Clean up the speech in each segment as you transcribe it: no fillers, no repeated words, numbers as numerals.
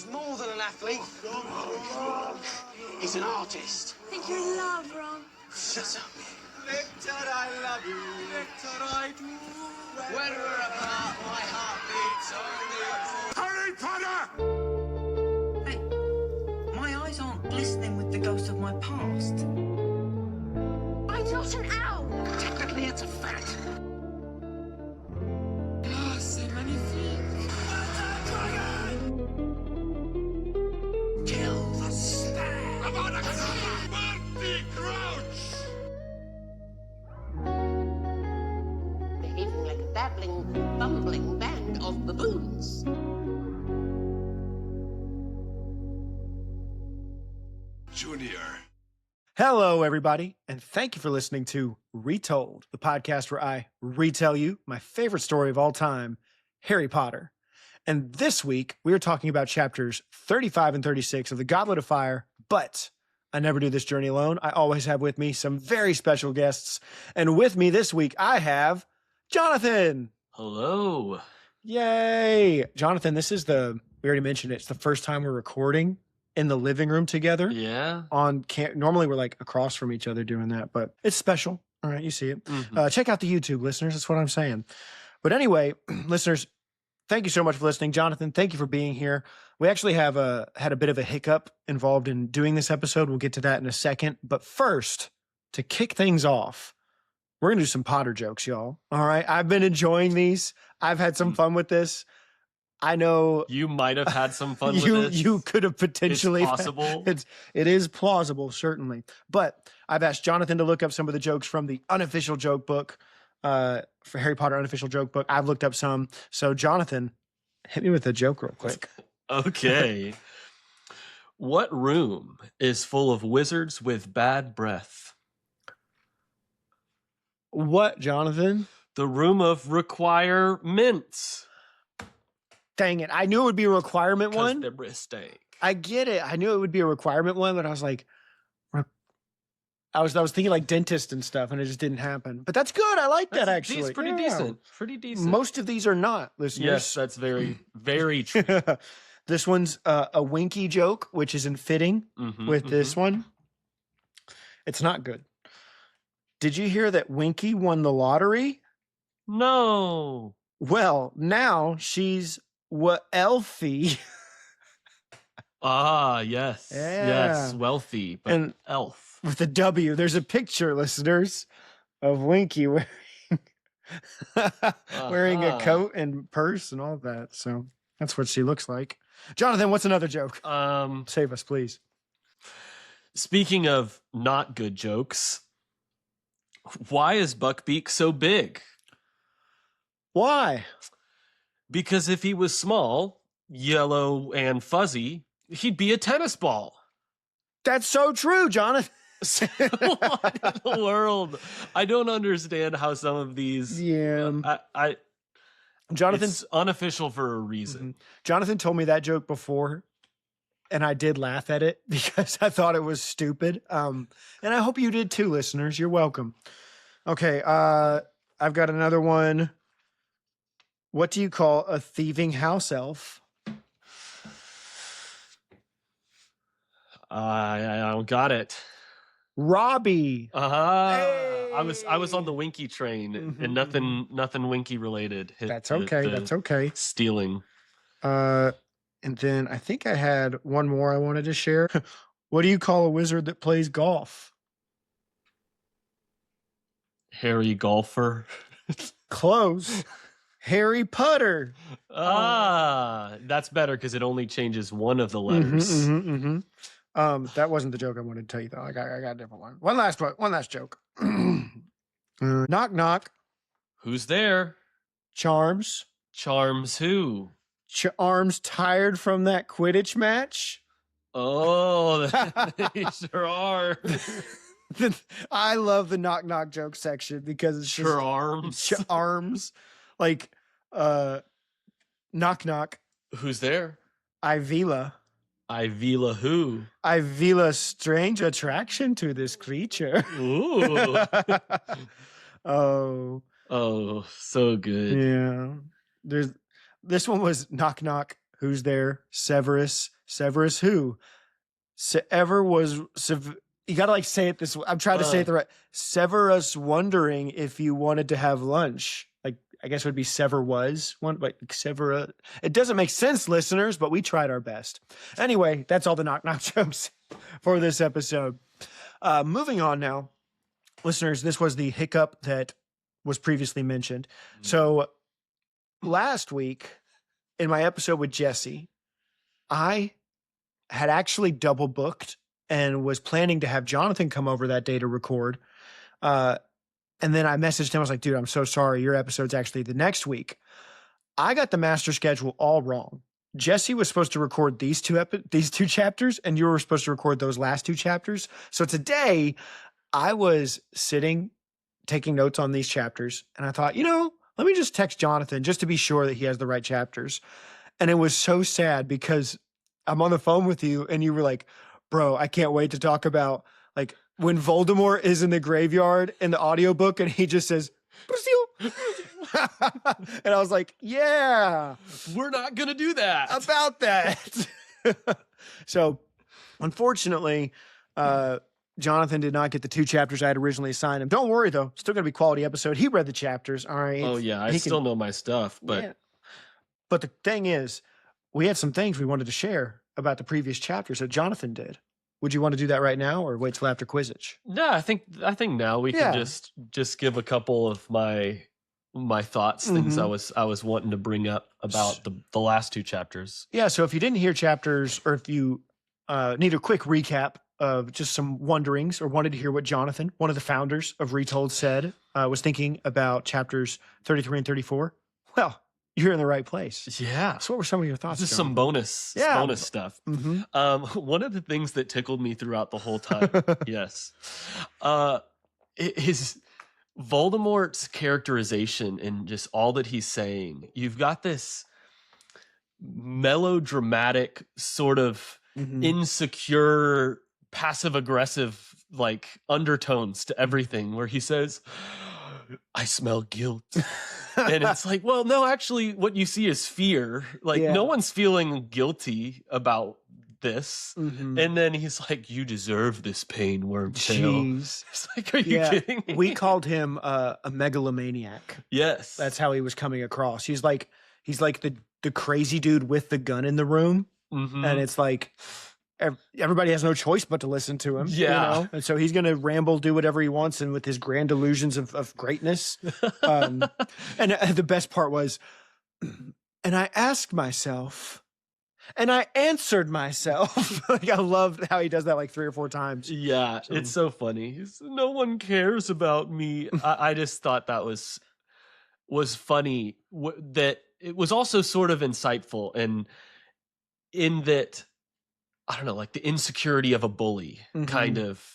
He's more than an athlete. He's an artist. I think you're in love, Ron. Shut up. Victor, I love you. Victor, I do. When we're apart, my heart beats only. Harry Potter! Hey, my eyes aren't glistening with the ghost of my past. I'm not an owl. Technically, it's a fact. Ah, c'est magnifique. Kill the stag. I'm on a Marty Crouch! Behaving like a babbling, bumbling band of baboons. Junior. Hello, everybody, and thank you for listening to Retold, the podcast where I retell you my favorite story of all time, Harry Potter. And this week, we are talking about chapters 35 and 36 of the Goblet of Fire, but I never do this journey alone. I always have with me some very special guests. And with me this week, I have Jonathan. Hello. Yay. Jonathan, we already mentioned it, it's the first time we're recording in the living room together. Yeah. Normally we're like across from each other doing that, but it's special. All right, you see it. Check out the YouTube, listeners. That's what I'm saying. But anyway, listeners, thank you so much for listening. Jonathan, thank you for being here. We actually have had a bit of a hiccup involved in doing this episode. We'll get to that in a second. But first, to kick things off, we're going to do some Potter jokes, y'all. All right. I've been enjoying these. I've had some fun with this. I know You might have had some fun with this. you could have potentially. It's possible. It is plausible, certainly. But I've asked Jonathan to look up some of the jokes from the unofficial joke book, for Harry Potter unofficial joke book. I've looked up some. So Jonathan, hit me with a joke real quick. Okay. What room is full of wizards with bad breath? What, Jonathan? The room of requirements. Dang it. I knew it would be a requirement Because one. they're mistake. I get it. I knew it would be a requirement one, but I was like, I was thinking like dentist and stuff, and it just didn't happen. But that's good. I like that actually. These pretty Yeah. decent. Pretty decent. Most of these are not, listeners. Yes, that's very, very true. This one's a Winky joke, which isn't fitting with this one. It's not good. Did you hear that Winky won the lottery? No. Well, now she's Elfie. Ah, yes. Yeah. Yes. Wealthy, but And- elf. With a W. There's a picture, listeners, of Winky wearing wearing a coat and purse and all that. So that's what she looks like. Jonathan, what's another joke? Save us, please. Speaking of not good jokes, why is Buckbeak so big? Why? Because if he was small, yellow, and fuzzy, he'd be a tennis ball. That's so true, Jonathan. What in the world? I don't understand how some of these. Yeah. Jonathan, It's unofficial for a reason. Jonathan told me that joke before, and I did laugh at it because I thought it was stupid. And I hope you did too, listeners. You're welcome. Okay, I've got another one. What do you call a thieving house elf? I don't got it. Robbie. I was on the Winky train and nothing Winky related. That's okay. That's okay. Stealing. And then I think I had one more I wanted to share. What do you call a wizard that plays golf? Harry Golfer. Close. Harry Potter. That's better because it only changes one of the letters. That wasn't the joke I wanted to tell you though. I got a different one. One last joke. Knock knock. Who's there? Charms. Charms who? Arms tired from that Quidditch match. Oh, they sure are. I love the knock knock joke section because it's just Arms. arms. Like knock knock. Who's there? Ivila. Ivila who? Ivila strange attraction to this creature. Ooh. Oh, so good. yeah. This one was knock knock. Who's there? Severus. Severus who? You gotta like say it this way. I'm trying to say it the right. Severus wondering if you wanted to have lunch. Like, I guess it would be Sever was one, but Severa. It doesn't make sense, listeners, but we tried our best. Anyway, that's all the knock-knock jokes for this episode. Moving on now. Listeners, this was the hiccup that was previously mentioned. So last week in my episode with Jesse, I had actually double booked and was planning to have Jonathan come over that day to record. And then I messaged him. I was like, dude, I'm so sorry. Your episode's actually the next week. I got the master schedule all wrong. Jesse was supposed to record these two chapters, and you were supposed to record those last 2 chapters. So today I was sitting, taking notes on these chapters, and I thought, let me just text Jonathan just to be sure that he has the right chapters. And it was so sad because I'm on the phone with you and you were like, bro, I can't wait to talk about like when Voldemort is in the graveyard in the audiobook and he just says, and I was like, yeah, we're not going to do that. About that. So unfortunately, Jonathan did not get the 2 chapters I had originally assigned him. Don't worry though. Still going to be quality episode. He read the chapters. All right. Oh yeah. I still know my stuff, but. Yeah. But the thing is, we had some things we wanted to share about the previous chapters that Jonathan did. Would you want to do that right now or wait till after Quizzitch? No, I think now we can just give a couple of my thoughts, things I was wanting to bring up about the last 2 chapters. Yeah, so if you didn't hear chapters or if you need a quick recap of just some wonderings or wanted to hear what Jonathan, one of the founders of Retold, said, was thinking about chapters 33 and 34, well, you're in the right place. Yeah. So what were some of your thoughts? This is some bonus stuff. One of the things that tickled me throughout the whole time, yes, is Voldemort's characterization and just all that he's saying. You've got this melodramatic sort of insecure, passive-aggressive like undertones to everything where he says, I smell guilt. And it's like, well, no, actually what you see is fear. Like no one's feeling guilty about this. And then he's like, you deserve this pain, Wormtail. It's like, are you kidding me? We called him a megalomaniac. Yes. That's how he was coming across. He's like the crazy dude with the gun in the room. And it's like everybody has no choice but to listen to him. Yeah. And so he's going to ramble, do whatever he wants, and with his grand illusions of greatness. And the best part was, and I asked myself, and I answered myself. Like, I love how he does that like 3 or 4 times. Yeah, it's so funny. No one cares about me. I just thought that was funny. That it was also sort of insightful, and in that, I don't know, like the insecurity of a bully, kind of.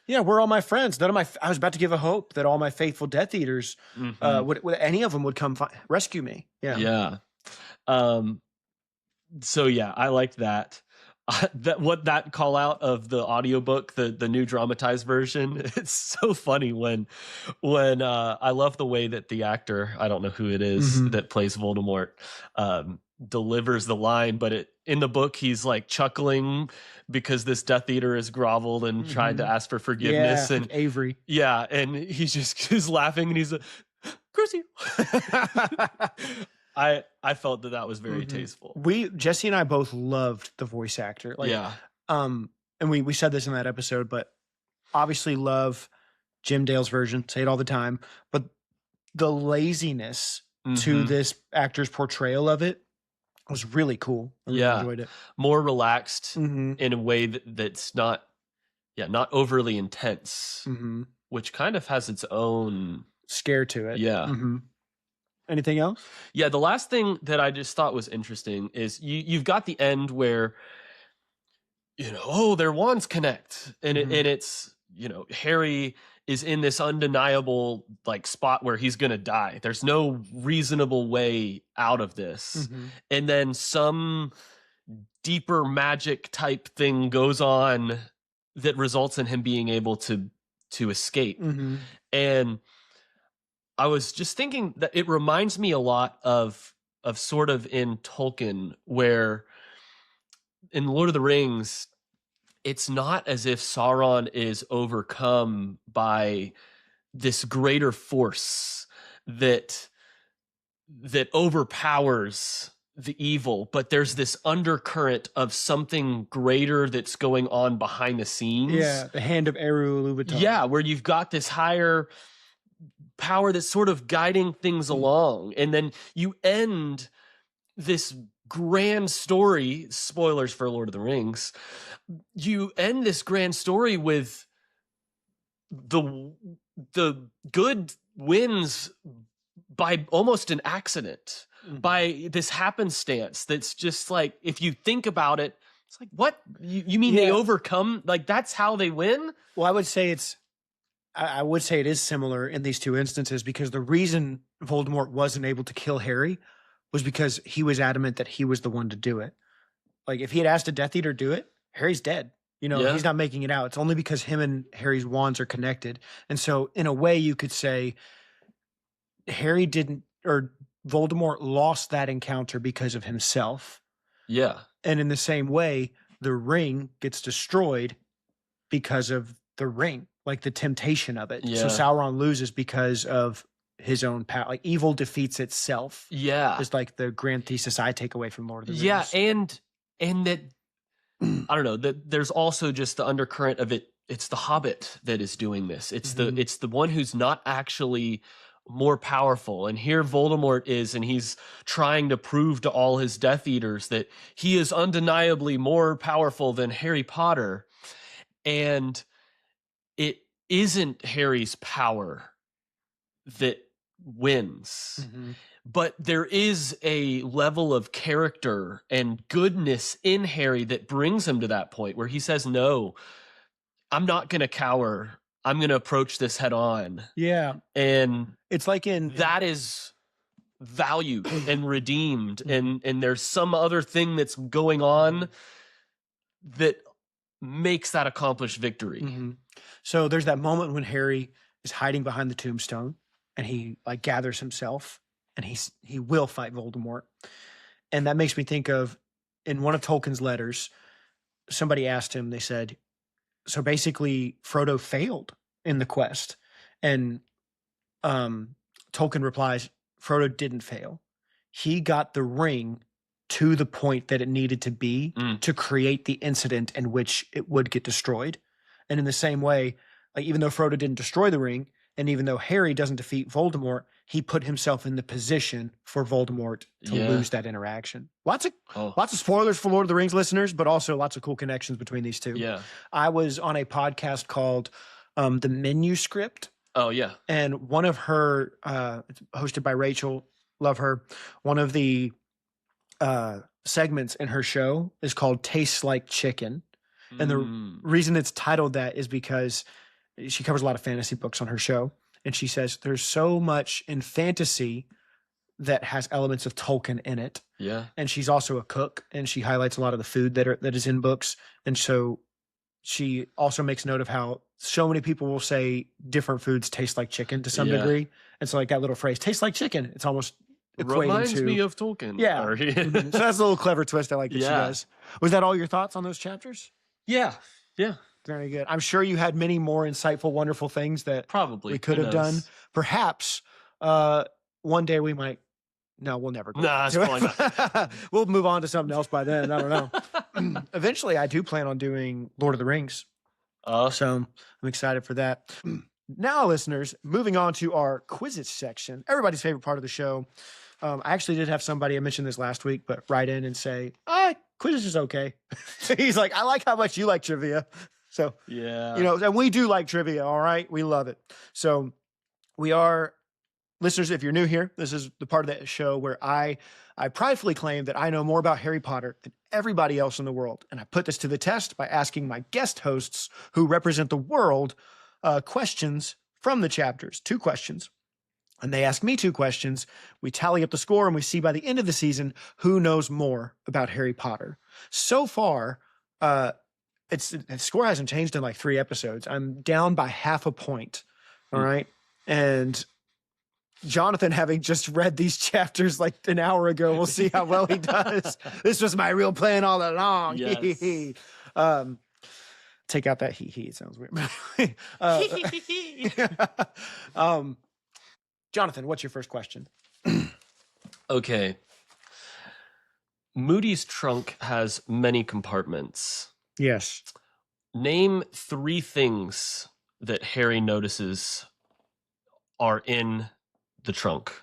Yeah, we're all my friends. I was about to give a hope that all my faithful Death Eaters, would any of them would come rescue me. Yeah. Yeah. So yeah, I liked that. That call out of the audiobook, the new dramatized version. It's so funny when I love the way that the actor, I don't know who it is that plays Voldemort, delivers the line, but in the book he's like chuckling because this Death Eater has groveled and tried to ask for forgiveness, and Avery. Yeah, and he's just is laughing and he's like, Chrissy. I felt that was very tasteful. Jesse and I both loved the voice actor. Like, and we said this in that episode, but obviously love Jim Dale's version, say it all the time, but the laziness to this actor's portrayal of it was really cool. I really enjoyed it. More relaxed in a way that's not overly intense, which kind of has its own scare to it. Yeah. Anything else? Yeah, the last thing that I just thought was interesting is you've got the end where, their wands connect, and it's, Harry is in this undeniable like spot where he's gonna die. There's no reasonable way out of this, and then some deeper magic type thing goes on that results in him being able to escape. And I was just thinking that it reminds me a lot of sort of in Tolkien, where in Lord of the Rings, it's not as if Sauron is overcome by this greater force that overpowers the evil, but there's this undercurrent of something greater that's going on behind the scenes. Yeah, the hand of Eru Ilúvatar. Yeah, where you've got this higher power that's sort of guiding things along, and then you end this grand story, spoilers for Lord of the Rings, you end this grand story with the good wins by almost an accident, by this happenstance that's just like, if you think about it, it's like, what? You mean they overcome? Like, that's how they win? Well, I would say it is similar in these two instances, because the reason Voldemort wasn't able to kill Harry was because he was adamant that he was the one to do it. Like, if he had asked a Death Eater to do it, Harry's dead. You know, he's not making it out. It's only because him and Harry's wands are connected. And so in a way you could say Harry didn't, or Voldemort lost that encounter because of himself. Yeah. And in the same way, the ring gets destroyed because of the ring, like the temptation of it. Yeah. So Sauron loses because of his own power. Like, evil defeats itself. Yeah. Is like the grand thesis I take away from Lord of the Rings. Yeah, and that, I don't know, that there's also just the undercurrent of it. It's the Hobbit that is doing this. It's the one who's not actually more powerful. And here Voldemort is, and he's trying to prove to all his Death Eaters that he is undeniably more powerful than Harry Potter. And it isn't Harry's power that wins. But there is a level of character and goodness in Harry that brings him to that point where he says, no, I'm not going to cower. I'm going to approach this head on. Yeah. And it's like that is valued and redeemed. And there's some other thing that's going on that makes that accomplished victory. So there's that moment when Harry is hiding behind the tombstone and he like gathers himself and he will fight Voldemort. And that makes me think of, in one of Tolkien's letters, somebody asked him, they said, so basically Frodo failed in the quest. And Tolkien replies, Frodo didn't fail. He got the ring to the point that it needed to be to create the incident in which it would get destroyed. And in the same way, like, even though Frodo didn't destroy the ring, and even though Harry doesn't defeat Voldemort, he put himself in the position for Voldemort to lose that interaction. Lots of spoilers for Lord of the Rings listeners, but also lots of cool connections between these two. Yeah. I was on a podcast called The Manuscript. Oh, yeah. And one of her, hosted by Rachel, love her, one of the segments in her show is called Tastes Like Chicken. And the reason it's titled that is because she covers a lot of fantasy books on her show. And she says there's so much in fantasy that has elements of Tolkien in it. Yeah. And she's also a cook, and she highlights a lot of the food that is in books. And so she also makes note of how so many people will say different foods taste like chicken to some degree. And so like that little phrase, tastes like chicken, it's almost reminds me of Tolkien. Yeah. So that's a little clever twist I like that she does. Was that all your thoughts on those chapters? Yeah. Yeah. Very good. I'm sure you had many more insightful, wonderful things that probably we could have done. Perhaps one day we might. No, we'll never. Nah, it's probably not. We'll move on to something else by then. I don't know. Eventually, I do plan on doing Lord of the Rings. So I'm excited for that. Now, listeners, moving on to our Quizzitch section, everybody's favorite part of the show. I actually did have somebody, I mentioned this last week, but write in and say, Quizzitch is okay. He's like, I like how much you like trivia. So, yeah, you know, and we do like trivia. All right. We love it. So we are, listeners, if you're new here, this is the part of the show where I pridefully claim that I know more about Harry Potter than everybody else in the world. And I put this to the test by asking my guest hosts who represent the world questions from the chapters, 2 questions. And they ask me 2 questions. We tally up the score and we see by the end of the season who knows more about Harry Potter. So far, the score hasn't changed in like 3 episodes. I'm down by half a point. All right. And Jonathan, having just read these chapters like an hour ago, we'll see how well he does. This was my real plan all along. Yes. Take out that he. It sounds weird. Jonathan, what's your first question? Okay. Moody's trunk has many compartments. Yes. Name 3 things that Harry notices are in the trunk.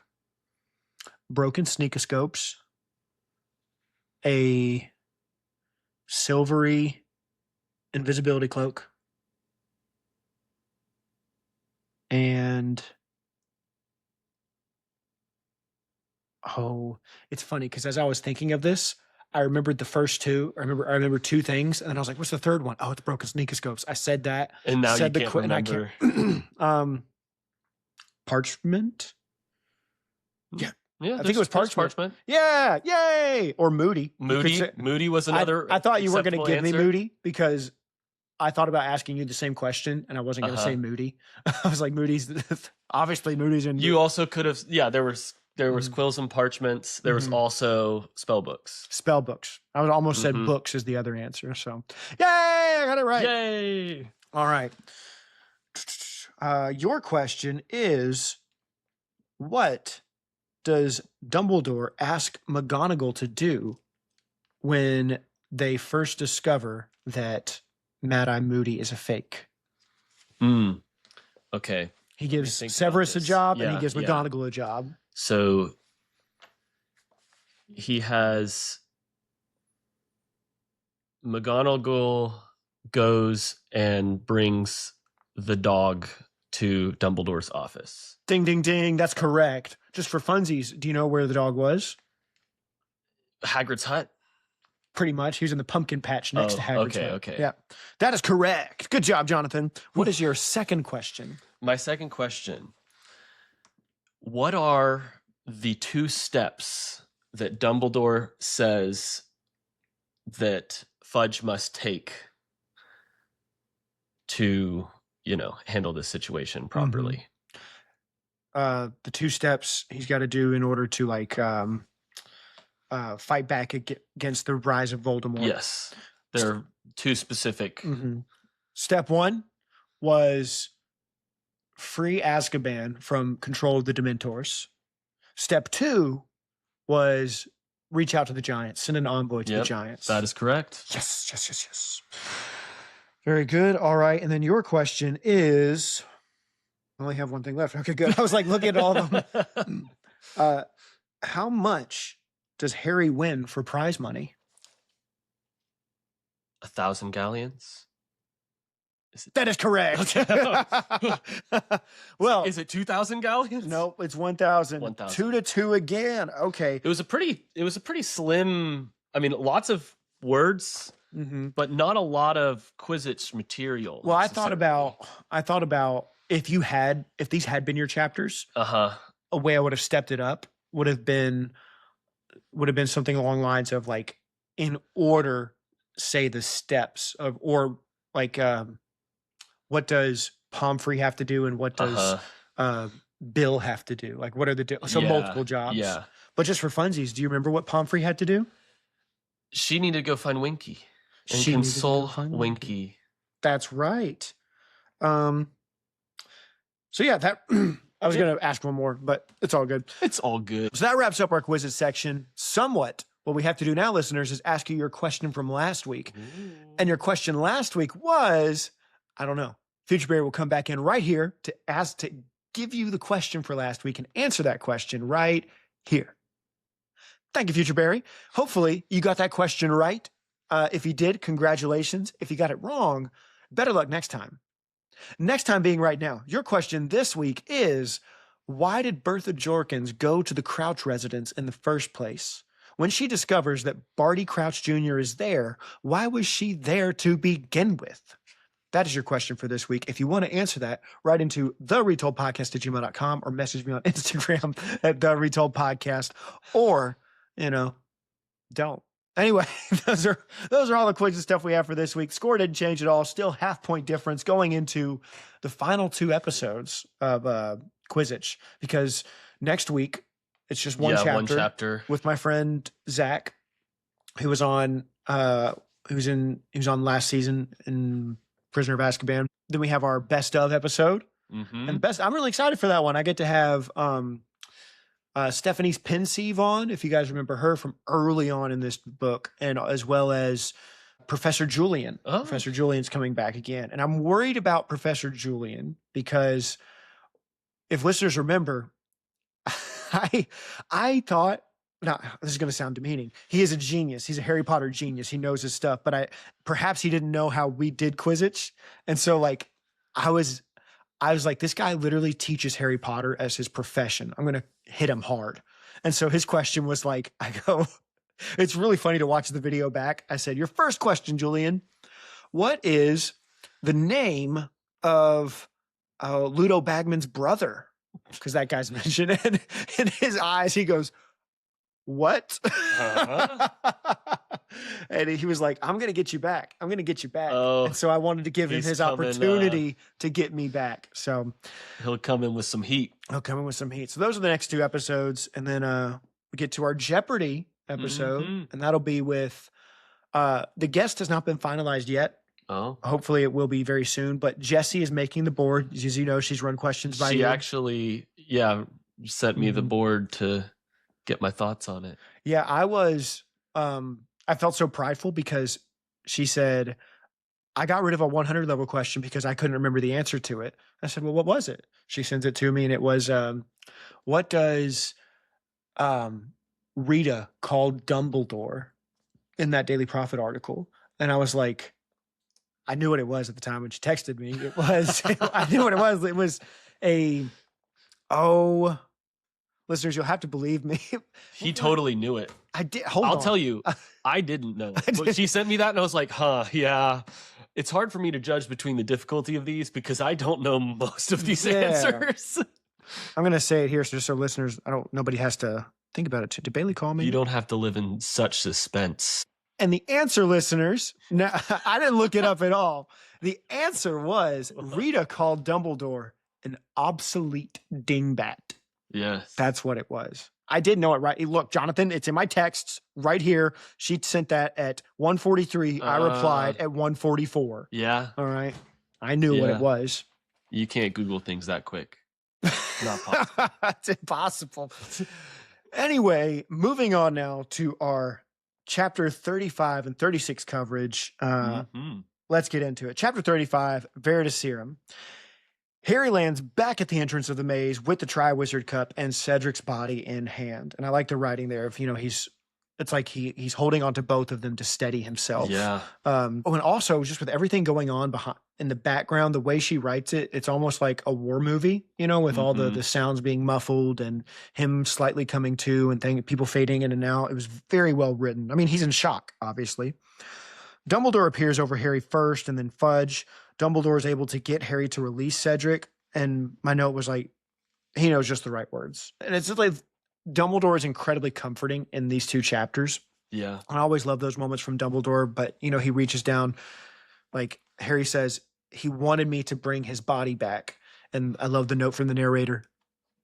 Broken sneakoscopes, a silvery invisibility cloak, and it's funny because as I was thinking of this, I remembered the first 2. I remember 2 things, and then I was like, "What's the third one?" Oh, it's broken sneakoscopes. I said that, And now said you can't remember. Parchment. Yeah, I think it was there's parchment. Yeah, yay! Or Moody. You could say- Moody was another. I thought you were going to acceptable give me answer. Moody because I thought about asking you the same question, and I wasn't going to say Moody. I was like, Moody's obviously Moody's in. You also could have. Yeah, there was quills and parchments. There was also spell books. Spell books. I would almost said books is the other answer. So, yay! I got it right. Yay! All right. Your question is, what does Dumbledore ask McGonagall to do when they first discover that Mad-Eye Moody is a fake? Okay. He gives think about Severus a this. job, and he Yeah, gives yeah. McGonagall a job. So he has McGonagall goes and brings the dog to Dumbledore's office. Ding, ding, ding. That's correct. Just for funsies, do you know where the dog was? Hagrid's hut. Pretty much. He was in the pumpkin patch next to Hagrid's hut. Okay. Yeah. That is correct. Good job, Jonathan. What is your second question? My second question. What are the 2 steps that Dumbledore says that Fudge must take to, handle this situation properly? The 2 steps he's got to do in order to fight back against the rise of Voldemort. Yes. There are 2 specific. Step 1 was free Azkaban from control of the Dementors. Step 2 was reach out to the Giants, send an envoy to the Giants. That is correct. Yes. Very good. All right. And then your question is, I only have one thing left. Okay, good. I was like looking at all of them. How much does Harry win for prize money? 1,000 galleons. That is correct. Well, is it 2,000 galleons? No, it's 1,000. 1,000. 2-2 again. Okay. It was a pretty slim. I mean, lots of words, but not a lot of Quizzitch material. Well, I thought about if these had been your chapters, a way I would have stepped it up would have been something along the lines of like, in order, say the steps of, or like, what does Pomfrey have to do and what does Bill have to do? Like, what are the multiple jobs? Yeah. But just for funsies, do you remember what Pomfrey had to do? She needed to go find Winky and She needed to go console find Winky. That's right. So yeah, that I was going to ask one more, but it's all good. It's all good. So that wraps up our quizzes section somewhat. What we have to do now, listeners, is ask you your question from last week. And your question last week was, I don't know. Future Barry will come back in right here to give you the question for last week and answer that question right here. Thank you, Future Barry. Hopefully you got that question right. If you did, congratulations. If you got it wrong, better luck next time. Next time being right now. Your question this week is, why did Bertha Jorkins go to the Crouch residence in the first place? When she discovers that Barty Crouch Jr. is there, why was she there to begin with? That is your question for this week. If you want to answer that, write into theretoldpodcast@gmail.com or message me on Instagram at theretoldpodcast, or, don't. Anyway, those are all the quiz and stuff we have for this week. Score didn't change at all. Still 0.5 point difference going into the final 2 episodes of Quizzitch, because next week. It's just one One chapter chapter. with my friend Zach, who was on he was on last season in Prisoner of Azkaban. Then we have our best of episode. Mm-hmm. And I'm really excited for that one. I get to have Stephanie's pensieve on, if you guys remember her from early on in this book, and as well as Professor Julian. Oh. Professor Julian's coming back again. And I'm worried about Professor Julian because if listeners remember, I thought, now this is going to sound demeaning. He is a genius. He's a Harry Potter genius. He knows his stuff, but perhaps he didn't know how we did Quizzitch. And so like, I was like, this guy literally teaches Harry Potter as his profession. I'm going to hit him hard. And so his question was like, it's really funny to watch the video back. I said, your first question, Julian, what is the name of Ludo Bagman's brother? Because that guy's mentioned, and in his eyes, he goes, what? Uh-huh. And he was like, I'm going to get you back. I'm going to get you back. Oh, and so I wanted to give him his opportunity to get me back. So he'll come in with some heat. He'll come in with some heat. So those are the next two episodes. And then we get to our Jeopardy episode, and that'll be with the guest has not been finalized yet. Oh, hopefully it will be very soon. But Jessie is making the board. As you know, she's run questions by you. She actually, sent me the board to get my thoughts on it. Yeah, I was. I felt so prideful because she said, I got rid of a 100 level question because I couldn't remember the answer to it. I said, well, what was it? She sends it to me, and it was, what does Rita call Dumbledore in that Daily Prophet article? And I was like, I knew what it was at the time when she texted me. It was, I knew what it was. It was listeners, you'll have to believe me. He totally knew it. I did. I'll tell you, I didn't know. But she sent me that, and I was like, yeah. It's hard for me to judge between the difficulty of these because I don't know most of these answers. I'm going to say it here just so listeners, nobody has to think about it. Did Bailey call me? You don't have to live in such suspense. And the answer, listeners, no, I didn't look it up at all. The answer was Rita called Dumbledore an obsolete dingbat. Yes. That's what it was. I did know it right. Look, Jonathan, it's in my texts right here. She sent that at 1:43. I replied at 1:44. Yeah. All right. I knew what it was. You can't Google things that quick. Not possible. It's impossible. Anyway, moving on now to our chapter 35 and 36 coverage. Let's get into it. Chapter 35, Veritaserum. Harry lands back at the entrance of the maze with the Triwizard Cup and Cedric's body in hand. And I like the writing there of, it's like he's holding on to both of them to steady himself. Yeah. And also just with everything going on in the background, the way she writes it, it's almost like a war movie, with all the sounds being muffled and him slightly coming to and people fading in and out. It was very well written. I mean, he's in shock, obviously. Dumbledore appears over Harry first and then Fudge. Dumbledore is able to get Harry to release Cedric. And my note was like, he knows just the right words. And it's just like Dumbledore is incredibly comforting in these two chapters. Yeah. I always love those moments from Dumbledore, but he reaches down, like Harry says, he wanted me to bring his body back. And I love the note from the narrator.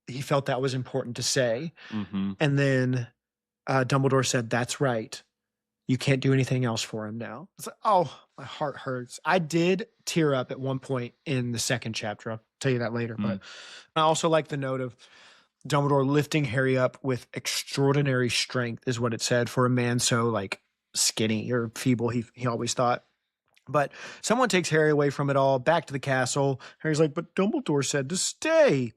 He felt that was important to say. Mm-hmm. And then Dumbledore said, that's right. You can't do anything else for him now. It's like, oh, my heart hurts. I did tear up at one point in the second chapter. I'll tell you that later. But I also like the note of Dumbledore lifting Harry up with extraordinary strength is what it said for a man so like skinny or feeble, he always thought. But someone takes Harry away from it all, back to the castle. Harry's like, but Dumbledore said to stay.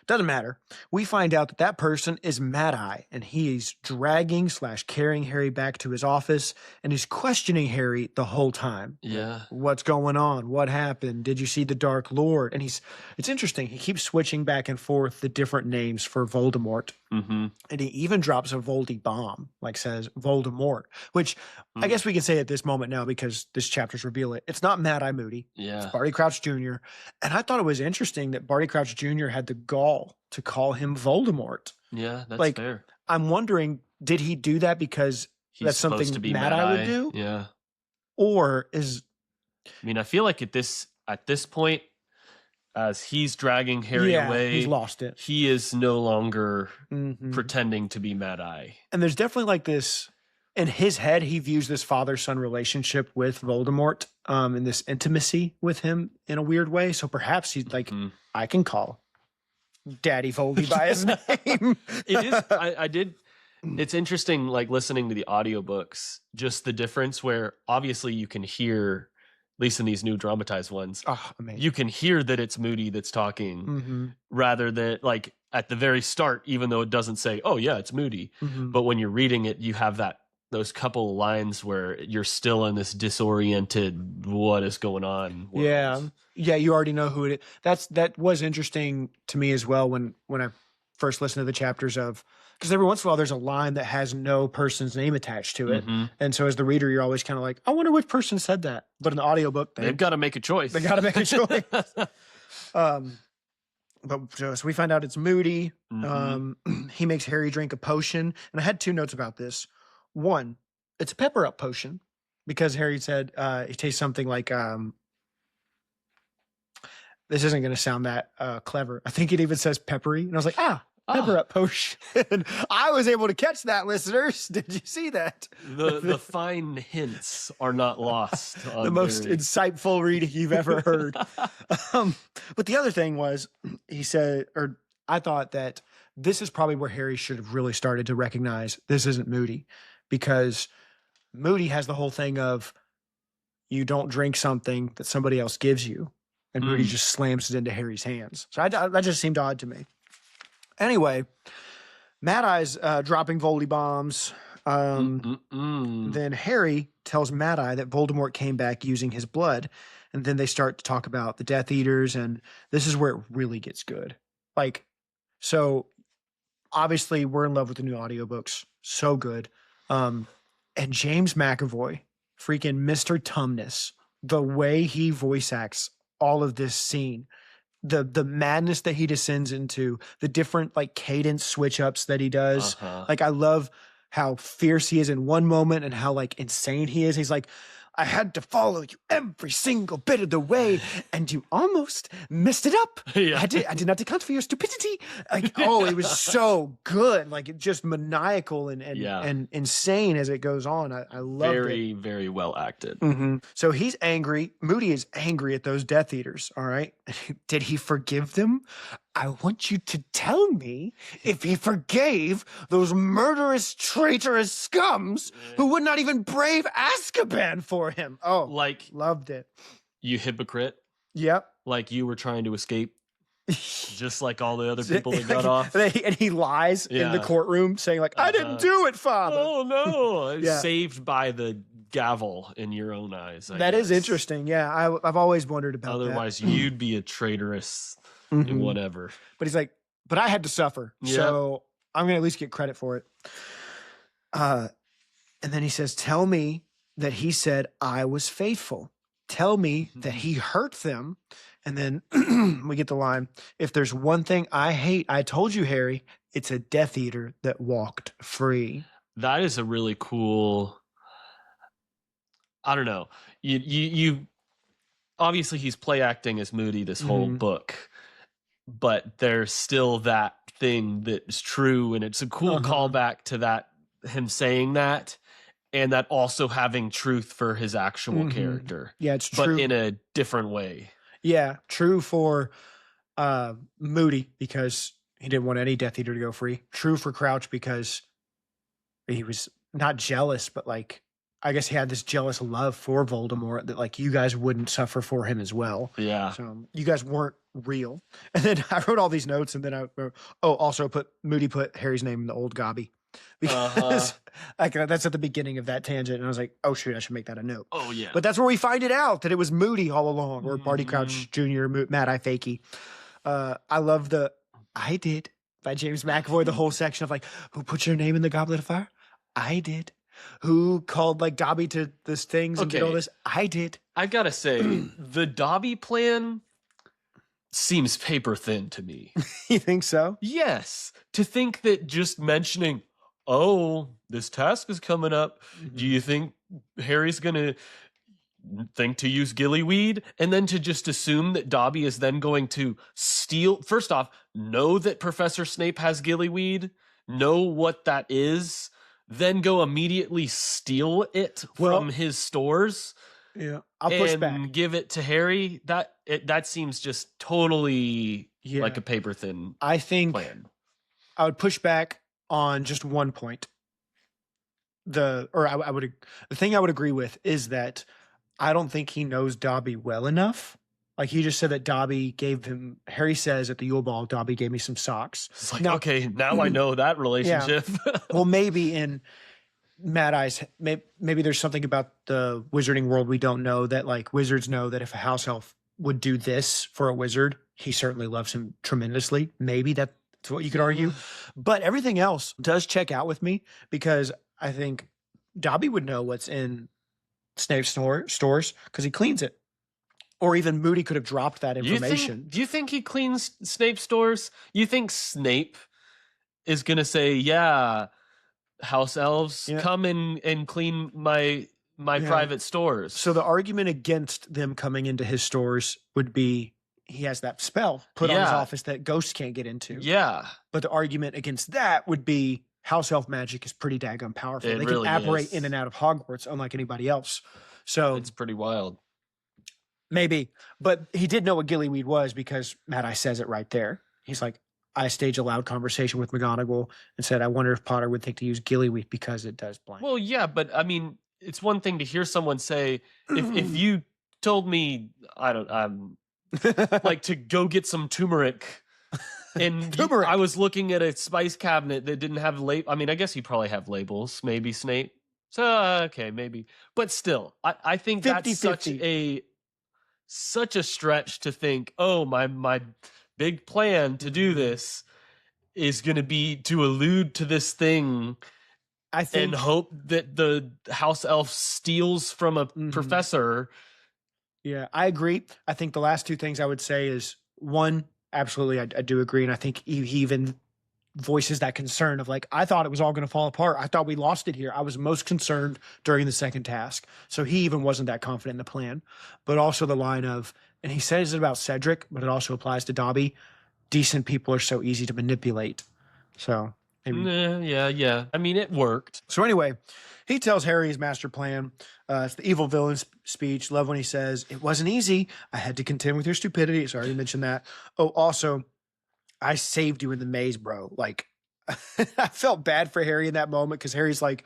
Doesn't matter. We find out that person is Mad-Eye, and he's dragging/carrying Harry back to his office, and he's questioning Harry the whole time. Yeah. What's going on? What happened? Did you see the Dark Lord? And it's interesting. He keeps switching back and forth the different names for Voldemort. Mm-hmm. And he even drops a Voldy bomb, like says Voldemort, which I guess we can say at this moment now because this chapter's reveal it. It's not Mad-Eye Moody. Yeah. It's Barty Crouch Jr. And I thought it was interesting that Barty Crouch Jr. had the gall to call him Voldemort. Yeah, that's fair. I'm wondering, did he do that because that's something Mad-Eye would do? Yeah. Or is... I mean, I feel like at this point, as he's dragging Harry Yeah, away. he's lost it. He is no longer Mhm. pretending to be Mad Eye. And there's definitely like this in his head. He views this father-son relationship with Voldemort, and this intimacy with him in a weird way. So perhaps he's like, I can call Daddy Voldy by his name. It is. I did. It's interesting, like listening to the audiobooks, just the difference where obviously you can hear, at least in these new dramatized ones, Oh, amazing. you can hear that it's Moody that's talking Mm-hmm. rather than like at the very start, even though it doesn't say, oh yeah, it's Moody. Mm-hmm. But when you're reading it, you have those couple of lines where you're still in this disoriented, what is going on world. Yeah, you already know who it is. That was interesting to me as well when I first listened to the chapters of, because every once in a while there's a line that has no person's name attached to it. Mhm. And so as the reader, you're always kind of like, I wonder which person said that. But in the audiobook, They've got to make a choice. they got to make a choice. But so we find out it's Moody. Mhm. He makes Harry drink a potion. And I had 2 notes about this. One, it's a pepper up potion because Harry said he tastes something like, this isn't going to sound that clever. I think it even says peppery. And I was like, pepper up potion. I was able to catch that, listeners. Did you see that? The fine hints are not lost. The most insightful reading you've ever heard. But the other thing was, he said, or I thought that this is probably where Harry should have really started to recognize this isn't Moody, because Moody has the whole thing of you don't drink something that somebody else gives you, and Moody just slams it into Harry's hands. So that just seemed odd to me. Anyway, Mad Eye's dropping Voldy bombs. Then Harry tells Mad Eye that Voldemort came back using his blood. And then they start to talk about the Death Eaters. And this is where it really gets good. Like, so obviously we're in love with the new audiobooks. So good. And James McAvoy, freaking Mr. Tumnus, the way he voice acts all of this scene, the madness that he descends into, the different like cadence switch ups that he does. Like, I love how fierce he is in one moment and how like insane he is. He's like, I had to follow you every single bit of the way, and you almost messed it up. Yeah. I did not account for your stupidity. Like, oh, it was so good. Like, it just maniacal and insane as it goes on. I love it. Very, very well acted. Mm-hmm. So he's angry. Moody is angry at those Death Eaters. All right. Did he forgive them? I want you to tell me if he forgave those murderous, traitorous scums who would not even brave Azkaban for him. Oh, Like, loved it. you hypocrite. Yep. Like you were trying to escape, just like all the other people that got off. And he lies in the courtroom saying like, I didn't do it, Father. Oh, no. Yeah. Saved by the gavel in your own eyes. That is interesting. Yeah, I've always wondered about Otherwise, you'd be a traitorous whatever. But he's like, but I had to suffer. Yeah. So I'm going to at least get credit for it. And then he says, tell me that he said I was faithful. Tell me that he hurt them. And then we get the line, if there's one thing I hate, I told you, Harry, it's a Death Eater that walked free. That is a really cool, I don't know. You obviously he's play acting as Moody this whole book, but there's still that thing that is true, and it's a cool callback to that, him saying that, and that also having truth for his actual character. Yeah, it's true. But in a different way. Yeah, true for Moody because he didn't want any Death Eater to go free. True for Crouch because he was not jealous, but like, I guess he had this jealous love for Voldemort that like you guys wouldn't suffer for him as well. Yeah. So you guys weren't real. And then I wrote all these notes, and then I also Moody put Harry's name in the old Gobby because like that's at the beginning of that tangent, and I was like, oh shoot, I should make that a note. Oh yeah. But that's where we find it out that it was Moody all along, or Barty Crouch Jr. Mad Eye Fakey. I love the I did by James McAvoy. The whole section of like, who put your name in the Goblet of Fire? I did. Who called like Dobby to this things and did all this? I did. I gotta say, the Dobby plan seems paper thin to me. You think so? Yes. To think that just mentioning, oh, this task is coming up. Do you think Harry's gonna think to use gillyweed, and then to just assume that Dobby is then going to steal. First off, know that Professor Snape has gillyweed, know what that is, then go immediately steal it from his stores. Yeah, I'll push back. And give it to Harry. That seems just totally like a paper thin. I think plan. I would push back on just one point. The thing I would agree with is that I don't think he knows Dobby well enough. Like, he just said that Dobby gave him, Harry says at the Yule Ball, Dobby gave me some socks. It's like, now, okay, now I know that relationship. Yeah. Well, maybe in Mad Eye's, maybe there's something about the wizarding world we don't know, that like wizards know that if a house elf would do this for a wizard, he certainly loves him tremendously. Maybe that's what you could argue. But everything else does check out with me, because I think Dobby would know what's in Snape's stores because he cleans it. Or even Moody could have dropped that information. Do you think he cleans Snape's stores? You think Snape is going to say, yeah, house elves, come and clean my private stores? So the argument against them coming into his stores would be he has that spell put on his office that ghosts can't get into. Yeah. But the argument against that would be house elf magic is pretty daggone powerful. They really can apparate is. in and out of Hogwarts unlike anybody else. So it's pretty wild. Maybe. But he did know what gillyweed was because Mad Eye says it right there. He's like, I staged a loud conversation with McGonagall and said, I wonder if Potter would think to use gillyweed because it does blank. Well, yeah, but I mean, it's one thing to hear someone say, if you told me, like to go get some turmeric, and I was looking at a spice cabinet that didn't have I mean, I guess you probably have labels, maybe Snape. So, okay, maybe. But still, I think 50, that's such a stretch to think, oh, my big plan to do this is going to be to allude to this thing, I think, and hope that the house elf steals from a professor. Yeah, I agree. I think the last two things I would say is, one, absolutely, I do agree. And I think he even voices that concern of like, I thought it was all going to fall apart. I thought we lost it here. I was most concerned during the second task. So he even wasn't that confident in the plan. But also the line of, and he says it about Cedric, but it also applies to Dobby, decent people are so easy to manipulate. So maybe. Yeah. I mean, it worked. So anyway, he tells Harry his master plan. It's the evil villain speech. Love when he says, it wasn't easy. I had to contend with your stupidity. So I already mentioned that. Oh, also, I saved you in the maze, bro. Like, I felt bad for Harry in that moment because Harry's like,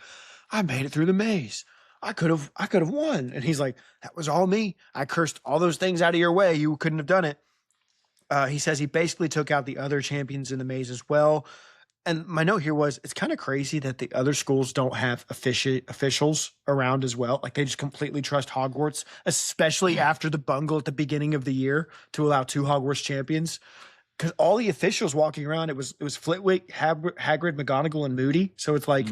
I made it through the maze. I could have won. And he's like, that was all me. I cursed all those things out of your way. You couldn't have done it. He says he basically took out the other champions in the maze as well. And my note here was, it's kind of crazy that the other schools don't have officials around as well. Like, they just completely trust Hogwarts, especially after the bungle at the beginning of the year to allow 2 Hogwarts champions. Because all the officials walking around, it was Flitwick, Hagrid, McGonagall, and Moody. So it's like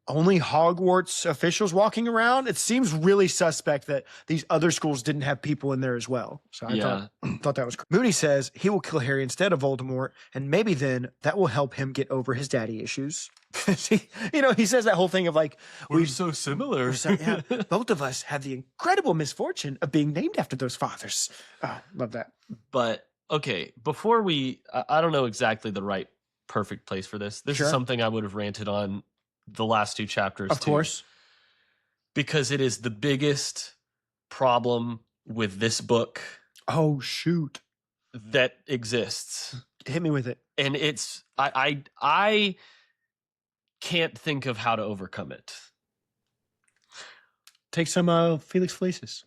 only Hogwarts officials walking around. It seems really suspect that these other schools didn't have people in there as well. So I thought that was crazy. Moody says he will kill Harry instead of Voldemort, and maybe then that will help him get over his daddy issues. He says that whole thing of like, we're so similar. Both of us have the incredible misfortune of being named after those fathers. Love that. But okay, before I don't know exactly the right perfect place for this. This is something I would have ranted on the last 2 chapters. Of course. Because it is the biggest problem with this book. Oh, shoot. That exists. Hit me with it. And it's, I can't think of how to overcome it. Take some Felix Felicis.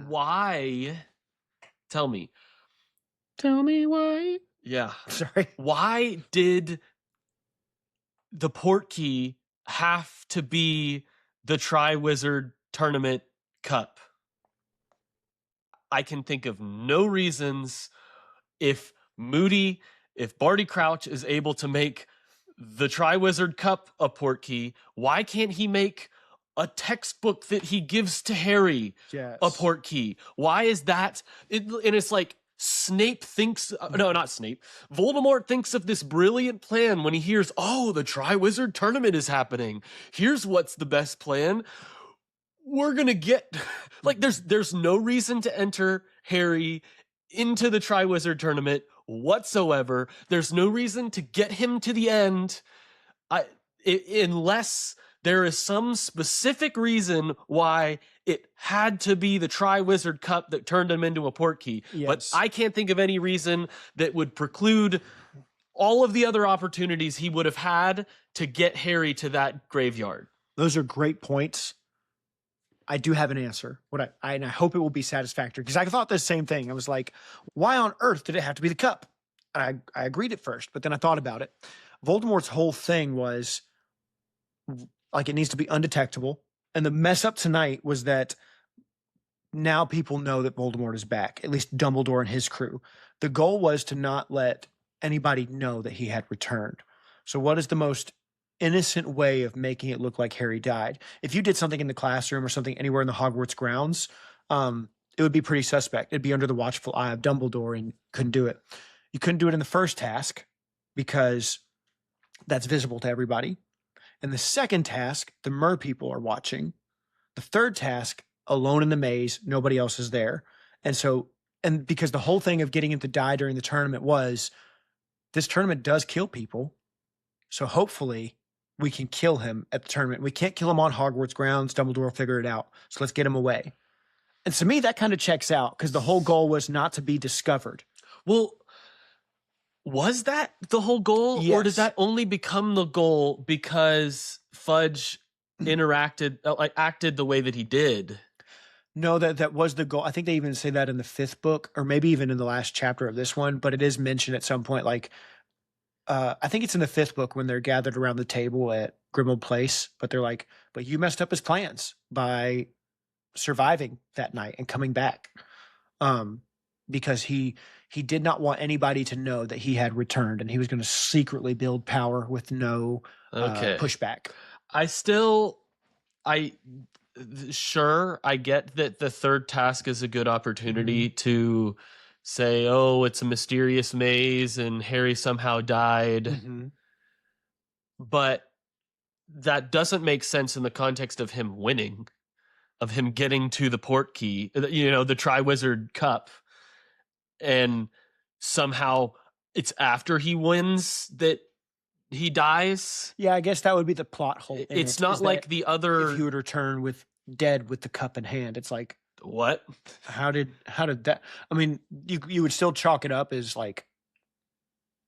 Why? Tell me why. Yeah. Sorry. Why did the Portkey have to be the Triwizard Tournament Cup? I can think of no reasons. If Barty Crouch is able to make the Triwizard Cup a Portkey, why can't he make a textbook that he gives to Harry a Portkey? Why is that? And it's like, Snape thinks, no, not Snape. Voldemort thinks of this brilliant plan when he hears, oh, the Triwizard Tournament is happening. Here's what's the best plan. we're gonna get like there's no reason to enter Harry into the Triwizard Tournament whatsoever. There's no reason to get him to the end, unless there is some specific reason why it had to be the Triwizard Cup that turned him into a Portkey. Yes. But I can't think of any reason that would preclude all of the other opportunities he would have had to get Harry to that graveyard. Those are great points. I do have an answer. And I hope it will be satisfactory, because I thought the same thing. I was like, why on earth did it have to be the cup? And I agreed at first, but then I thought about it. Voldemort's whole thing was like, it needs to be undetectable. And the mess up tonight was that now people know that Voldemort is back, at least Dumbledore and his crew. The goal was to not let anybody know that he had returned. So what is the most innocent way of making it look like Harry died? If you did something in the classroom or something anywhere in the Hogwarts grounds, it would be pretty suspect. It'd be under the watchful eye of Dumbledore, and couldn't do it. You couldn't do it in the first task because that's visible to everybody. In the second task, the Mer people are watching. The third task, alone in the maze, nobody else is there. And because the whole thing of getting him to die during the tournament was, this tournament does kill people. So hopefully we can kill him at the tournament. We can't kill him on Hogwarts grounds. Dumbledore will figure it out. So let's get him away. And to me, that kind of checks out, because the whole goal was not to be discovered. Well, was that the whole goal? Yes. Or does that only become the goal because Fudge acted the way that he did? No, that was the goal. I think they even say that in the 5th book, or maybe even in the last chapter of this one, but it is mentioned at some point. Like, I think it's in the 5th book when they're gathered around the table at Grimmauld Place, but they're like, but you messed up his plans by surviving that night and coming back. Because he did not want anybody to know that he had returned, and he was going to secretly build power with no pushback. I get that the third task is a good opportunity to say, oh, it's a mysterious maze and Harry somehow died. Mm-hmm. But that doesn't make sense in the context of him winning, of him getting to the Portkey, the Triwizard Cup. And somehow it's after he wins that he dies. Yeah, I guess that would be the plot hole. It's not like the other. If he would return dead with the cup in hand, it's like, what? How did that? I mean, you would still chalk it up as like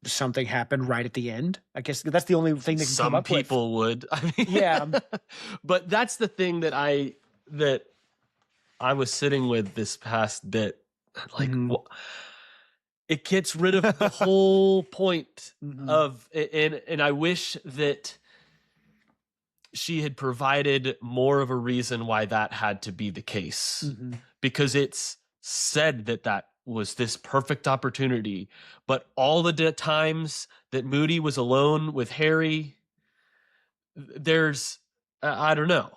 something happened right at the end. I guess that's the only thing that can come up with. Some people would. I mean, yeah, but that's the thing that I was sitting with this past bit. Like, it gets rid of the whole point of it, and I wish that she had provided more of a reason why that had to be the case, because it's said that was this perfect opportunity, but all the times that Moody was alone with Harry, there's I don't know.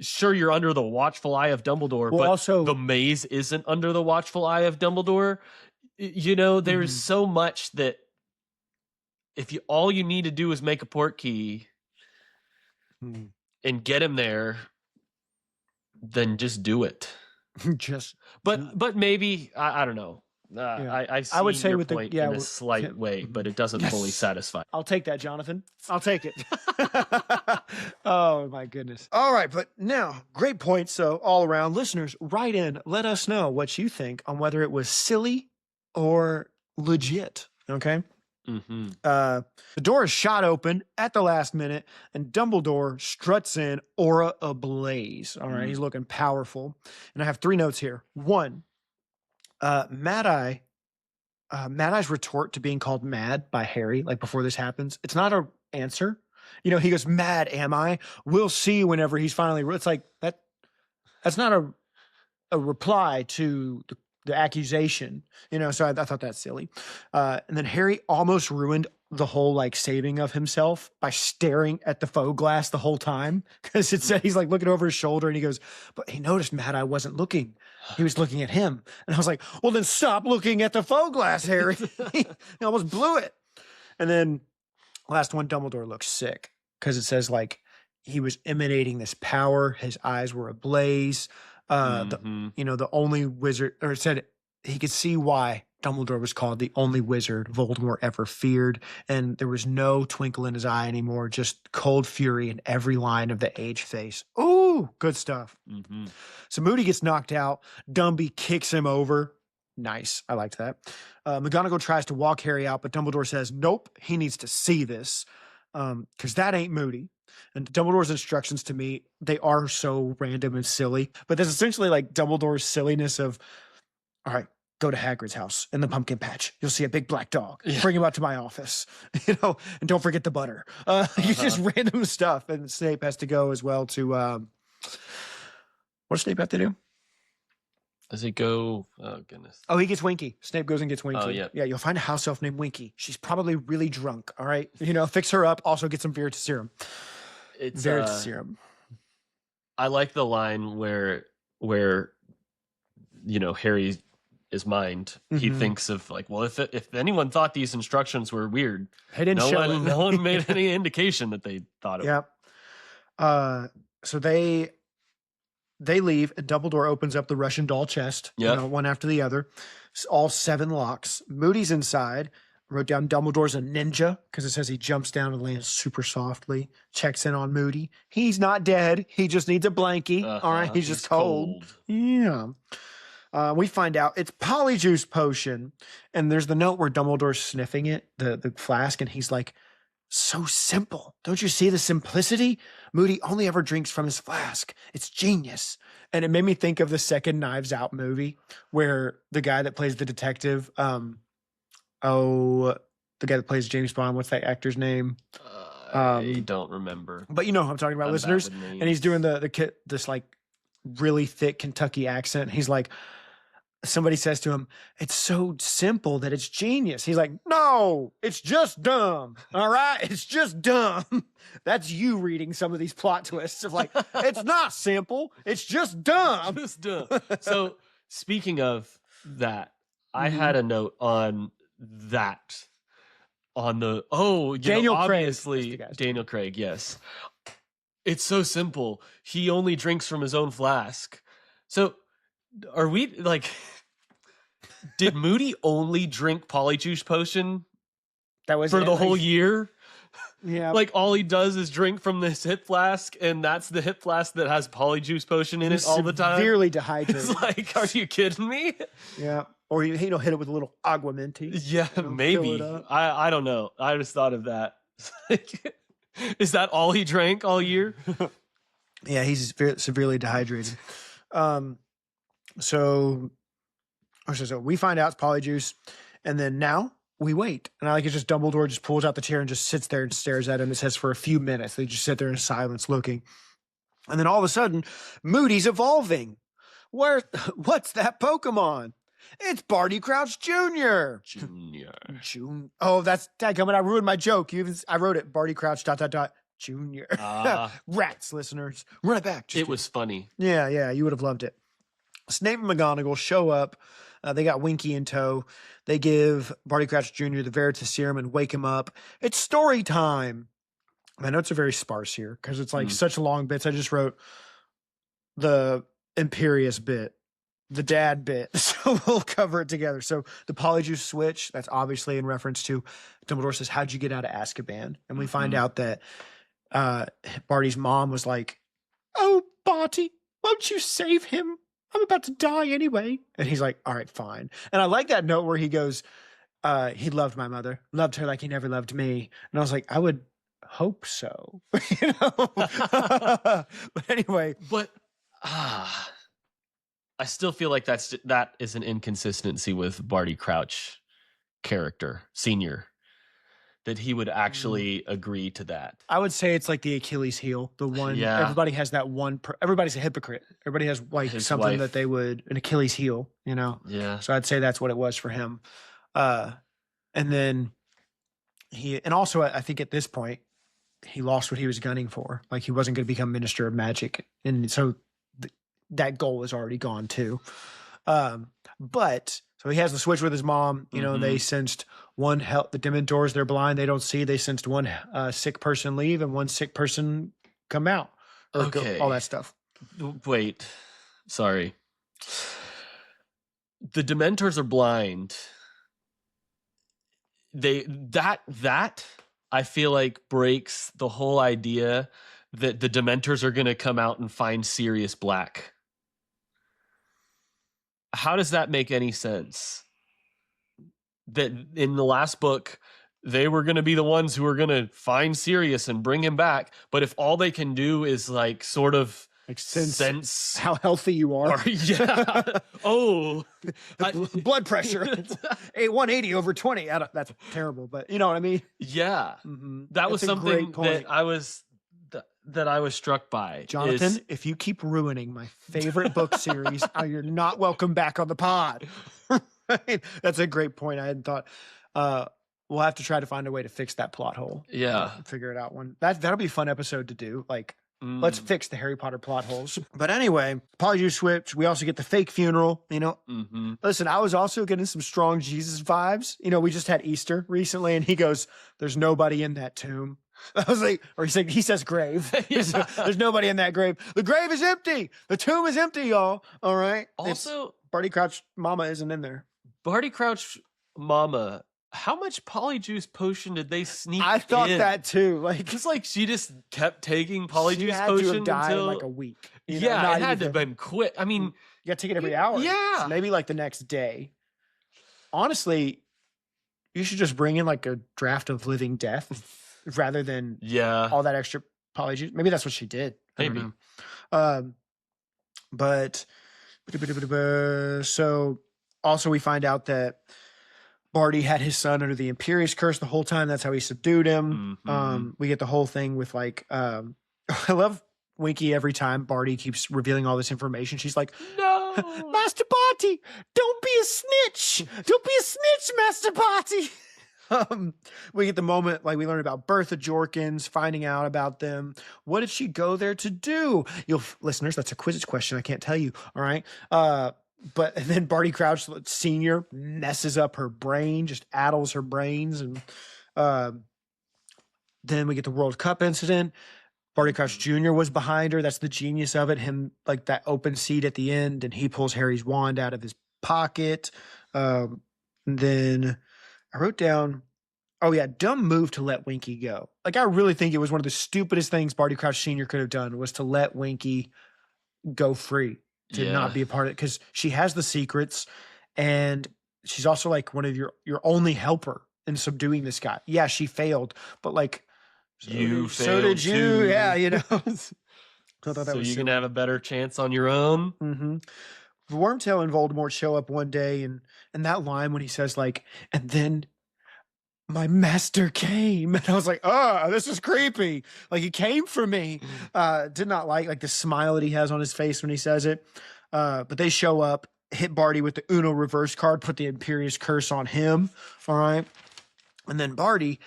Sure, you're under the watchful eye of Dumbledore, but also the maze isn't under the watchful eye of Dumbledore. There's so much that if all you need to do is make a Portkey and get him there, then just do it. But maybe I don't know. I see would say your with point in a slight way, but it doesn't fully satisfy. I'll take that, Jonathan. I'll take it. Oh my goodness. All right, but now great points. So all around, listeners, write in. Let us know what you think on whether it was silly or legit. Okay. The door is shot open at the last minute, and Dumbledore struts in, aura ablaze. All right, he's looking powerful. And I have 3 notes here. 1. Mad Eye's retort to being called mad by Harry, like before this happens, it's not an answer. He goes, mad am I? We'll see whenever he's finally. It's like that's not a reply to the accusation, so I thought that's silly. And then Harry almost ruined the whole like saving of himself by staring at the faux glass the whole time, because it said he's like looking over his shoulder and he goes, but he noticed Mad Eye wasn't looking. He was looking at him. And I was like, well, then stop looking at the faux glass, Harry. He almost blew it. And then last one, Dumbledore looks sick, because it says like he was emanating this power. His eyes were ablaze. The only wizard, or it said he could see why Dumbledore was called the only wizard Voldemort ever feared. And there was no twinkle in his eye anymore, just cold fury in every line of the aged face. Ooh, good stuff. Mm-hmm. So Moody gets knocked out. Dumby kicks him over. Nice. I liked that. McGonagall tries to walk Harry out, but Dumbledore says, nope, he needs to see this. Because that ain't Moody. And Dumbledore's instructions to me, they are so random and silly. But there's essentially like Dumbledore's silliness of, all right, go to Hagrid's house in the pumpkin patch. You'll see a big black dog. Yeah. Bring him out to my office, and don't forget the butter. It's just random stuff. And Snape has to go as well to, what does Snape have to do? Does he go? Oh, goodness. Oh, he gets Winky. Snape goes and gets Winky. Oh, yeah. Yeah, you'll find a house elf named Winky. She's probably really drunk, all right? Fix her up. Also get some Veritaserum. It's Veritaserum. I like the line where Harry is mind. He thinks of like, well, if anyone thought these instructions were weird, They didn't show it. no one made any indication that they thought it. Yep. So they leave, and Dumbledore opens up the Russian doll chest, one after the other. It's all 7 locks. Moody's inside. Wrote down Dumbledore's a ninja because it says he jumps down and lands super softly. Checks in on Moody. He's not dead. He just needs a blankie. All right, he's just cold. Yeah. We find out it's Polyjuice Potion, and there's the note where Dumbledore's sniffing it, the flask, and he's like, so simple. Don't you see the simplicity? Moody only ever drinks from his flask. It's genius. And it made me think of the second Knives Out movie where the guy that plays the detective, the guy that plays James Bond, what's that actor's name? I don't remember. But you know who I'm talking about, listeners. And he's doing this like really thick Kentucky accent. He's like, somebody says to him, it's so simple that it's genius. He's like, no, it's just dumb. All right, it's just dumb. That's you reading some of these plot twists of like, it's not simple, it's just dumb. Just dumb. So speaking of that, I had a note on that. On the Daniel Craig. obviously Daniel Craig, yes. It's so simple. He only drinks from his own flask. So are we like, did Moody only drink Polyjuice Potion for the whole year? Yeah. Like all he does is drink from this hip flask, and that's the hip flask that has Polyjuice Potion in it all the time. Severely dehydrated. It's like, are you kidding me? Yeah. Or hit it with a little aguamenti. Yeah, maybe. I don't know. I just thought of that. Is that all he drank all year? Yeah, he's severely dehydrated. So we find out it's Polyjuice, and then now we wait. And I like it just Dumbledore just pulls out the chair and just sits there and stares at him. It says for a few minutes. They just sit there in silence looking. And then all of a sudden, Moody's evolving. What's that Pokemon? It's Barty Crouch Jr. Oh, that's dadgummit. I ruined my joke. I wrote it. Barty Crouch ... Jr. Rats, listeners. Run it back. It was funny. Yeah. You would have loved it. Snape and McGonagall show up. They got Winky in tow. They give Barty Crouch Jr. the Veritaserum and wake him up. It's story time. My notes are very sparse here because it's like such long bits. I just wrote the Imperious bit, the dad bit. So we'll cover it together. So the Polyjuice switch, that's obviously in reference to Dumbledore says, how'd you get out of Azkaban? And we find out that Barty's mom was like, oh, Barty, won't you save him? I'm about to die anyway. And he's like, all right, fine. And I like that note where he goes, he loved my mother, loved her like he never loved me. And I was like, I would hope so. But anyway. But I still feel like that is an inconsistency with Barty Crouch character, senior, that he would actually agree to that. I would say it's like the Achilles heel, the one, everybody has that one, everybody's a hypocrite. Everybody has like his something wife. That they would, an Achilles heel, Yeah. So I'd say that's what it was for him. And then and also I think at this point, he lost what he was gunning for. Like he wasn't going to become Minister of Magic. And so that goal is already gone too. But so he has the switch with his mom. They sensed one the Dementors, they're blind, they don't see. They sensed one sick person leave and one sick person come out or Okay. all that stuff. Wait, sorry. The Dementors are blind. That I feel like breaks the whole idea that the Dementors are going to come out and find Sirius Black. How does that make any sense? That in the last book, they were going to be the ones who were going to find Sirius and bring him back. But if all they can do is like sort of Like sense how healthy you are. yeah. Oh, Blood pressure. 180 over 20. That's terrible, but you know what I mean? yeah. Mm-hmm. That was That's a something great point. that I was struck by. Jonathan, if you keep ruining my favorite book series, you're not welcome back on the pod. Right? That's a great point. I hadn't thought. We'll have to try to find a way to fix that plot hole. Yeah. Figure it out one. That'll be a fun episode to do. Like, let's fix the Harry Potter plot holes. But anyway, Polyjuice switch. We also get the fake funeral. You know, listen, I was also getting some strong Jesus vibes. You know, we just had Easter recently, and he goes, "There's nobody in that tomb." I was like, or he says grave. There's nobody in that grave. The grave is empty. The tomb is empty, y'all. All right. Also, Barty Crouch Mama isn't in there. Barty Crouch Mama, how much Polyjuice potion did they sneak I thought in? that too. Like, It's like she just kept taking she Polyjuice had to potion have died until in like a week. You know, yeah, not it had to even- have been quick. I mean, You got to take it every hour. yeah. So maybe like the next day. Honestly, you should just bring in like a draft of Living Death rather than yeah. all that extra Polyjuice. Maybe that's what she did. I don't Maybe. know. But so also we find out that Barty had his son under the Imperious curse the whole time. That's how he subdued him. We get the whole thing with like, I love Winky every time Barty keeps revealing all this information. She's like, No. Master Barty, don't be a snitch. Don't be a snitch, Master Barty. We get the moment like we learn about Bertha Jorkins, finding out about them. What did she go there to do? Listeners, that's a Quizzitch question. I can't tell you. All right. But and then Barty Crouch Sr. messes up her brain, just addles her brains. And then we get the World Cup incident. Barty Crouch Jr. was behind her. That's the genius of it. Him, like that open seat at the end, and he pulls Harry's wand out of his pocket. And then I wrote down, oh yeah, dumb move to let Winky go. Like, I really think it was one of the stupidest things Barty Crouch Sr. could have done was to let Winky go free, to not be a part of it, because she has the secrets, and she's also like one of your only helper in subduing this guy. Yeah, she failed, but like so did you. too. Yeah, you know. So I thought that So was you super. can have a better chance on your own. Mm-hmm. Wormtail and Voldemort show up one day, and that line when he says like, and then my master came, and I was like, oh, this is creepy. Like, he came for me. Did not like the smile that he has on his face when he says it. But they show up, hit Barty with the Uno reverse card, put the Imperious curse on him. All right. And then Barty,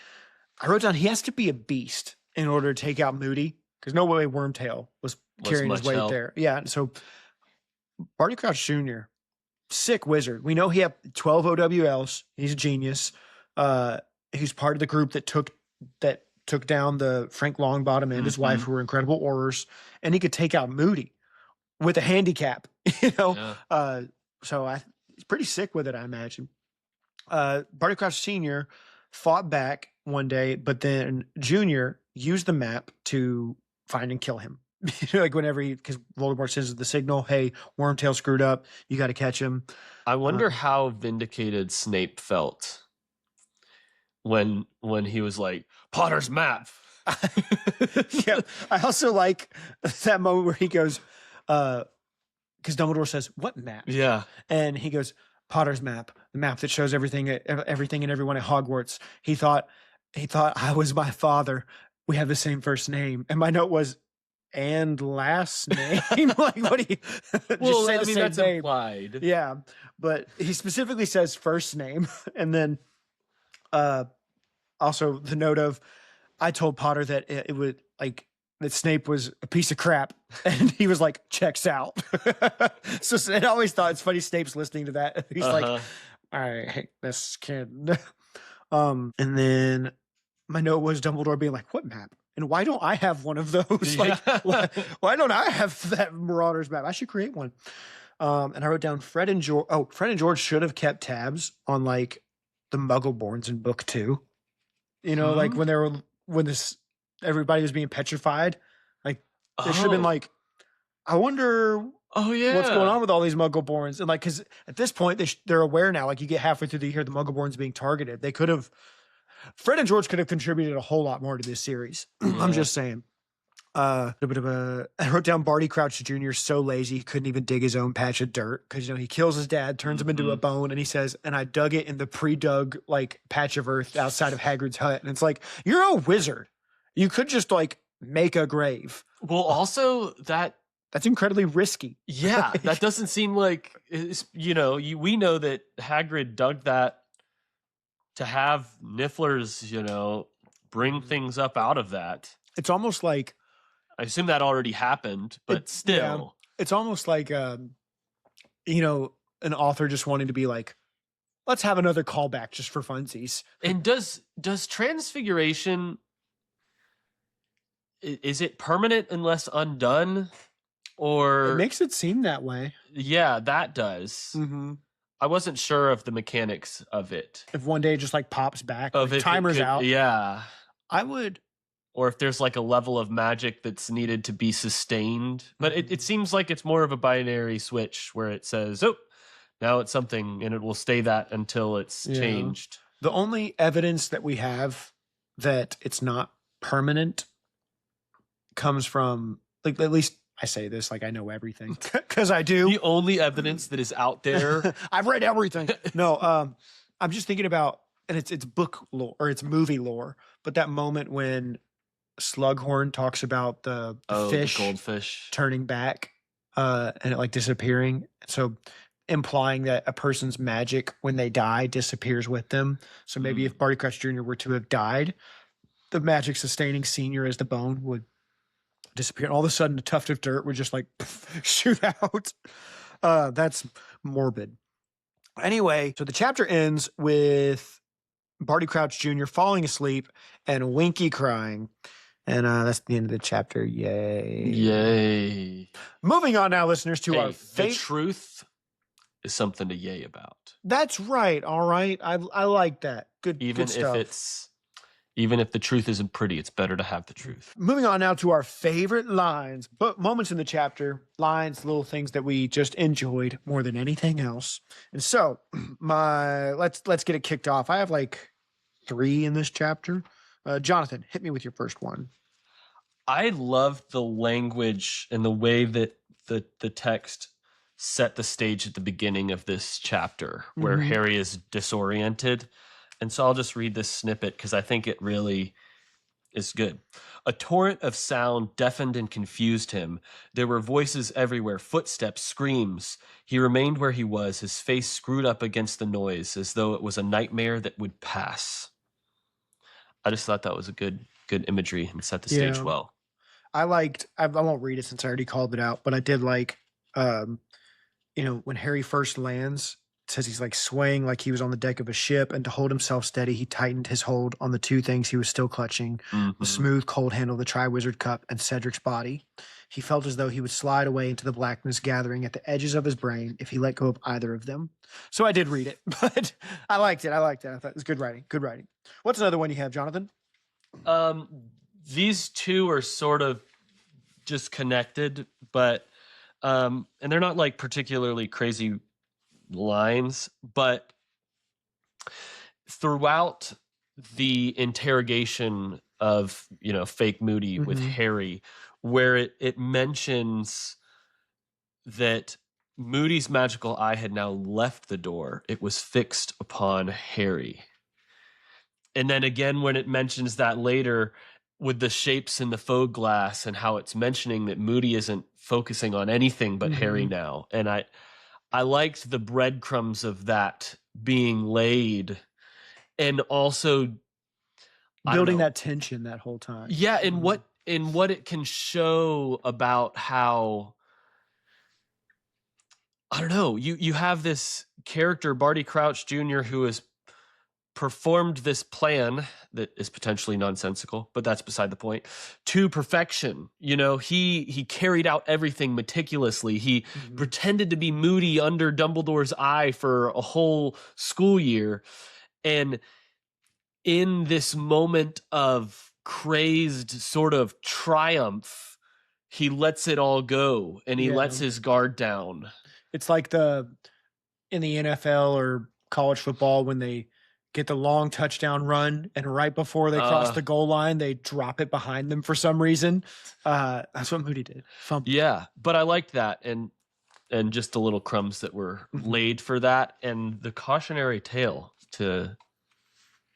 I wrote down, he has to be a beast in order to take out Moody, because no way Wormtail was carrying his much weight help. there. Yeah. And so Barty Crouch Jr., sick wizard. We know he had 12 OWLs. He's a genius. He's part of the group that took down the Frank Longbottom and his wife, who were incredible aurors, and he could take out Moody with a handicap, you know? Yeah. So he's pretty sick with it, I imagine. Barty Crouch Sr. fought back one day, but then Junior used the map to find and kill him. Like whenever because Voldemort sends the signal, hey, Wormtail screwed up, you got to catch him. I wonder how vindicated Snape felt when he was like, Potter's map. Yeah, I also like that moment where he goes, because Dumbledore says, "What map?" Yeah. And he goes, "Potter's map, the map that shows everything and everyone at Hogwarts." He thought I was my father. We have the same first name, and my note was, "And last name." Like, what do you just say the same that's name? implied. Yeah, but he specifically says first name, and then also the note of, I told Potter that it would like that Snape was a piece of crap, and he was like, checks out. So I always thought it's funny Snape's listening to that. He's like, I hate this kid. And then my note was Dumbledore being like, what map? And why don't I have one of those? Yeah. Like, why don't I have that Marauders map? I should create one. And I wrote down Fred and George. Oh, Fred and George should have kept tabs on like the Muggleborns in book 2. You know, like when everybody was being petrified. Like there should have been like, I wonder. Oh yeah, what's going on with all these Muggleborns? And like, because at this point they're aware now. Like you get halfway through the year, the Muggleborns being targeted. They could have. Fred and George could have contributed a whole lot more to this series. I'm just saying. I wrote down Barty Crouch Jr. so lazy he couldn't even dig his own patch of dirt because he kills his dad, turns him into a bone, and he says, "And I dug it in the pre-dug like patch of earth outside of Hagrid's hut." And it's like, you're a wizard. You could just like make a grave. Well, also that's incredibly risky. Yeah, that doesn't seem like we know that Hagrid dug that to have Nifflers, bring things up out of that. It's almost like I assume that already happened, but still. Yeah, it's almost like an author just wanting to be like, let's have another callback just for funsies. And does Transfiguration, is it permanent unless undone? Or it makes it seem that way. Yeah, that does. Mm-hmm. I wasn't sure of the mechanics of it. If one day it just like pops back, of like, timer's out. Yeah. I would. Or if there's like a level of magic that's needed to be sustained. But it seems like it's more of a binary switch where it says, oh, now it's something, and it will stay that until it's changed. The only evidence that we have that it's not permanent comes from, like, at least I say this like I know everything because I do. The only evidence that is out there. I've read everything. No, I'm just thinking about, and it's book lore or it's movie lore, but that moment when Slughorn talks about the fish, the goldfish turning back and it like disappearing. So implying that a person's magic when they die disappears with them. So maybe if Barty Crouch Jr. were to have died, the magic sustaining senior as the bone would disappear. And all of a sudden, a tuft of dirt would just like shoot out. That's morbid. Anyway, so the chapter ends with Barty Crouch Jr. falling asleep and Winky crying. And that's the end of the chapter. Yay. Yay. Moving on now, listeners, to our the truth is something to yay about. That's right. All right. I like that. Good stuff. Even if the truth isn't pretty, it's better to have the truth. Moving on now to our favorite lines, but moments in the chapter, lines, little things that we just enjoyed more than anything else. And so let's get it kicked off. I have like 3 in this chapter. Jonathan, hit me with your first one. I loved the language and the way that the text set the stage at the beginning of this chapter where Harry is disoriented. And so I'll just read this snippet because I think it really is good. A torrent of sound deafened and confused him. There were voices everywhere, footsteps, screams. He remained where he was, his face screwed up against the noise, as though it was a nightmare that would pass. I just thought that was a good imagery and set the stage well. I won't read it since I already called it out, but I did like, when Harry first lands, it says he's like swaying like he was on the deck of a ship, and to hold himself steady, he tightened his hold on the 2 things he was still clutching, the smooth, cold handle of the Triwizard Cup and Cedric's body. He felt as though he would slide away into the blackness gathering at the edges of his brain if he let go of either of them. So I did read it, but I liked it. I thought it was good writing. Good writing. What's another one you have, Jonathan? These 2 are sort of just connected, but and they're not like particularly crazy lines, but throughout the interrogation of fake Moody with Harry, where it mentions that Moody's magical eye had now left the door, it was fixed upon Harry. And then again when it mentions that later with the shapes in the faux glass and how it's mentioning that Moody isn't focusing on anything but Harry now. And I liked the breadcrumbs of that being laid, and also building that tension that whole time. Yeah, and what it can show about how, I don't know, you have this character, Barty Crouch Jr., who is performed this plan that is potentially nonsensical, but that's beside the point, to perfection. You know, he carried out everything meticulously. He pretended to be moody under Dumbledore's eye for a whole school year. And in this moment of crazed sort of triumph, he lets it all go and he lets his guard down. It's like in the NFL or college football when they get the long touchdown run and right before they cross the goal line, they drop it behind them for some reason. That's what Moody did. Yeah, but I liked that. And just the little crumbs that were laid for that. And the cautionary tale to,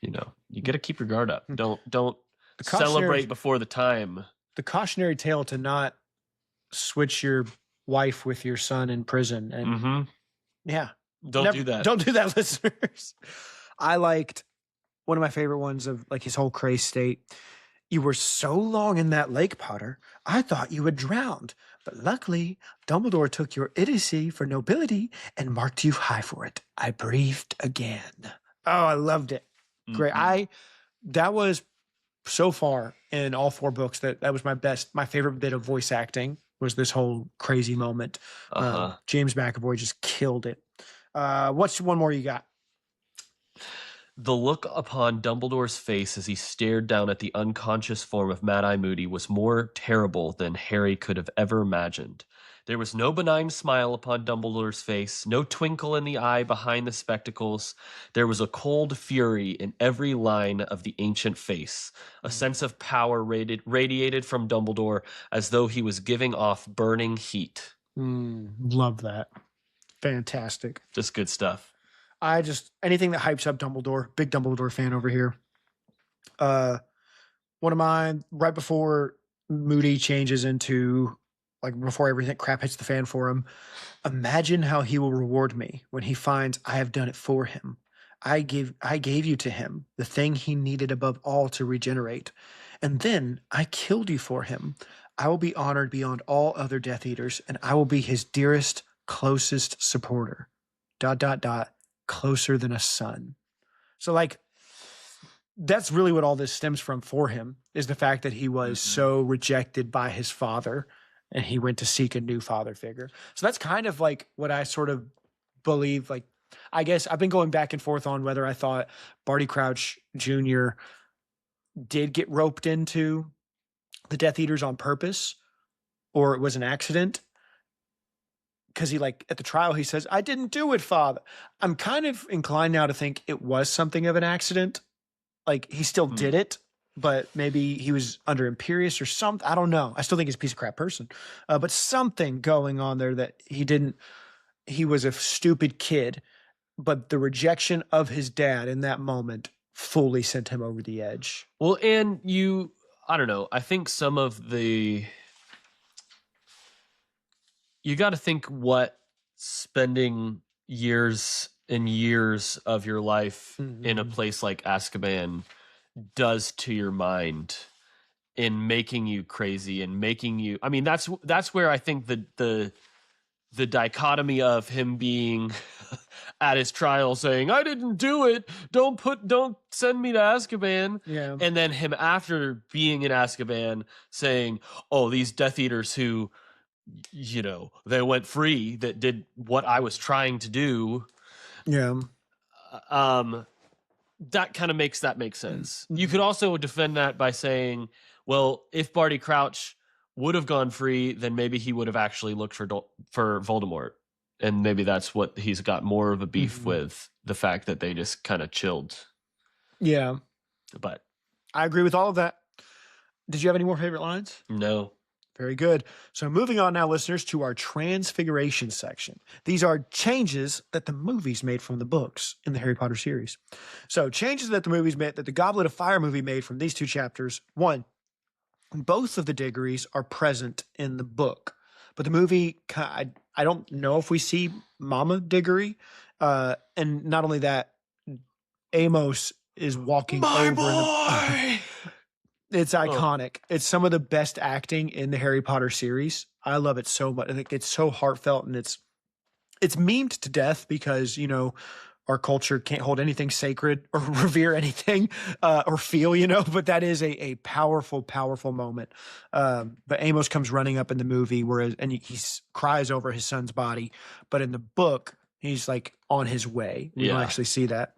you know, you got to keep your guard up. Don't celebrate before the time. The cautionary tale to not switch your wife with your son in prison. And yeah. Don't do that. Don't do that, listeners. I liked one of my favorite ones of like his whole craze state. You were so long in that lake, Potter, I thought you had drowned. But luckily, Dumbledore took your idiocy for nobility and marked you high for it. I breathed again. Oh, I loved it. Great. That was so far in all 4 books that was my favorite bit of voice acting was this whole crazy moment. James McAvoy just killed it. What's one more you got? The look upon Dumbledore's face as he stared down at the unconscious form of Mad-Eye Moody was more terrible than Harry could have ever imagined. There was no benign smile upon Dumbledore's face, no twinkle in the eye behind the spectacles. There was a cold fury in every line of the ancient face. A sense of power radiated from Dumbledore as though he was giving off burning heat. Love that. Fantastic. Just good stuff. Anything that hypes up Dumbledore, big Dumbledore fan over here. One of mine, right before Moody changes into, like before everything crap hits the fan for him, imagine how he will reward me when he finds I have done it for him. I gave you to him, the thing he needed above all to regenerate. And then I killed you for him. I will be honored beyond all other Death Eaters, and I will be his dearest, closest supporter. ... Closer than a son. So like that's really what all this stems from for him, is the fact that he was so rejected by his father and he went to seek a new father figure. So that's kind of like what I sort of believe. Like, I guess I've been going back and forth on whether I thought Barty Crouch Jr. did get roped into the Death Eaters on purpose or it was an accident. Because he, like, at the trial, he says, I didn't do it, Father. I'm kind of inclined now to think it was something of an accident. Like, he still did it, but maybe he was under Imperius or something. I don't know. I still think he's a piece of crap person. But something going on there that he was a stupid kid, but the rejection of his dad in that moment fully sent him over the edge. Well, and I don't know. I think some of you got to think what spending years and years of your life in a place like Azkaban does to your mind in making you crazy and making you. I mean, that's where I think the dichotomy of him being at his trial saying, I didn't do it. Don't send me to Azkaban. Yeah. And then him after being in Azkaban saying, oh, these Death Eaters who, you know, they went free that did what I was trying to do. Yeah. That kind of makes that make sense. You could also defend that by saying, well, if Barty Crouch would have gone free, then maybe he would have actually looked for Voldemort. And maybe that's what he's got more of a beef with, the fact that they just kind of chilled. Yeah. But I agree with all of that. Did you have any more favorite lines? No. Very good. So moving on now, listeners, to our Transfiguration section. These are changes that the movies made from the books in the Harry Potter series. So changes that the movies made, that the Goblet of Fire movie made from these 2 chapters. 1, both of the Diggories are present in the book. But the movie, I don't know if we see Mama Diggory. And not only that, Amos is walking over in it's iconic. It's some of the best acting in the Harry Potter series. I love it so much. I think it's so heartfelt and it's memed to death because, you know, our culture can't hold anything sacred or revere anything or feel, you know, but that is a powerful, powerful moment. But Amos comes running up in the movie and he cries over his son's body. But in the book, he's like on his way. We don't actually see that.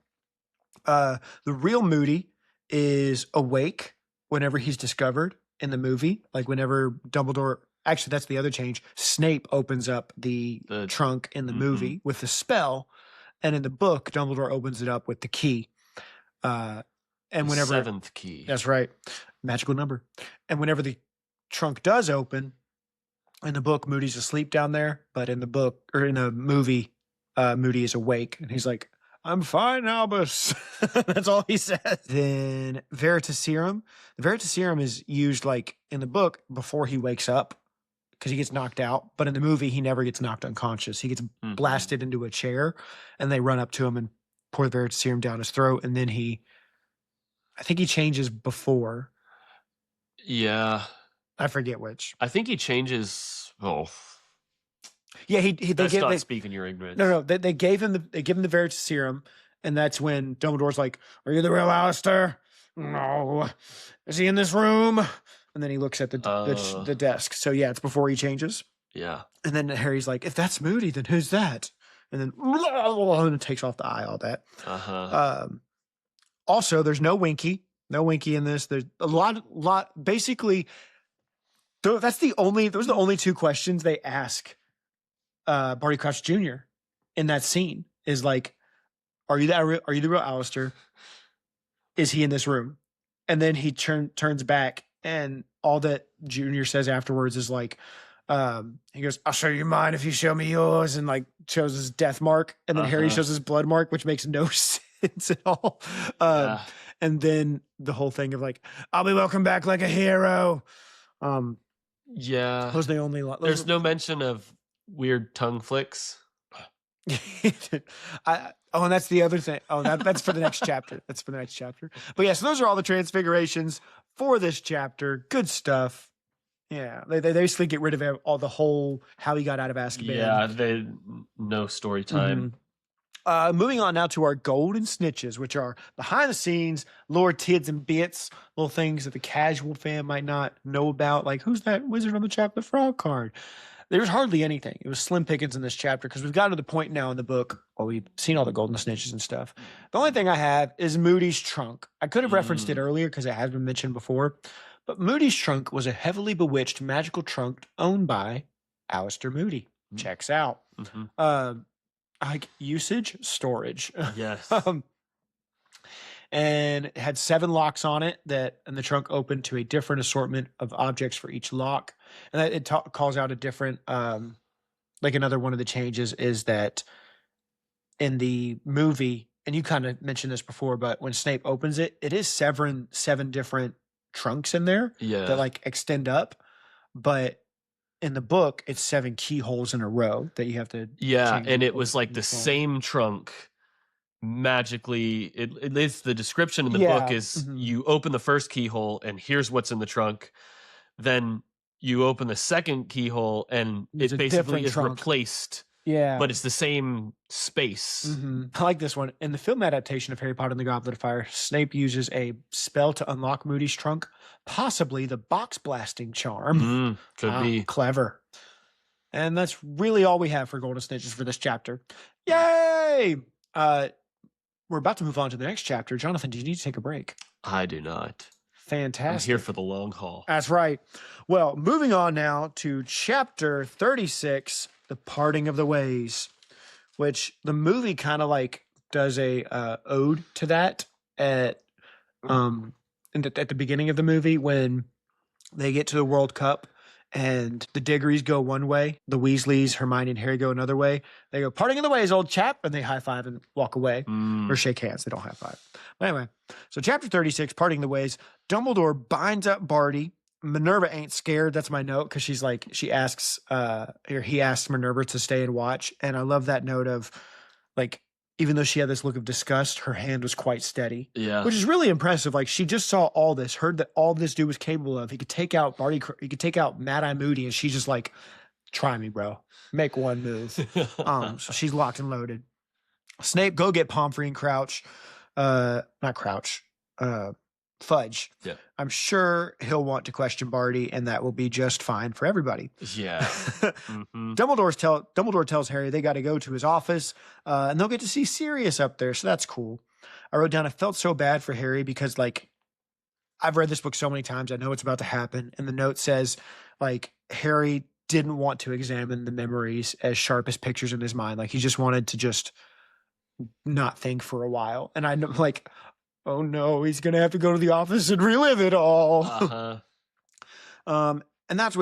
The real Moody is awake whenever he's discovered in the movie. Like whenever Dumbledore, actually that's the other change. Snape opens up the trunk in the movie with the spell. And in the book, Dumbledore opens it up with the key. And whenever 7th key. That's right. Magical number. And whenever the trunk does open, in the book, Moody's asleep down there. But in the book, or in the movie, Moody is awake. And he's like, I'm fine, Albus. That's all he says. Then Veritaserum. The Veritaserum is used like in the book before he wakes up because he gets knocked out. But in the movie, he never gets knocked unconscious. He gets blasted into a chair and they run up to him and pour the Veritaserum down his throat. And then I think he changes before. Yeah. I forget which. I think he changes. Oh. Yeah, they speak in your ignorance. No, they gave him the Veritaserum, and that's when Dumbledore's like, "Are you the real Alistair? No. Is he in this room?" And then he looks at the desk. So yeah, it's before he changes. Yeah. And then Harry's like, "If that's Moody, then who's that?" And then and it takes off the eye, all that. Also, there's no Winky. No Winky in this. There's a lot. Basically, those are the only two questions they ask Barty Crouch Jr. in that scene is like, are you the real Alistair? Is he in this room? And then he turns back and all that Junior says afterwards is like, he goes, I'll show you mine if you show me yours, and like shows his death mark. And then Harry shows his blood mark, which makes no sense at all. And then the whole thing of like, I'll be welcome back like a hero. Yeah. Those are the only There's no mention of weird tongue flicks. And that's the other thing. Oh, that's for the next chapter. That's for the next chapter. But yeah, so those are all the transfigurations for this chapter. Good stuff. Yeah, they basically get rid of all the whole how he got out of Azkaban. Yeah, no story time. Moving on now to our golden snitches, which are behind the scenes, lore tids and bits, little things that the casual fan might not know about, like who's that wizard on the Chocolate Frog card? There's hardly anything. It was slim pickings in this chapter because we've gotten to the point now in the book where we've seen all the golden snitches and stuff. The only thing I have is Moody's trunk. I could have referenced it earlier because it has been mentioned before, but Moody's trunk was a heavily bewitched magical trunk owned by Alistair Moody. Checks out. Like usage, storage. Yes. And it had 7 locks on it and the trunk opened to a different assortment of objects for each lock. And that it calls out a different, like another one of the changes is that in the movie, and you kind of mentioned this before, but when Snape opens it, it is 7 different trunks in there that like extend up. But in the book, it's 7 keyholes in a row that you have to. Yeah, and it was like the same trunk. Magically, it's the description in the book is you open the first keyhole and here's what's in the trunk. Then you open the second keyhole and it basically is replaced. Yeah, but it's the same space. I like this one. In the film adaptation of Harry Potter and the Goblet of Fire, Snape uses a spell to unlock Moody's trunk, possibly the box blasting charm. Could be clever. And that's really all we have for Golden Snitches for this chapter. Yay! We're about to move on to the next chapter. Jonathan, do you need to take a break? I do not. Fantastic. I'm here for the long haul. That's right. Well, moving on now to chapter 36, The Parting of the Ways, which the movie kind of like does a ode to that at the beginning of the movie when they get to the World Cup. And the Diggories go one way, the Weasleys, Hermione, and Harry go another way. They go, parting of the ways, old chap, and they high five and walk away or shake hands. They don't high five. But anyway, so chapter 36, parting the ways. Dumbledore binds up Barty. Minerva ain't scared. That's my note because she's like, he asks Minerva to stay and watch. And I love that note of like, even though she had this look of disgust, her hand was quite steady. Yeah. Which is really impressive. Like, she just saw all this, heard that all this dude was capable of. He could take out Barty, he could take out Mad Eye Moody, and she's just like, try me, bro. Make one move. So she's locked and loaded. Snape, go get Pomfrey and Crouch. Not Crouch. Fudge. Yeah. I'm sure he'll want to question Barty, and that will be just fine for everybody. Yeah. Mm-hmm. Dumbledore tells Harry they got to go to his office, and they'll get to see Sirius up there, so that's cool. I wrote down, I felt so bad for Harry because, like, I've read this book so many times, I know it's about to happen, and the note says, like, Harry didn't want to examine the memories as sharp as pictures in his mind. Like, he just wanted to just not think for a while. And I'm like, oh no, he's gonna have to go to the office and relive it all. And that's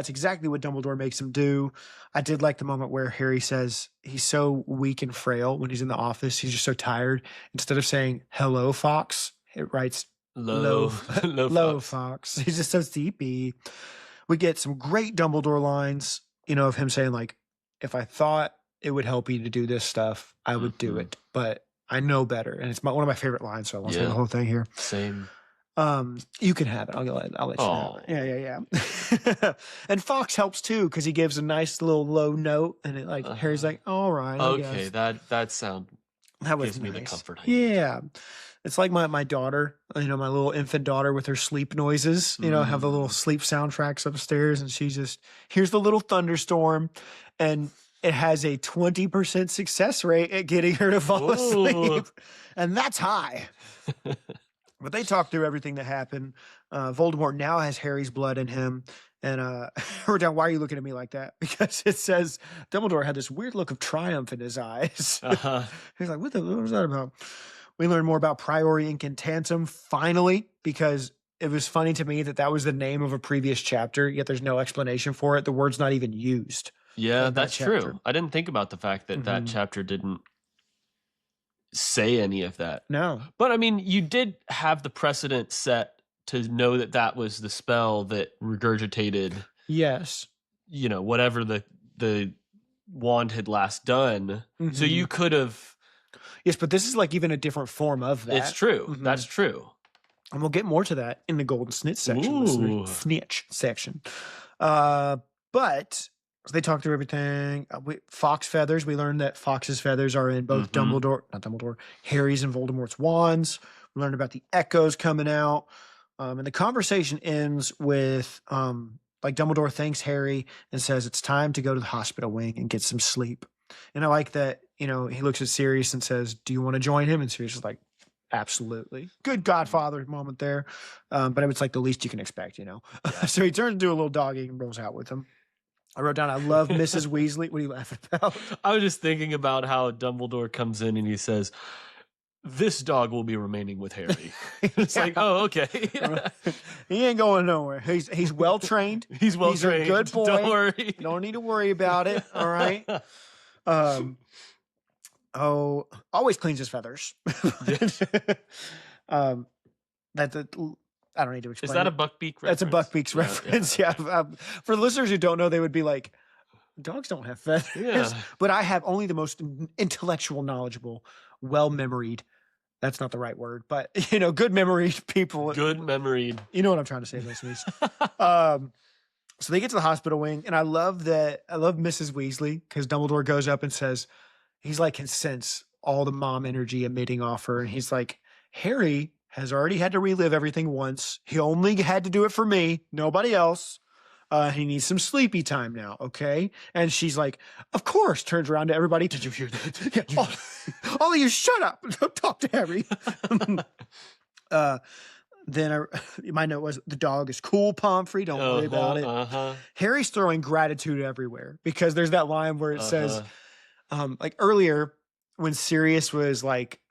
exactly what Dumbledore makes him do. I did like the moment where Harry says he's so weak and frail when he's in the office. He's just so tired. Instead of saying hello, Fox, it writes low Fox. He's just so sleepy. We get some great Dumbledore lines, of him saying, like, if I thought it would help you to do this stuff, I would do it. But I know better. And it's one of my favorite lines, so I won't say the whole thing here. Same. You can have it. I'll let you know. Yeah. And Fox helps too, because he gives a nice little low note, and Harry's like, all right. Okay, that was gives me nice. the comfort I need. Yeah. It's like my daughter, my little infant daughter with her sleep noises, have the little sleep soundtracks upstairs, and she just hears the little thunderstorm, and it has a 20% success rate at getting her to fall asleep. And that's high. But they talk through everything that happened. Voldemort now has Harry's blood in him. And I wrote down, why are you looking at me like that? Because it says Dumbledore had this weird look of triumph in his eyes. He's like, what was that about? We learned more about Priori Incantatem finally, because it was funny to me that was the name of a previous chapter, yet there's no explanation for it. The word's not even used. Yeah, that's true. I didn't think about the fact that that chapter didn't say any of that. No. But I mean, you did have the precedent set to know that was the spell that regurgitated. Yes. Whatever the wand had last done. Mm-hmm. So you could have. Yes, but this is like even a different form of that. It's true. Mm-hmm. That's true. And we'll get more to that in the Golden Snitch section. Snitch section. But they talk through everything. Fox feathers. We learned that Fox's feathers are in both Harry's and Voldemort's wands. We learned about the echoes coming out. And the conversation ends with Dumbledore thanks Harry and says it's time to go to the hospital wing and get some sleep. And I like that, he looks at Sirius and says, do you want to join him? And Sirius is like, absolutely. Good Godfather moment there. But it was like the least you can expect, Yeah. So he turns into a little doggy and rolls out with him. I wrote down, I love Mrs. Weasley. What are you laughing about? I was just thinking about how Dumbledore comes in and he says, this dog will be remaining with Harry. It's like, oh, okay. He ain't going nowhere. He's well trained. He's well trained. He's a good boy. Don't worry. You don't need to worry about it. All right. Always cleans his feathers. I don't need to explain. Is that a Buckbeak reference? That's a Buckbeak's reference. Yeah. For listeners who don't know, they would be like, dogs don't have feathers. Yeah. But I have only the most intellectual, knowledgeable, well-memoried. That's not the right word, but good memoried people. Good memoried. You know what I'm trying to say, listeners. So they get to the hospital wing, and I love Mrs. Weasley, because Dumbledore goes up and says, he's like, can sense all the mom energy emitting off her, and he's like, Harry has already had to relive everything once. He only had to do it for me, nobody else. He needs some sleepy time now, okay? And she's like, of course, turns around to everybody. Did you hear that? All of you, shut up. Don't talk to Harry. Then my note was, the dog is cool, Pomfrey. Don't worry about it. Harry's throwing gratitude everywhere, because there's that line where it says, earlier when Sirius was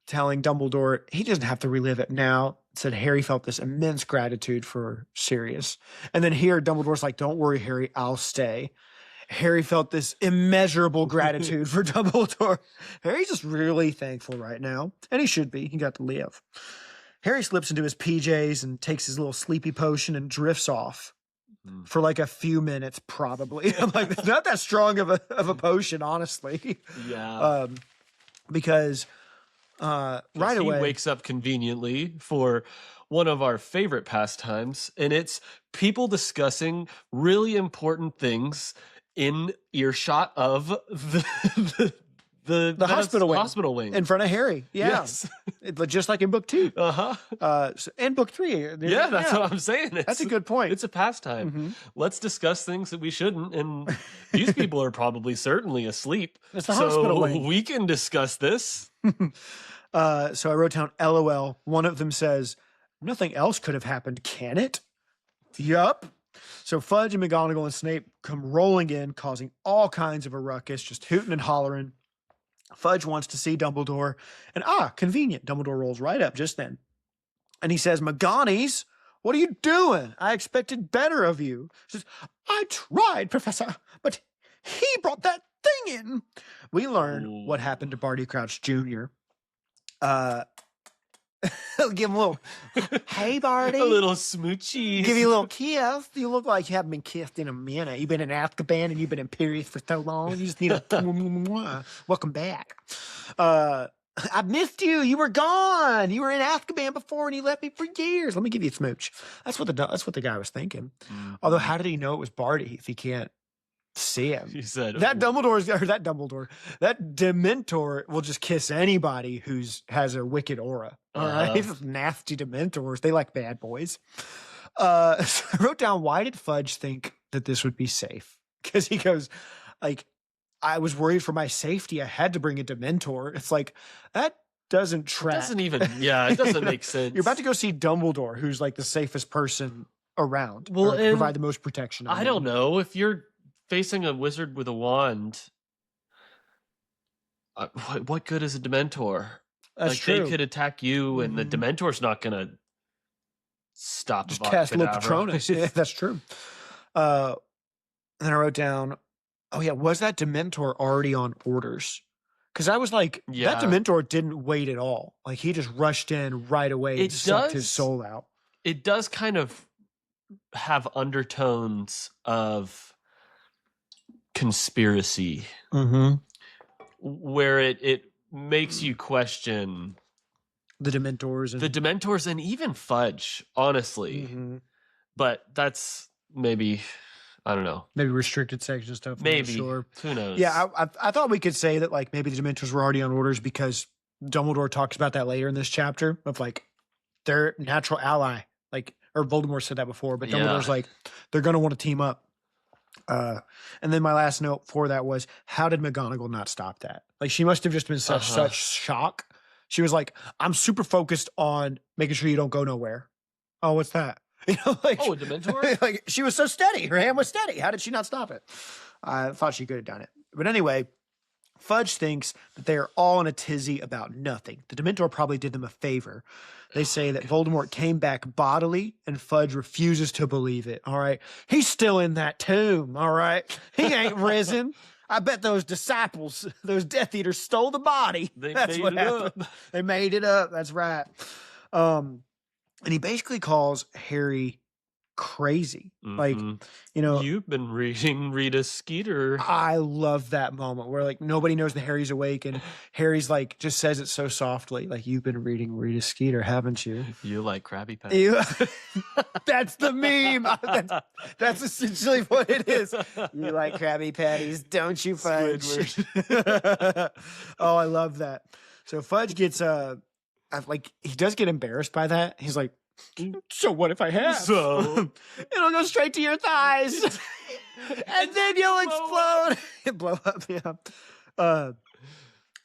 telling Dumbledore he doesn't have to relive it now, said Harry felt this immense gratitude for Sirius. And then here Dumbledore's like, don't worry, Harry, I'll stay. Harry felt this immeasurable gratitude for Dumbledore. Harry's just really thankful right now. And he should be. He got to live. Harry slips into his PJs and takes his little sleepy potion and drifts off for a few minutes, probably. I'm like, it's not that strong of a potion, honestly. Yeah. Because right away he wakes up conveniently for one of our favorite pastimes, and it's people discussing really important things in earshot of the the hospital wing in front of Harry. Yeah, Yes. Just like in book 2. And book 3. Yeah, that's what I'm saying. That's a good point. It's a pastime. Mm-hmm. Let's discuss things that we shouldn't, and these people are probably certainly asleep. It's the hospital wing. We can discuss this. So I wrote down LOL. One of them says, "Nothing else could have happened, can it?" Yup. So Fudge and McGonagall and Snape come rolling in, causing all kinds of a ruckus, just hooting and hollering. Fudge wants to see Dumbledore, and convenient. Dumbledore rolls right up just then. And he says, "McGonnies, what are you doing? I expected better of you." She says, "I tried, Professor, but he brought that thing in." We learn what happened to Barty Crouch Jr. Give him a little, "Hey, Barty." A little smoochie. Give you a little kiss. You look like you haven't been kissed in a minute. You've been in Azkaban and you've been in Imperius for so long. You just need a welcome back. I missed you. You were gone. You were in Azkaban before and you left me for years. Let me give you a smooch. That's what the guy was thinking. Mm-hmm. Although, how did he know it was Barty if he can't see him? He said that Dementor will just kiss anybody who's has a wicked aura. All right, these nasty Dementors. They like bad boys. So I wrote down, why did Fudge think that this would be safe? Because he goes, like, I was worried for my safety. I had to bring a Dementor. It's like, that doesn't track. It doesn't even. Yeah, it doesn't make sense. You're about to go see Dumbledore, who's like the safest person around. Well, and provide the most protection. I don't know if you're facing a wizard with a wand. What good is a Dementor? That's true. They could attack you, and the Dementor's not gonna stop. Just cast little Patronus. Yeah, that's true. And then I wrote down, "Oh yeah, was that Dementor already on orders?" Because I was like, that Dementor didn't wait at all. Like, he just rushed in right away and sucked his soul out. It does kind of have undertones of conspiracy, where it makes you question the Dementors and even Fudge, honestly. But that's maybe, I don't know, maybe restricted section stuff. Maybe, sure. Who knows? Yeah, I thought we could say that, like, maybe the Dementors were already on orders because Dumbledore talks about that later in this chapter of, like, their natural ally. Like, or Voldemort said that before, but Dumbledore's like, they're going to want to team up. And then my last note for that was, how did McGonagall not stop that? Like, she must have just been such shock. She was like, I'm super focused on making sure you don't go nowhere. Oh, what's that? You know, like, a Dementor? Like, she was so steady. Her hand was steady. How did she not stop it? I thought she could have done it. But anyway, Fudge thinks that they are all in a tizzy about nothing. The Dementor probably did them a favor. They say that Voldemort came back bodily, and Fudge refuses to believe it. All right. He's still in that tomb. All right. He ain't risen. I bet those disciples, those Death Eaters, stole the body. That's what happened. They made it up. That's right. And he basically calls Harry crazy. Like, you know, you've been reading Rita Skeeter. I love that moment where, like, nobody knows that Harry's awake, and Harry's like, just says it so softly, like, you've been reading Rita Skeeter, haven't you? You like Krabby Patties. That's the meme. That's essentially what it is. You like Krabby Patties, don't you, Fudge? Oh, I love that. So Fudge gets like, he does get embarrassed by that. He's like, so what if I have? So it'll go straight to your thighs, and then you'll explode. Blow up, yeah.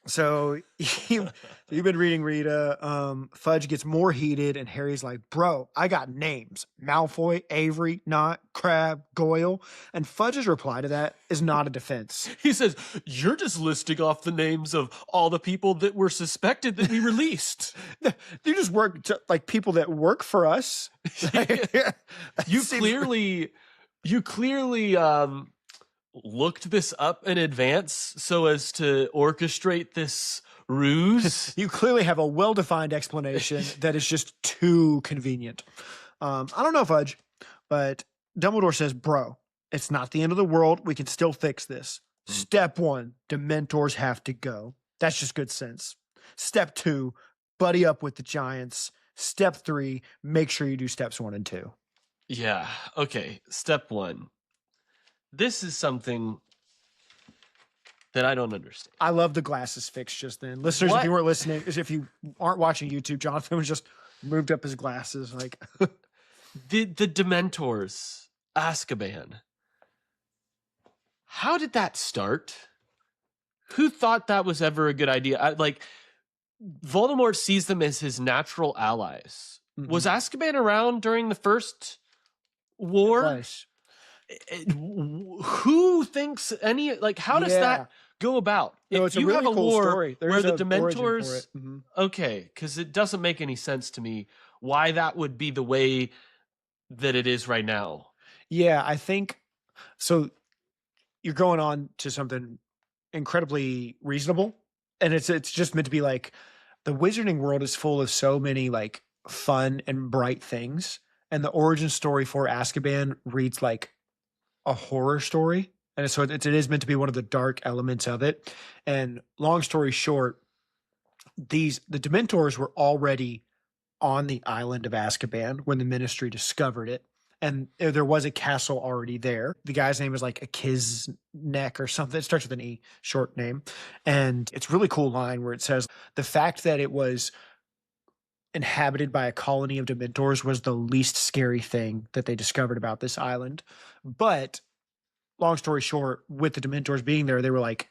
So you've been reading Rita. Fudge gets more heated, and Harry's like, bro, I got names. Malfoy, Avery, Knott, Crabbe, Goyle. And Fudge's reply to that is not a defense. He says, you're just listing off the names of all the people that were suspected that we released. You just work like people that work for us. You clearly looked this up in advance so as to orchestrate this ruse. You clearly have a well-defined explanation that is just too convenient. I don't know, Fudge, but Dumbledore says, bro, it's not the end of the world. We can still fix this. Step 1, Dementors have to go. That's just good sense. Step 2, buddy up with the Giants. Step 3, make sure you do steps 1 and 2. Yeah. Okay. Step 1. This is something that I don't understand. I love the glasses fix just then. Listeners, What? if you weren't listening, if you aren't watching YouTube, Jonathan was just moved up his glasses. Like, The Dementors, Azkaban. How did that start? Who thought that was ever a good idea? Voldemort sees them as his natural allies. Mhm. Was Azkaban around during the first war? Nice. Who thinks how does Yeah. that go about? No, If it's a you really have a cool war story. where There's the a origin for Dementors, it. Mhm. okay, because it doesn't make any sense to me why that would be the way that it is right now. Yeah, I think so. You're going on to something incredibly reasonable, and it's just meant to be like the wizarding world is full of so many like fun and bright things, and the origin story for Azkaban reads like a horror story, and so it is meant to be one of the dark elements of it. And long story short, the Dementors were already on the island of Azkaban when the Ministry discovered it. And there was a castle already there. The guy's name is like a Kisnek or something. It starts with an E, short name. And it's a really cool line where it says, the fact that it was inhabited by a colony of Dementors was the least scary thing that they discovered about this island. But long story short, with the Dementors being there, they were like,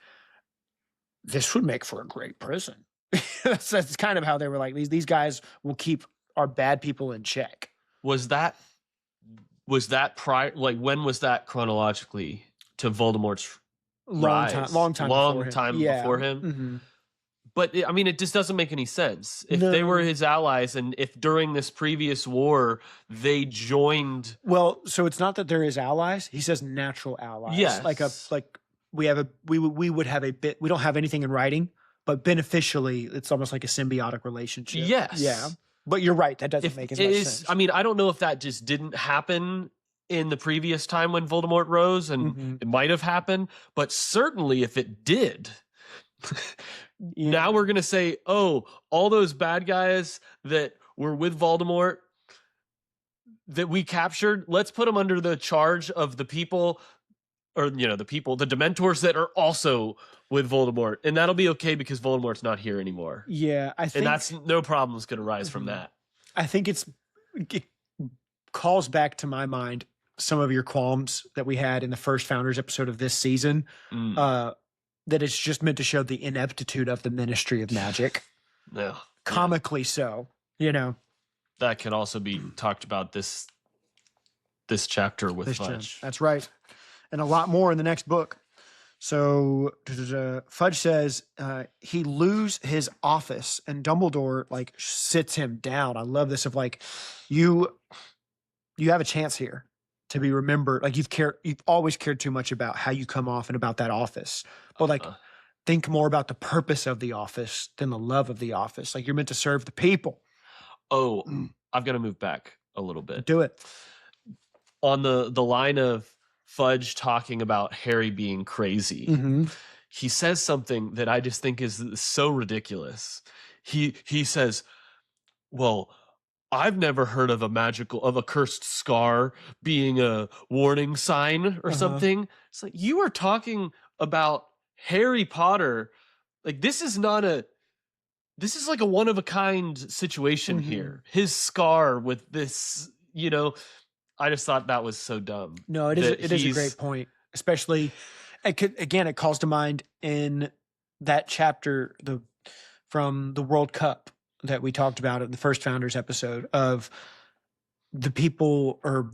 this would make for a great prison. That's kind of how they were like, these guys will keep our bad people in check. Was that prior? Like, when was that chronologically to Voldemort's rise? Long time before him. Mhm. But I mean, it just doesn't make any sense. If they were his allies, and if during this previous war they joined, Well, so it's not that they're his allies. He says natural allies. Yes. We would have a bit. We don't have anything in writing, but beneficially, it's almost like a symbiotic relationship. Yes. Yeah. But you're right. That doesn't make as much sense. I mean, I don't know if that just didn't happen in the previous time when Voldemort rose, and it might have happened, but certainly if it did, now we're going to say, oh, all those bad guys that were with Voldemort that we captured, let's put them under the charge of the people, or, the Dementors that are also with Voldemort. And that'll be okay because Voldemort's not here anymore. Yeah, I think, And that's no problem's going to rise from that. I think it calls back to my mind some of your qualms that we had in the first Founders episode of this season. That it's just meant to show the ineptitude of the Ministry of Magic. Yeah. Comically so, That can also be talked about this chapter with Fudge. That's right. And a lot more in the next book. So Fudge says he lose his office, and Dumbledore sits him down. I love this of you have a chance here to be remembered. You've always cared too much about how you come off and about that office. But think more about the purpose of the office than the love of the office. You're meant to serve the people. Oh, I've got to move back a little bit. Do it. On the line of Fudge talking about Harry being crazy, he says something that I just think is so ridiculous. He says, well, I've never heard of a cursed scar being a warning sign or something. It's like, you are talking about Harry Potter. This is like a one of a kind situation here. His scar with this, I just thought that was so dumb. No, it is a great point. Especially, it calls to mind in that chapter from the World Cup that we talked about in the first Founders episode of the people, or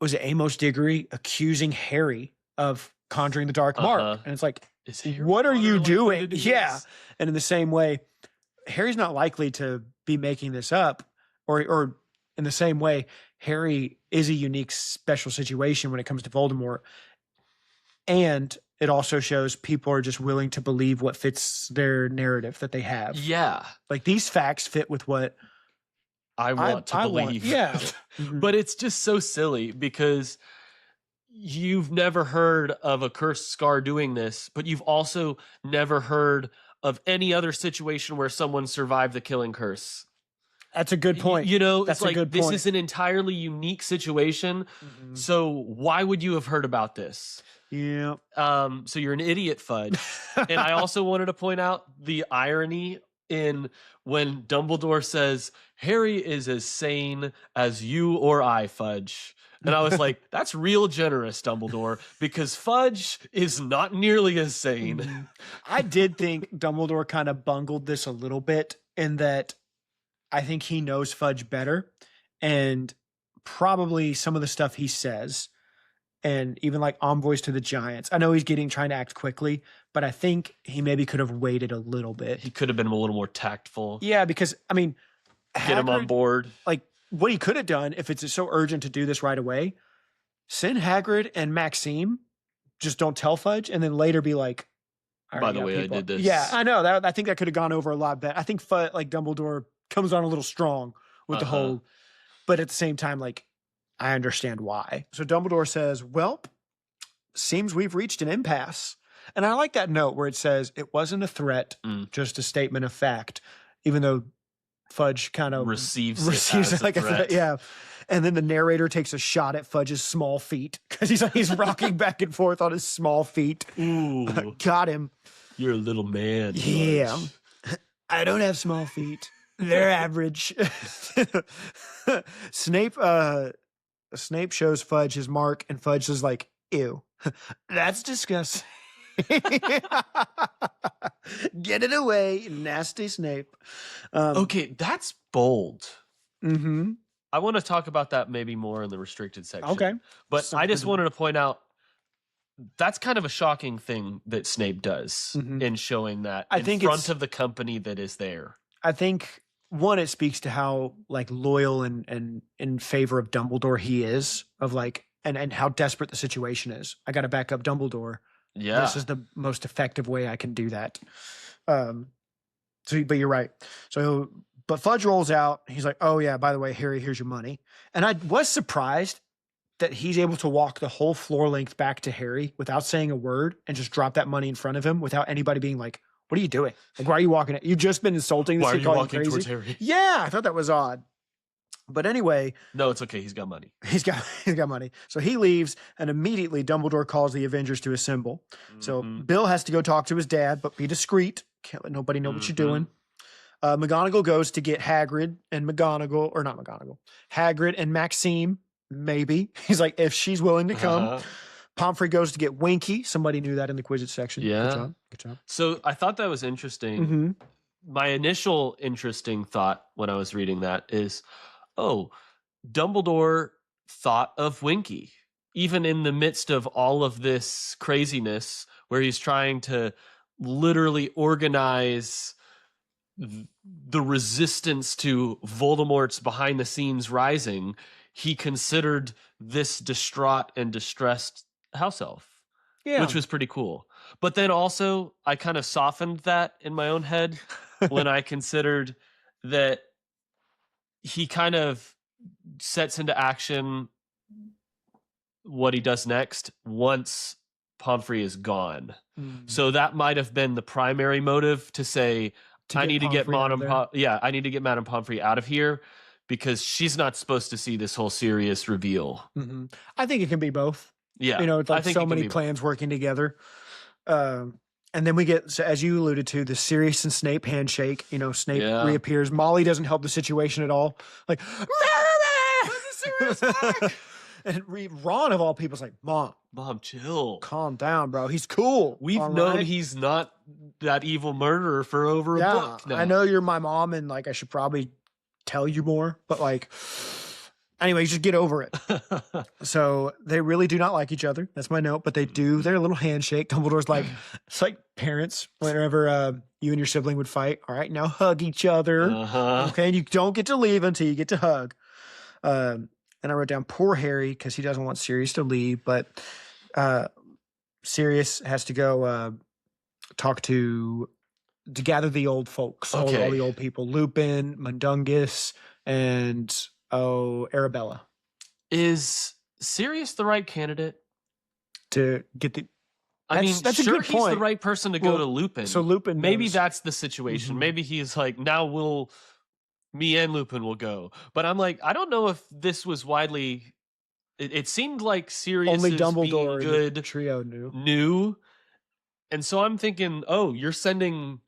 was it Amos Diggory accusing Harry of conjuring the dark mark? And it's like, what are you doing? Yeah. And in the same way, Harry's not likely to be making this up, or in the same way, Harry is a unique, special situation when it comes to Voldemort. And it also shows people are just willing to believe what fits their narrative that they have. Yeah. These facts fit with what I want to believe. Yeah. But it's just so silly because you've never heard of a cursed scar doing this, but you've also never heard of any other situation where someone survived the killing curse. That's a good point. That's a good point. This is an entirely unique situation. So why would you have heard about this? Yeah. So you're an idiot, Fudge. And I also wanted to point out the irony in when Dumbledore says, Harry is as sane as you or I, Fudge. And I was like, that's real generous, Dumbledore, because Fudge is not nearly as sane. I did think Dumbledore kind of bungled this a little bit in that I think he knows Fudge better, and probably some of the stuff he says, and even like envoys to the giants. I know he's trying to act quickly, but I think he maybe could have waited a little bit. He could have been a little more tactful. Yeah, because I mean, get him on board. Like what he could have done if it's so urgent to do this right away, send Hagrid and Maxime, just don't tell Fudge, and then later be like, by the way, I did this. Yeah, I know that. I think that could have gone over a lot better. I think Dumbledore comes on a little strong with the whole, but at the same time, like, I understand why. So Dumbledore says, well, seems we've reached an impasse. And I like that note where it says it wasn't a threat, just a statement of fact, even though Fudge kind of receives it like a threat. Yeah. And then the narrator takes a shot at Fudge's small feet because he's rocking back and forth on his small feet. Ooh. Got him. You're a little man. Yeah. Fudge. I don't have small feet. They're average. Snape shows Fudge his mark, and Fudge is like, ew, that's disgusting. Get it away, nasty Snape. Okay, that's bold. Mm-hmm. I want to talk about that maybe more in the restricted section. Okay. But I just wanted to point out that's kind of a shocking thing that Snape does in showing that in front of the company that is there. I think one, it speaks to how like loyal and in favor of Dumbledore he is, of like and how desperate the situation is. I got to back up Dumbledore. Yeah, this is the most effective way I can do that. But you're right. So, but Fudge rolls out. He's like, "Oh yeah, by the way, Harry, here's your money." And I was surprised that he's able to walk the whole floor length back to Harry without saying a word and just drop that money in front of him without anybody being like, "What are you doing? Like, why are you walking it? You've just been insulting this Why are kid, you calling him walking crazy." towards Harry? Yeah, I thought that was odd. But anyway, no, it's okay. He's got money. He's got money. So he leaves, and immediately Dumbledore calls the Avengers to assemble. So Bill has to go talk to his dad, but be discreet. Can't let nobody know what you're doing. McGonagall goes to get Hagrid and Hagrid and Maxime, maybe. He's like, if she's willing to come. Pomfrey goes to get Winky. Somebody knew that in the Quizzitch section. Yeah. Good job. So I thought that was interesting. My initial interesting thought when I was reading that is, oh, Dumbledore thought of Winky, even in the midst of all of this craziness where he's trying to literally organize the resistance to Voldemort's behind the scenes rising. He considered this distraught and distressed house elf, which was pretty cool. But then also I kind of softened that in my own head when I considered that he kind of sets into action what he does next once Pomfrey is gone. So that might have been the primary motive to say, I need to get Madame Pomfrey out of here because she's not supposed to see this whole serious reveal. I think it can be both. Yeah. You know, it's like so many plans working together. And then we get, as you alluded to, the Sirius and Snape handshake. You know, Snape reappears. Molly doesn't help the situation at all. Like, and Ron, of all people, is like, Mom, chill. Calm down, bro. He's cool. We've known he's not that evil murderer for over a book now. I know you're my mom, and like I should probably tell you more, but like, anyway, just get over it. So they really do not like each other. That's my note, but they do their little handshake. Dumbledore's like, it's like parents whenever you and your sibling would fight. All right, now hug each other. Okay, and you don't get to leave until you get to hug. And I wrote down poor Harry because he doesn't want Sirius to leave, but Sirius has to go talk to gather the old folks, all the old people, Lupin, Mundungus, and Arabella. Is Sirius the right candidate to get the? That's a good point. He's the right person to go to Lupin. So Lupin, maybe that's the situation. Maybe he's like, now me and Lupin will go. But I'm like, I don't know if this was widely it seemed like Sirius Only is Dumbledore being and the good trio knew. new. And so I'm thinking, oh, you're sending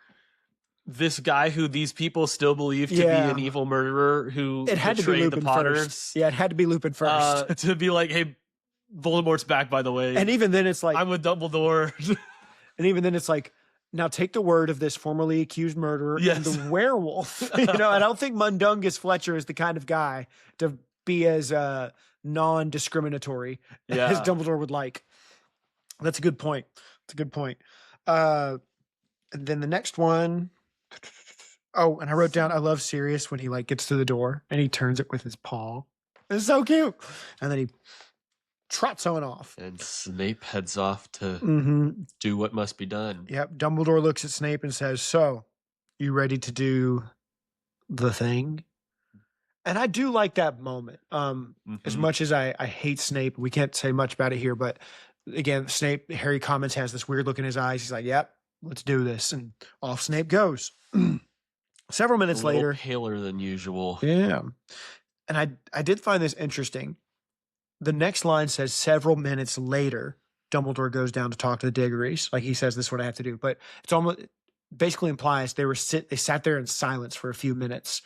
this guy who these people still believe to be an evil murderer who It had to be betrayed Lupin the Potters. first. Yeah, it had to be Lupin first. To be like, hey, Voldemort's back, by the way. And even then it's like, I'm with Dumbledore. and even then it's like, now take the word of this formerly accused murderer and the werewolf. You know, I don't think Mundungus Fletcher is the kind of guy to be as non-discriminatory as Dumbledore would like. That's a good point. That's a good point. And then the next one. Oh, and I wrote down, I love Sirius when he like gets to the door and he turns it with his paw. It's so cute. And then he trots on off. And Snape heads off to do what must be done. Yep. Dumbledore looks at Snape and says, so, you ready to do the thing? And I do like that moment. As much as I hate Snape, we can't say much about it here, but again, Snape, Harry comments, has this weird look in his eyes. He's like, yep, let's do this. And off Snape goes. Several minutes later. Paler than usual. Yeah. And I did find this interesting. The next line says several minutes later, Dumbledore goes down to talk to the Diggories. Like he says, this is what I have to do. But it's almost basically implies they sat there in silence for a few minutes.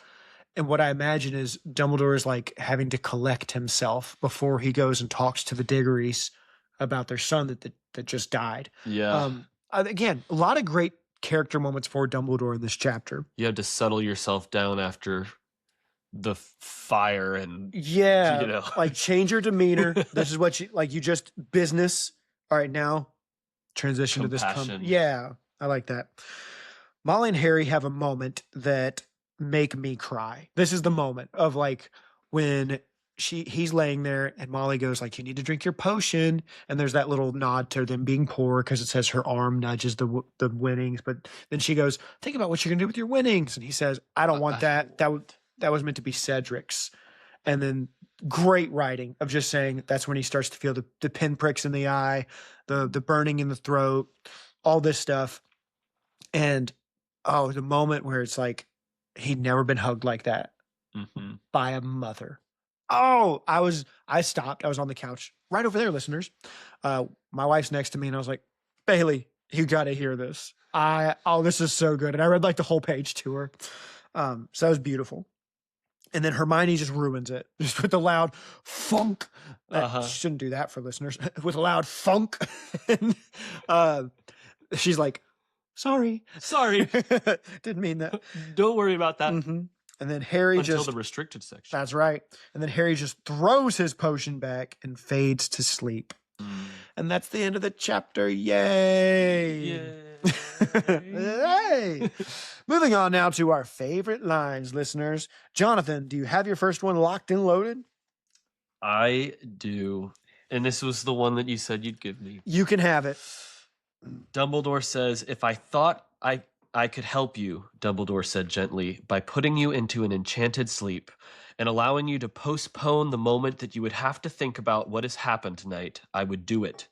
And what I imagine is Dumbledore is like having to collect himself before he goes and talks to the Diggories about their son that just died. Yeah. Again, a lot of great character moments for Dumbledore in this chapter. You had to settle yourself down after the fire and like change your demeanor. This is what you just business. All right, now transition compassion. To this. I like that. Molly and Harry have a moment that make me cry. This is the moment of like when he's laying there and Molly goes like, you need to drink your potion. And there's that little nod to them being poor because it says her arm nudges the winnings. But then she goes, think about what you're going to do with your winnings. And he says, I don't want that. That was meant to be Cedric's. And then great writing of just saying that's when he starts to feel the pinpricks in the eye, the burning in the throat, all this stuff. And the moment where it's like, he'd never been hugged like that by a mother. Oh, I stopped. I was on the couch right over there, listeners. My wife's next to me and I was like, Bailey, you got to hear this. This is so good. And I read like the whole page to her. So that was beautiful. And then Hermione just ruins it. Just with the loud funk. Shouldn't do that for listeners. With a loud funk. And, she's like, sorry. Didn't mean that. Don't worry about that. And then Harry until the restricted section. That's right. And then Harry just throws his potion back and fades to sleep. And that's the end of the chapter. Yay. Hey. Moving on now to our favorite lines, listeners. Jonathan, do you have your first one locked and loaded? I do. And this was the one that you said you'd give me. You can have it. Dumbledore says, if I thought I could help you, Dumbledore said gently, by putting you into an enchanted sleep and allowing you to postpone the moment that you would have to think about what has happened tonight, I would do it.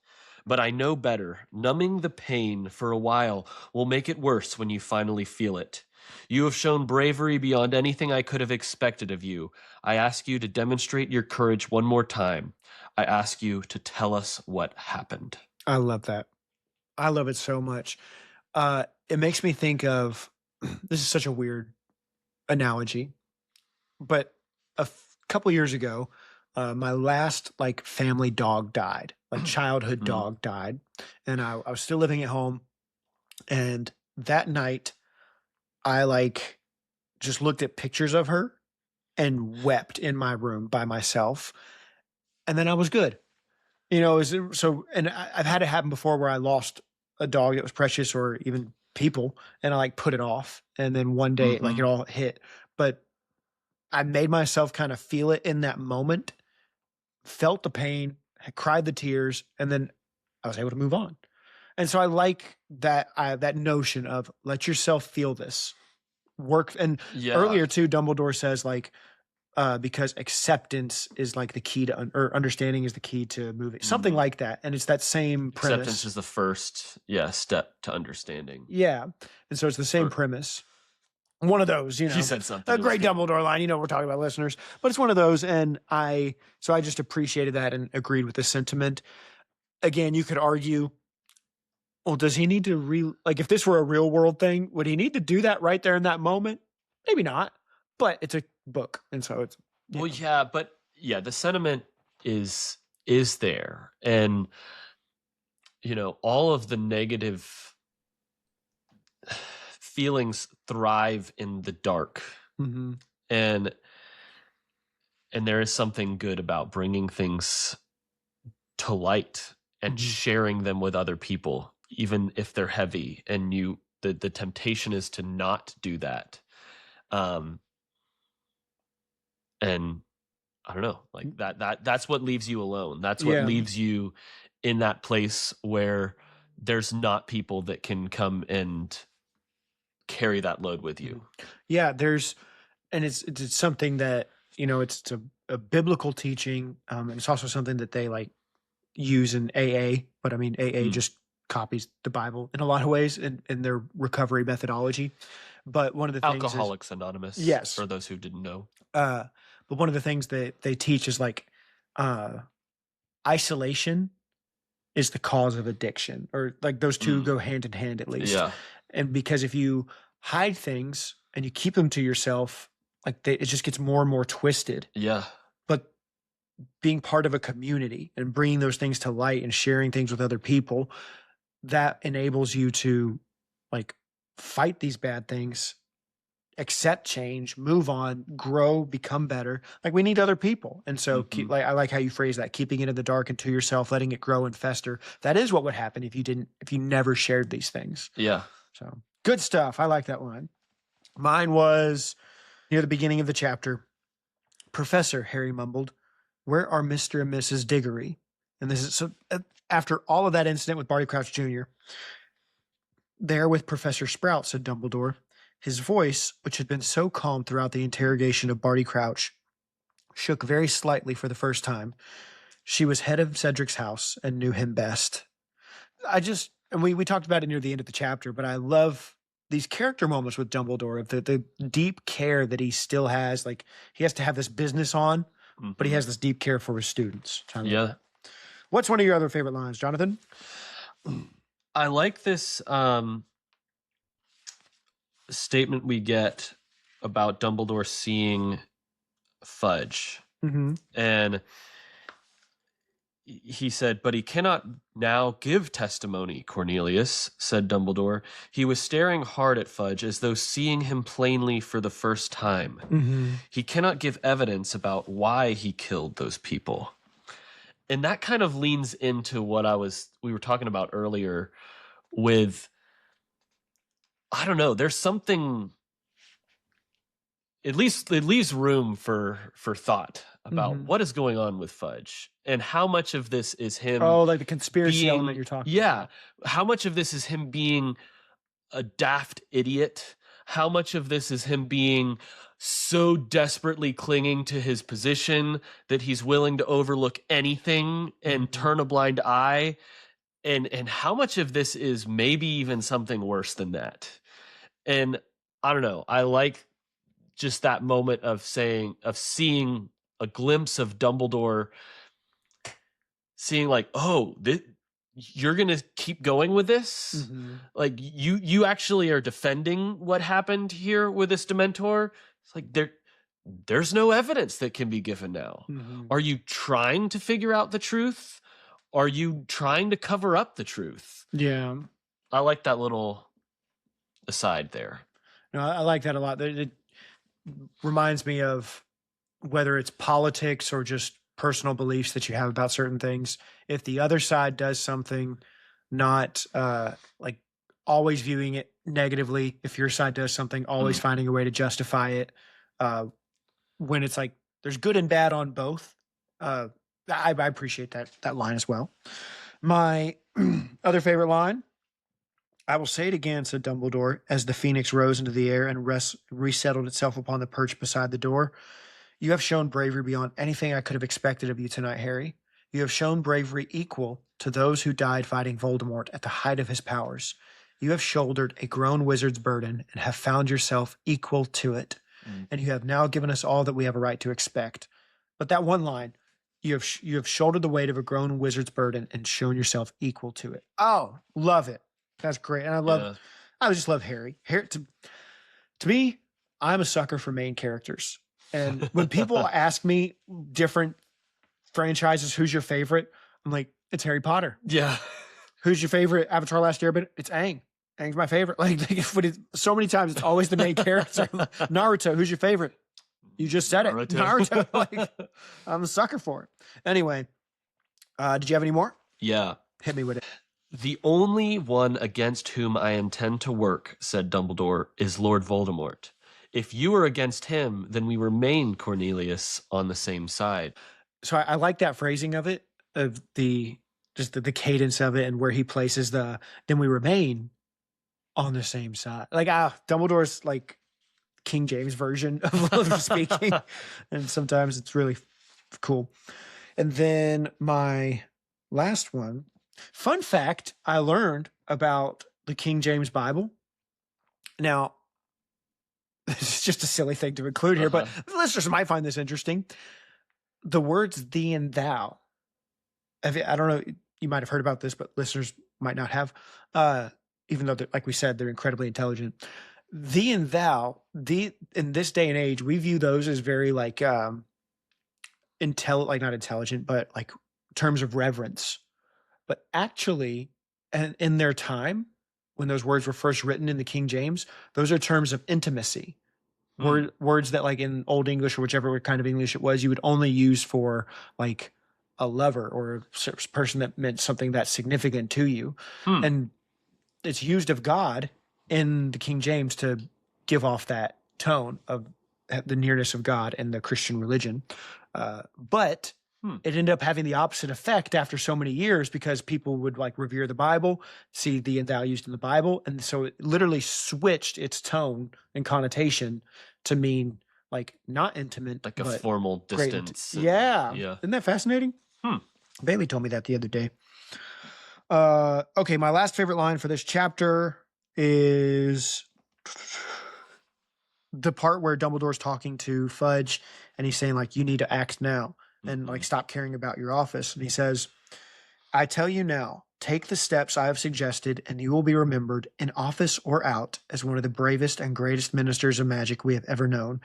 But I know better. Numbing the pain for a while will make it worse when you finally feel it. You have shown bravery beyond anything I could have expected of you. I ask you to demonstrate your courage one more time. I ask you to tell us what happened. I love that. I love it so much. It makes me think of, this is such a weird analogy, but a couple years ago, my last like family dog died, like childhood dog died. And I was still living at home. And that night I like just looked at pictures of her and wept in my room by myself. And then I was good. You know, and I've had it happen before where I lost a dog that was precious or even people and I like put it off. And then one day like it all hit, but I made myself kind of feel it in that moment, felt the pain, cried the tears, and then I was able to move on. And so I like that, that notion of let yourself feel this work. And earlier too, Dumbledore says like, because acceptance is like the key to, or understanding is the key to moving, something like that. And it's that same premise. Acceptance is the first, step to understanding. Yeah. And so it's the same premise. One of those, you know. She said something. A great Dumbledore line, you know, we're talking about listeners, but it's one of those. And I just appreciated that and agreed with the sentiment. Again, you could argue, well, does he need to like, if this were a real world thing, would he need to do that right there in that moment? Maybe not, but it's a book. And so it's, well, yeah, but yeah, the sentiment is there. And, you know, all of the negative feelings thrive in the dark. mm-hmm. And there is something good about bringing things to light and sharing them with other people, even if they're heavy. And the temptation is to not do that. And I don't know, like that's what leaves you alone. That's what leaves you in that place where there's not people that can come and carry that load with you. Yeah, it's something that, you know, it's a biblical teaching, and it's also something that they like use in AA, but I mean AA just copies the Bible in a lot of ways in their recovery methodology. But one of the things Alcoholics Anonymous, yes, for those who didn't know. But one of the things that they teach is like isolation is the cause of addiction, or like those two go hand in hand at least. Yeah. And because if you hide things and you keep them to yourself, like it just gets more and more twisted. Yeah. But being part of a community and bringing those things to light and sharing things with other people, that enables you to like fight these bad things, accept change, move on, grow, become better. Like we need other people. And so I like how you phrase that, keeping it in the dark and to yourself, letting it grow and fester. That is what would happen if you never shared these things. Yeah. So good stuff. I like that one. Mine was near the beginning of the chapter. Professor, Harry mumbled, where are Mr. and Mrs. Diggory? And this is so after all of that incident with Barty Crouch Jr., there with Professor Sprout, said Dumbledore. His voice, which had been so calm throughout the interrogation of Barty Crouch, shook very slightly for the first time. She was head of Cedric's house and knew him best. And we talked about it near the end of the chapter, but I love these character moments with Dumbledore, of the deep care that he still has. Like he has to have this business on, but he has this deep care for his students. Yeah. What's one of your other favorite lines, Jonathan? I like this statement we get about Dumbledore seeing Fudge. And he said, but he cannot now give testimony, Cornelius, said Dumbledore. He was staring hard at Fudge as though seeing him plainly for the first time. He cannot give evidence about why he killed those people. And that kind of leans into what we were talking about earlier with, I don't know, there's something, it leaves room for thought about what is going on with Fudge and how much of this is him. Oh, like the conspiracy element you're talking about. Yeah. How much of this is him being a daft idiot? How much of this is him being so desperately clinging to his position that he's willing to overlook anything and turn a blind eye? And how much of this is maybe even something worse than that? And I don't know. I like just that moment of seeing a glimpse of Dumbledore seeing like, oh, you're going to keep going with this? Like you actually are defending what happened here with this Dementor? It's like there's no evidence that can be given now. Are you trying to figure out the truth? Are you trying to cover up the truth? Yeah. I like that little aside there. No, I like that a lot. It reminds me of whether it's politics or just personal beliefs that you have about certain things. If the other side does something, not like always viewing it negatively. If your side does something, always finding a way to justify it. When it's like there's good and bad on both. I appreciate that line as well. My other favorite line, I will say it again, said Dumbledore, as the phoenix rose into the air and resettled itself upon the perch beside the door. You have shown bravery beyond anything I could have expected of you tonight, Harry. You have shown bravery equal to those who died fighting Voldemort at the height of his powers. You have shouldered a grown wizard's burden and have found yourself equal to it. And you have now given us all that we have a right to expect. But that one line, you have shouldered the weight of a grown wizard's burden and shown yourself equal to it. Oh, love it. That's great. And I just love Harry. Harry to me, I'm a sucker for main characters. And when people ask me different franchises, who's your favorite? I'm like, it's Harry Potter. Yeah. Who's your favorite Avatar Last Airbender? It's Aang. Aang's my favorite. Like so many times, it's always the main character. Naruto, who's your favorite? You just said it. Naruto. Like, I'm a sucker for it. Anyway, did you have any more? Yeah. Hit me with it. The only one against whom I intend to work, said Dumbledore, is Lord Voldemort. If you are against him, then we remain, Cornelius, on the same side. So I like that phrasing of it, of the cadence of it and where he places then we remain on the same side. Like, Dumbledore's like King James version of speaking. And sometimes it's really cool. And then my last one, fun fact I learned about the King James Bible. Now, this is just a silly thing to include here, but listeners might find this interesting. The words thee and thou. I don't know, you might have heard about this, but listeners might not have. Even though, like we said, they're incredibly intelligent. Thee and thou, in this day and age, we view those as very like not intelligent, but like terms of reverence. But actually, and in their time, when those words were first written in the King James, those are terms of intimacy. Words that, like in Old English or whichever kind of English it was, you would only use for like a lover or a person that meant something that's significant to you. And it's used of God in the King James to give off that tone of the nearness of God and the Christian religion. But it ended up having the opposite effect after so many years because people would like revere the Bible, see thee and thou used in the Bible. And so it literally switched its tone and connotation to mean like not intimate, like a formal distance. Yeah. Yeah. Isn't that fascinating? Bailey told me that the other day. Okay, my last favorite line for this chapter is the part where Dumbledore's talking to Fudge and he's saying like, you need to act now and like stop caring about your office. And he says, I tell you now, take the steps I have suggested and you will be remembered in office or out as one of the bravest and greatest ministers of magic we have ever known.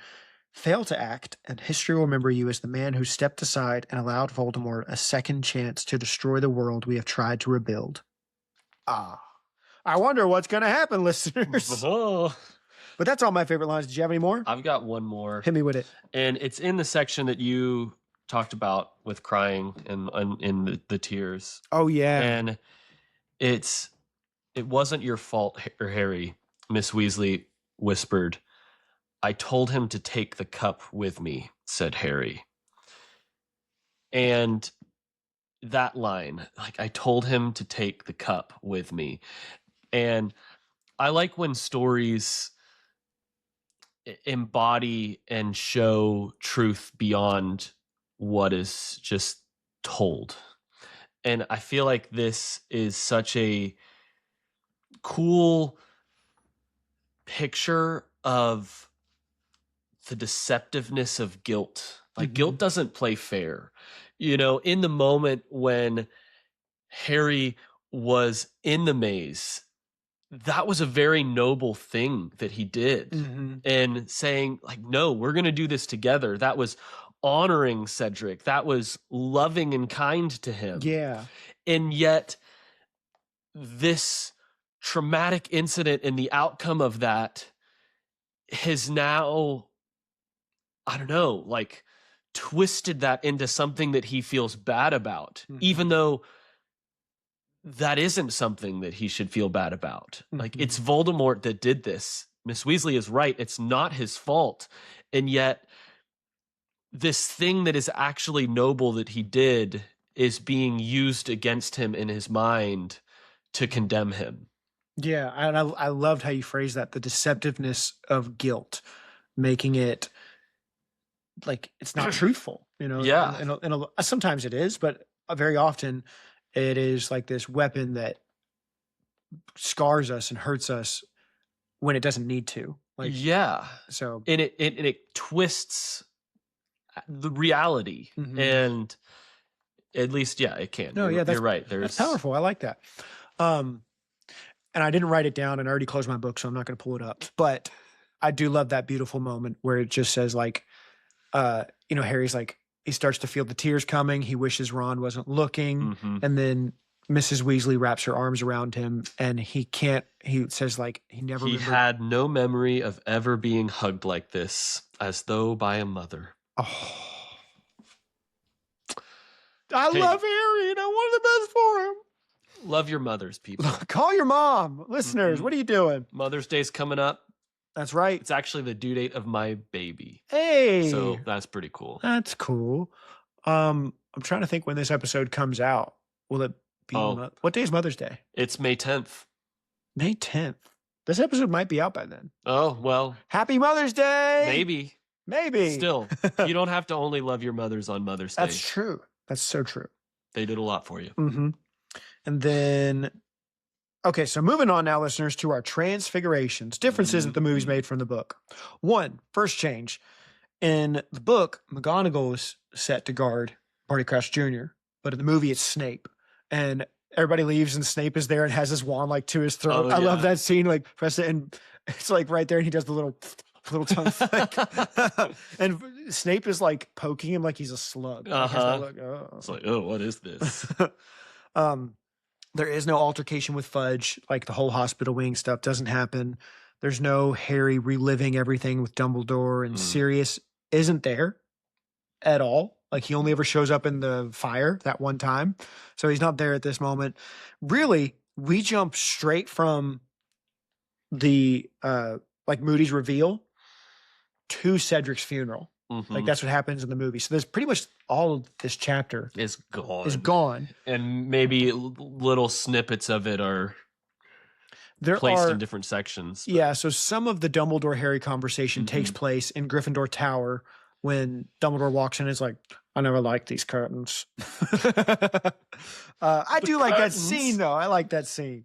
Fail to act, and history will remember you as the man who stepped aside and allowed Voldemort a second chance to destroy the world we have tried to rebuild. I wonder what's going to happen, listeners. But that's all my favorite lines. Did you have any more? I've got one more. Hit me with it. And it's in the section that you talked about with crying and in the tears. Oh, yeah. And it wasn't your fault, Harry, Miss Weasley whispered. I told him to take the cup with me, said Harry. And that line, like, I told him to take the cup with me. And I like when stories embody and show truth beyond what is just told. And I feel like this is such a cool picture of the deceptiveness of guilt. Like, guilt doesn't play fair. You know, in the moment when Harry was in the maze, that was a very noble thing that he did. And saying, like, no, we're going to do this together. That was honoring Cedric. That was loving and kind to him. Yeah. And yet, this traumatic incident and the outcome of that has now, I don't know, like twisted that into something that he feels bad about, even though that isn't something that he should feel bad about. Like, it's Voldemort that did this. Miss Weasley is right. It's not his fault. And yet this thing that is actually noble that he did is being used against him in his mind to condemn him. Yeah. And I loved how you phrased that, the deceptiveness of guilt, making it like it's not truthful, you know? Yeah. And sometimes it is, but very often it is like this weapon that scars us and hurts us when it doesn't need to. Like, yeah. so And it twists the reality, and at least, it can. No, You're right. That's powerful. I like that. And I didn't write it down, and I already closed my book, so I'm not going to pull it up. But I do love that beautiful moment where it just says, like, Harry's like, he starts to feel the tears coming. He wishes Ron wasn't looking. And then Mrs. Weasley wraps her arms around him, and he says, like, he had no memory of ever being hugged like this, as though by a mother. Oh. I love Harry, and I want the best for him. Love your mothers, people. Call your mom. Listeners, what are you doing? Mother's Day's coming up. That's right. It's actually the due date of my baby. Hey. So that's pretty cool. That's cool. I'm trying to think when this episode comes out. Will it be what day is Mother's Day? It's May 10th. May 10th. This episode might be out by then. Oh, well. Happy Mother's Day. Maybe. Still, you don't have to only love your mothers on Mother's Day. That's true. That's so true. They did a lot for you. And then, okay, so moving on now, listeners, to our transfigurations. Differences that the movies made from the book. First change. In the book, McGonagall is set to guard Barty Crouch Jr., but in the movie, it's Snape. And everybody leaves, and Snape is there and has his wand, like, to his throat. I love that scene, like, press it, and it's, like, right there, and he does the little tongue flick. And Snape is, like, poking him like he's a slug. It's like, oh, what is this? There is no altercation with Fudge. Like, the whole hospital wing stuff doesn't happen. There's no Harry reliving everything with Dumbledore, and Sirius isn't there at all. Like, he only ever shows up in the fire that one time. So he's not there at this moment. Really, we jump straight from the, Moody's reveal to Cedric's funeral. Like, that's what happens in the movie. So there's pretty much all of this chapter is gone. And maybe little snippets of it are placed in different sections. But. Yeah, so some of the Dumbledore-Harry conversation takes place in Gryffindor Tower when Dumbledore walks in and is like, I never liked these curtains. I do like that scene, though. I like that scene.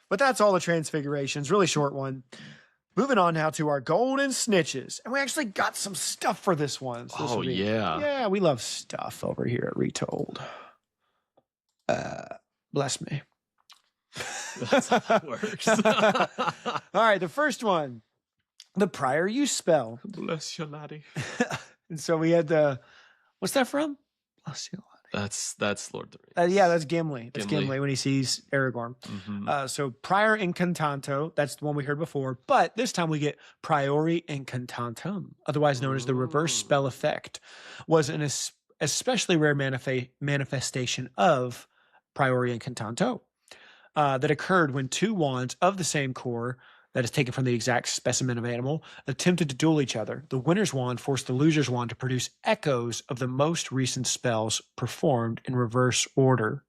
But that's all the transfigurations. Really short one. Moving on now to our golden snitches. And we actually got some stuff for this one. So yeah, we love stuff over here at Retold. Bless me. That's how that works. All right, the first one. The prior use spell. Bless you, laddie. And so we had what's that from? Bless you, laddie. That's Lord of the Rings. Yeah, that's Gimli. That's Gimli when he sees Aragorn. So prior incantato, that's the one we heard before, but this time we get priori incantatum, otherwise known as the reverse spell effect, was an especially rare manifestation of priori incantato that occurred when two wands of the same core, that is taken from the exact specimen of animal, attempted to duel each other. The winner's wand forced the loser's wand to produce echoes of the most recent spells performed in reverse order.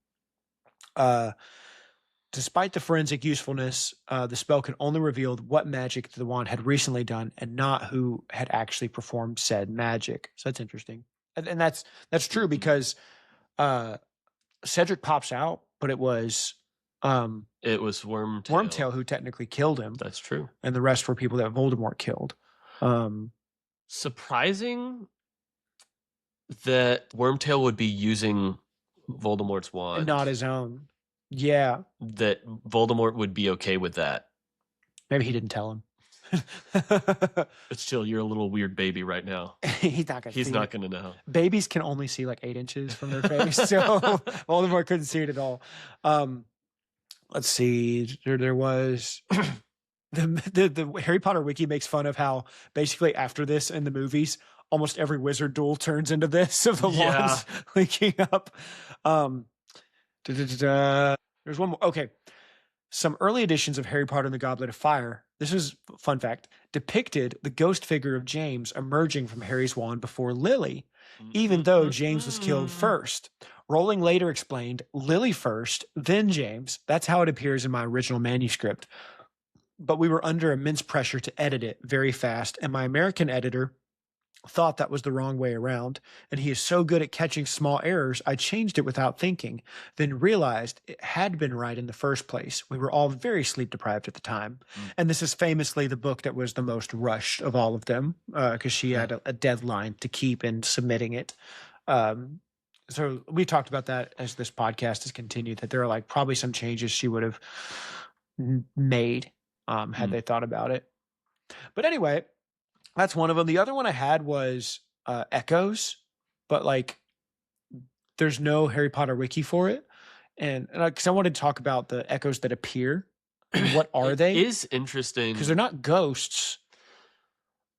Despite the forensic usefulness, the spell could only reveal what magic the wand had recently done and not who had actually performed said magic. So that's interesting. And that's true because Cedric pops out, but it was Wormtail who technically killed him. That's true. And the rest were people that Voldemort killed. Surprising that Wormtail would be using Voldemort's wand. And not his own. Yeah. That Voldemort would be okay with that. Maybe he didn't tell him. But still, you're a little weird baby right now. He's not going to know. Babies can only see like 8 inches from their face. So Voldemort couldn't see it at all. Let's see. There was the Harry Potter wiki makes fun of how basically after this in the movies, almost every wizard duel turns into this of the wands linking up. There's one more. Okay. Some early editions of Harry Potter and the Goblet of Fire, this is a fun fact, depicted the ghost figure of James emerging from Harry's wand before Lily, even though James was killed first. Rowling later explained, Lily first, then James. That's how it appears in my original manuscript. But we were under immense pressure to edit it very fast, and my American editor thought that was the wrong way around, and he is so good at catching small errors, I changed it without thinking, then realized it had been right in the first place. We were all very sleep deprived at the time. And this is famously the book that was the most rushed of all of them, because she had a deadline to keep in submitting it. So we talked about that as this podcast has continued, that there are like probably some changes she would have made had they thought about it. But anyway, that's one of them. The other one I had was Echoes, but like there's no Harry Potter wiki for it. And because I wanted to talk about the echoes that appear. And what are they? It is interesting. Because they're not ghosts,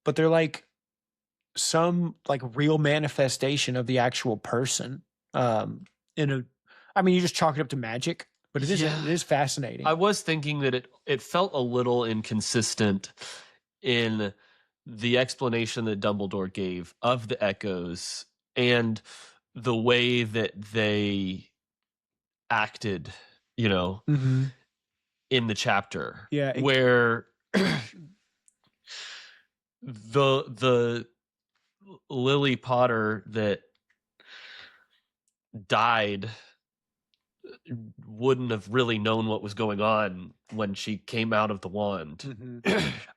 but they're like some like real manifestation of the actual person. I mean, you just chalk it up to magic, but it is fascinating. I was thinking that it felt a little inconsistent in the explanation that Dumbledore gave of the echoes and the way that they acted, in the chapter. Yeah. Where the Lily Potter that died wouldn't have really known what was going on when she came out of the wand.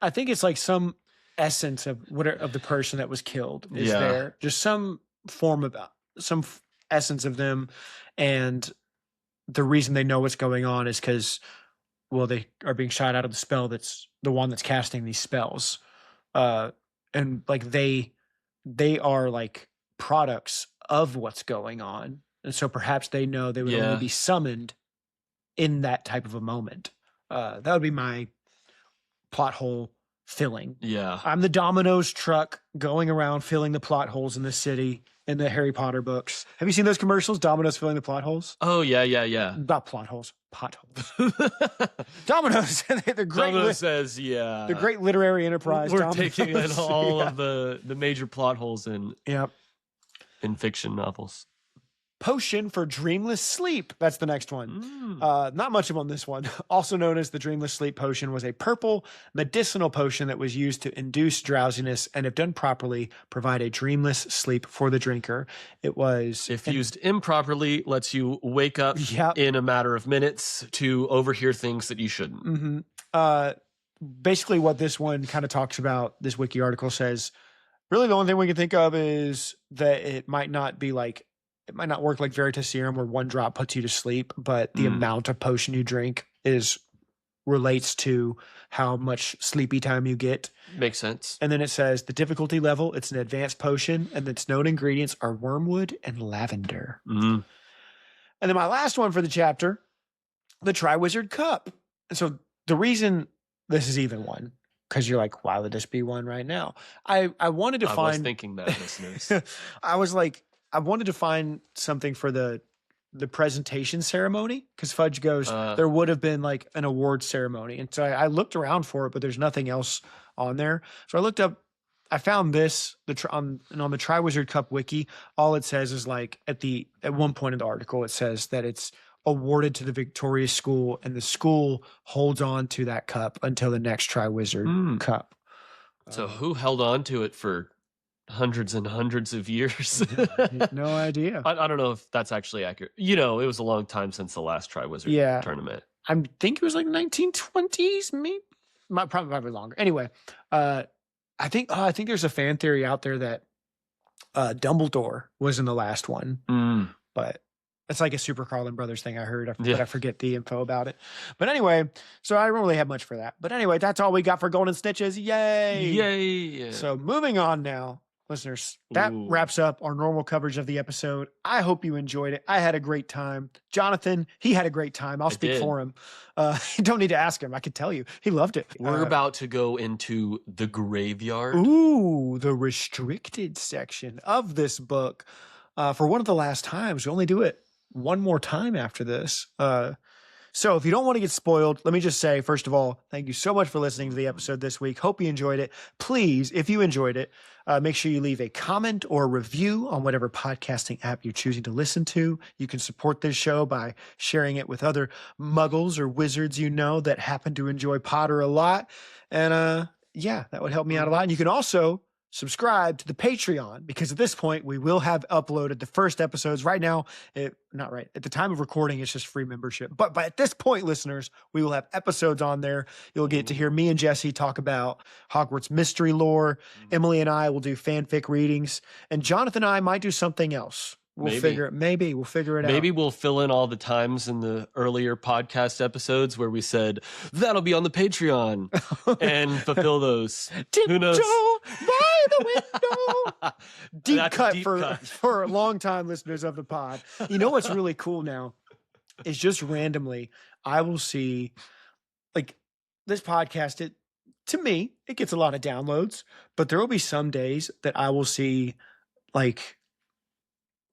I think it's like some essence of the person that was killed is there, just some form of essence of them, and the reason they know what's going on is because they are being shot out of the spell that's the one that's casting these spells, and like they are like products of what's going on, and so perhaps they know they would only be summoned in that type of a moment. That would be my plot hole filling. Yeah. I'm the Domino's truck going around filling the plot holes in the city in the Harry Potter books. Have you seen those commercials? Domino's filling the plot holes? Oh, yeah. Not plot holes, potholes. Domino's. The great Domino's says, the great literary enterprise. We're Domino's. taking in all of the major plot holes in fiction novels. Potion for dreamless sleep. That's the next one. Not much on this one. Also known as the dreamless sleep potion, was a purple medicinal potion that was used to induce drowsiness and, if done properly, provide a dreamless sleep for the drinker. It was, if used improperly, lets you wake up in a matter of minutes to overhear things that you shouldn't. Basically what this one kind of talks about, this wiki article says, really the only thing we can think of is that it might not work like Veritaserum where one drop puts you to sleep, but the amount of potion you drink relates to how much sleepy time you get. Makes sense. And then it says the difficulty level, it's an advanced potion, and its known ingredients are wormwood and lavender. And then my last one for the chapter, the Triwizard Cup. And so the reason this is even one, because you're like, why would this be one right now? I wanted to find... I was thinking that, listeners. I wanted to find something for the presentation ceremony, because Fudge goes, there would have been like an award ceremony. And so I looked around for it, but there's nothing else on there. So I looked up, I found this on the Triwizard Cup wiki. All it says is like at one point in the article, it says that it's awarded to the victorious school, and the school holds on to that cup until the next Triwizard Cup. So who held on to it for hundreds and hundreds of years? No idea. I don't know if that's actually accurate. It was a long time since the last Triwizard tournament. I think it was like 1920s, maybe. Probably longer. Anyway, I think there's a fan theory out there that Dumbledore was in the last one, but it's like a Super Carlin Brothers thing I heard, but I forget the info about it. But anyway, so I don't really have much for that. But anyway, that's all we got for Golden Snitches. Yay! Yay! So moving on now, listeners, that wraps up our normal coverage of the episode. I hope you enjoyed it. I had a great time. Jonathan, he had a great time. I'll speak for him. You don't need to ask him. I can tell you. He loved it. We're about to go into the graveyard. Ooh, the restricted section of this book. For one of the last times, we only do it one more time after this. So if you don't want to get spoiled, let me just say, first of all, thank you so much for listening to the episode this week. Hope you enjoyed it. Please, if you enjoyed it, make sure you leave a comment or a review on whatever podcasting app you're choosing to listen to. You can support this show by sharing it with other muggles or wizards that happen to enjoy Potter a lot. And that would help me out a lot. And you can also subscribe to the Patreon, because at this point we will have uploaded the first episodes. Right now, not right at the time of recording, it's just free membership. But at this point, listeners, we will have episodes on there. You'll get to hear me and Jesse talk about Hogwarts mystery lore. Emily and I will do fanfic readings, and Jonathan and I might do something else. We'll figure it out. Maybe we'll fill in all the times in the earlier podcast episodes where we said that'll be on the Patreon and fulfill those. Who knows? By the window. Deep cut cut. for long-time listeners of the pod. You know what's really cool now is just randomly I will see, like, this podcast. To me, it gets a lot of downloads, but there will be some days that I will see, like,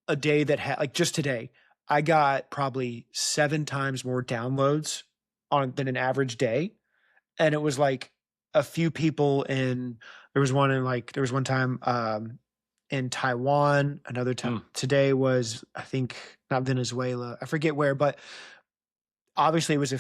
a day that like just today, I got probably 7 times more downloads than an average day. And it was like a few people there was one time in Taiwan, another time today was, I think, not Venezuela. I forget where, but obviously it was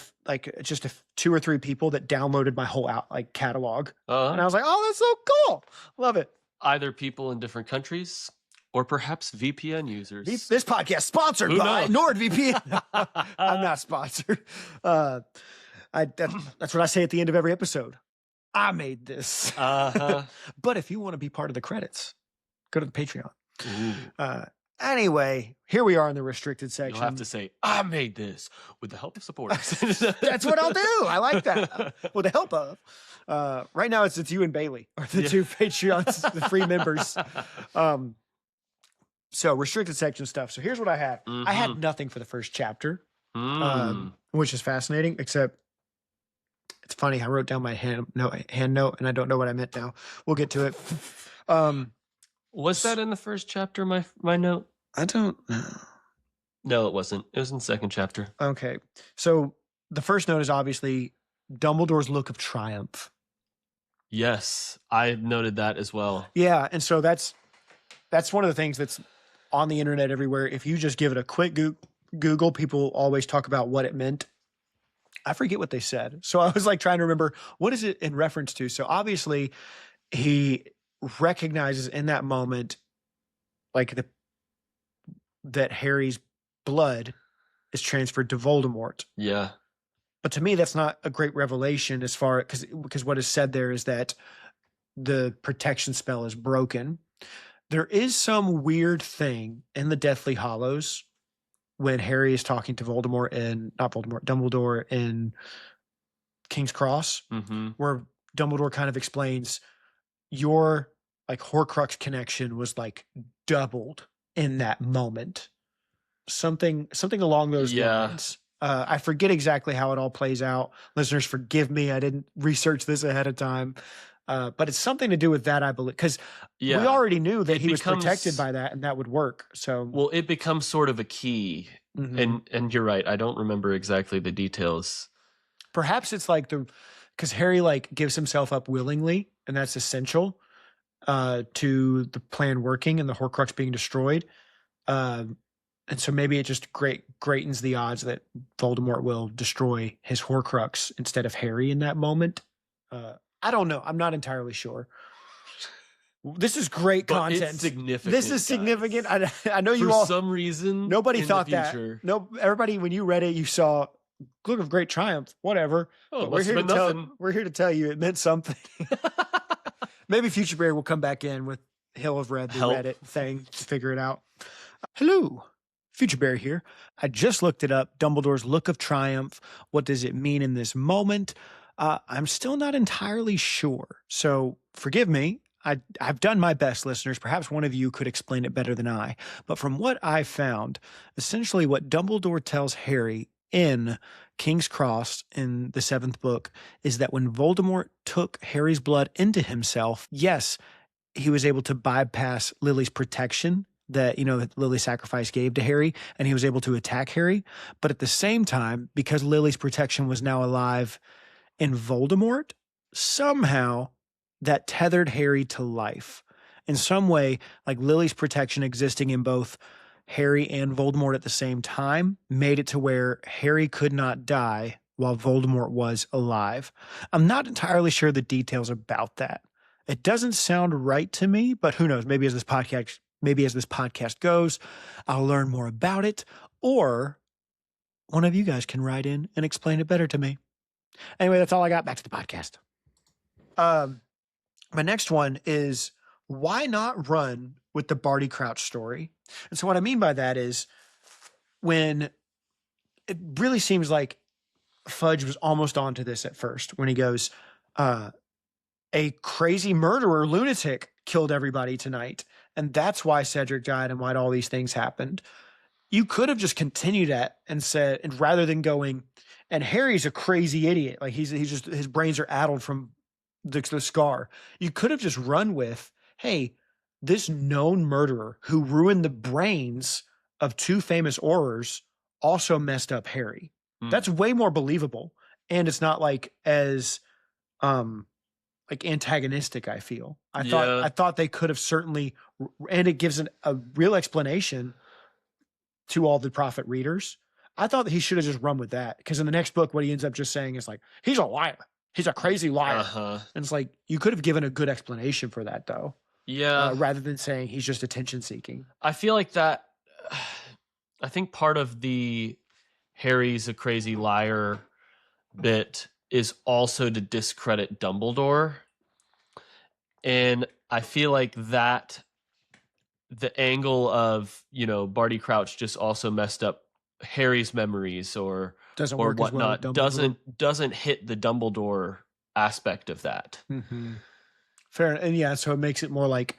just 2 or 3 people that downloaded my whole catalog. And I was like, oh, that's so cool. Love it. Either people in different countries, or perhaps VPN users. This podcast sponsored by NordVPN. I'm not sponsored. That's what I say at the end of every episode. I made this. But if you want to be part of the credits, go to the Patreon. Anyway, here we are in the restricted section. You'll have to say, I made this with the help of supporters. That's what I'll do. I like that. With the help of. Right now, it's you and Bailey are the 2 Patreons, the free members. So restricted section stuff. So here's what I had. I had nothing for the first chapter, which is fascinating, except it's funny. I wrote down my hand note, and I don't know what I meant now. We'll get to it. Was that in the first chapter, my note? I don't know. No, it wasn't. It was in the second chapter. Okay. So the first note is obviously Dumbledore's look of triumph. Yes, I noted that as well. Yeah, and so that's one of the things that's on the internet everywhere. If you just give it a quick Google, people always talk about what it meant. I forget what they said. So I was like trying to remember, what is it in reference to? So obviously he recognizes in that moment, like, that Harry's blood is transferred to Voldemort. Yeah. But to me, that's not a great revelation as far, because what is said there is that the protection spell is broken. There is some weird thing in the Deathly Hallows when Harry is talking to Dumbledore in King's Cross, where Dumbledore kind of explains your Horcrux connection was doubled in that moment. Something along those lines. I forget exactly how it all plays out. Listeners, forgive me. I didn't research this ahead of time. But it's something to do with that, I believe, because we already knew that he was protected by that, and that would work. So, well, it becomes sort of a key, and you're right. I don't remember exactly the details. Perhaps it's because Harry gives himself up willingly, and that's essential to the plan working and the Horcrux being destroyed. And so maybe it just greatens the odds that Voldemort will destroy his Horcrux instead of Harry in that moment. I don't know. I'm not entirely sure. This is great content. It's significant. This is significant. I know you For all. For some reason, nobody thought that. No, everybody, when you read it, you saw look of great triumph. Whatever. Oh, we're here to tell you it meant something. Maybe Future Bear will come back in with he'll have read the Reddit thing to figure it out. Hello. Future Bear here. I just looked it up. Dumbledore's look of triumph. What does it mean in this moment? I'm still not entirely sure. So forgive me. I've done my best, listeners. Perhaps one of you could explain it better than I. But from what I found, essentially what Dumbledore tells Harry in King's Cross in the 7th book is that when Voldemort took Harry's blood into himself, yes, he was able to bypass Lily's protection that Lily's sacrifice gave to Harry, and he was able to attack Harry. But at the same time, because Lily's protection was now alive in Voldemort, somehow that tethered Harry to life. In some way, Lily's protection existing in both Harry and Voldemort at the same time made it to where Harry could not die while Voldemort was alive. I'm not entirely sure the details about that. It doesn't sound right to me, but who knows? Maybe as this podcast goes, I'll learn more about it, or one of you guys can write in and explain it better to me. Anyway, that's all I got. Back to the podcast. My next one is, why not run with the Barty Crouch story? And so what I mean by that is, when it really seems like Fudge was almost onto this at first, when he goes, a crazy murderer, lunatic killed everybody tonight. And that's why Cedric died and why all these things happened. You could have just continued that and said, and rather than going, and Harry's a crazy idiot. Like he's just, his brains are addled from the scar. You could have just run with, hey, this known murderer who ruined the brains of 2 famous Aurors also messed up Harry. That's way more believable. And it's not like as, like antagonistic, I feel. I thought they could have certainly, and it gives a real explanation to all the Prophet readers. I thought that he should have just run with that, because in the next book, what he ends up just saying is like, he's a liar. He's a crazy liar. And it's like, you could have given a good explanation for that, though. Yeah. Rather than saying he's just attention seeking. I feel like that, I think part of the Harry's a crazy liar bit is also to discredit Dumbledore. And I feel like that the angle of, Barty Crouch just also messed up Harry's memories or whatnot doesn't hit the Dumbledore aspect of that. Fair. And yeah, so it makes it more like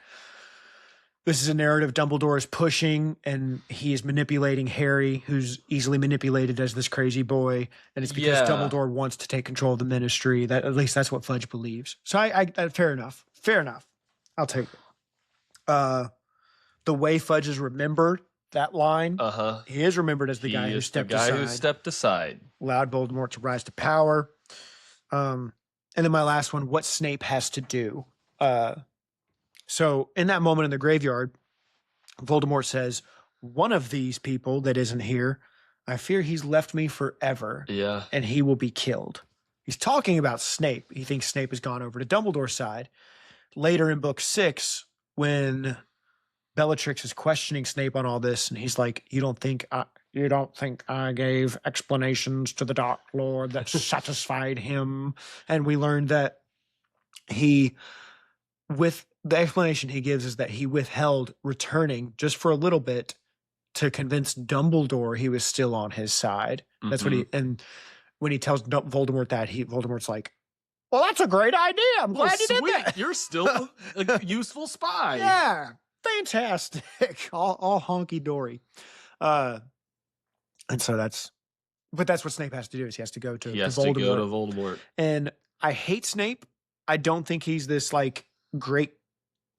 this is a narrative Dumbledore is pushing, and he is manipulating Harry, who's easily manipulated as this crazy boy. And it's because Dumbledore wants to take control of the Ministry. That, at least that's what Fudge believes. So I fair enough. Fair enough. I'll take it. The way Fudge is remembered, that line, he is remembered as the guy who stepped aside. Allowed Voldemort to rise to power. And then my last one, what Snape has to do. So in that moment in the graveyard, Voldemort says, one of these people that isn't here, I fear he's left me forever. Yeah. And he will be killed. He's talking about Snape. He thinks Snape has gone over to Dumbledore's side. Later in book 6, when Bellatrix is questioning Snape on all this, and he's like, you don't think I gave explanations to the Dark Lord that satisfied him? And we learned that with the explanation he gives is that he withheld returning just for a little bit to convince Dumbledore he was still on his side. That's what and when he tells Voldemort that, Voldemort's like, well, that's a great idea. I'm glad you did that. You're still a useful spy. Yeah. Fantastic. all honky dory. And so that's what Snape has to do, is he has to go to Voldemort. And I hate Snape. I don't think he's this like great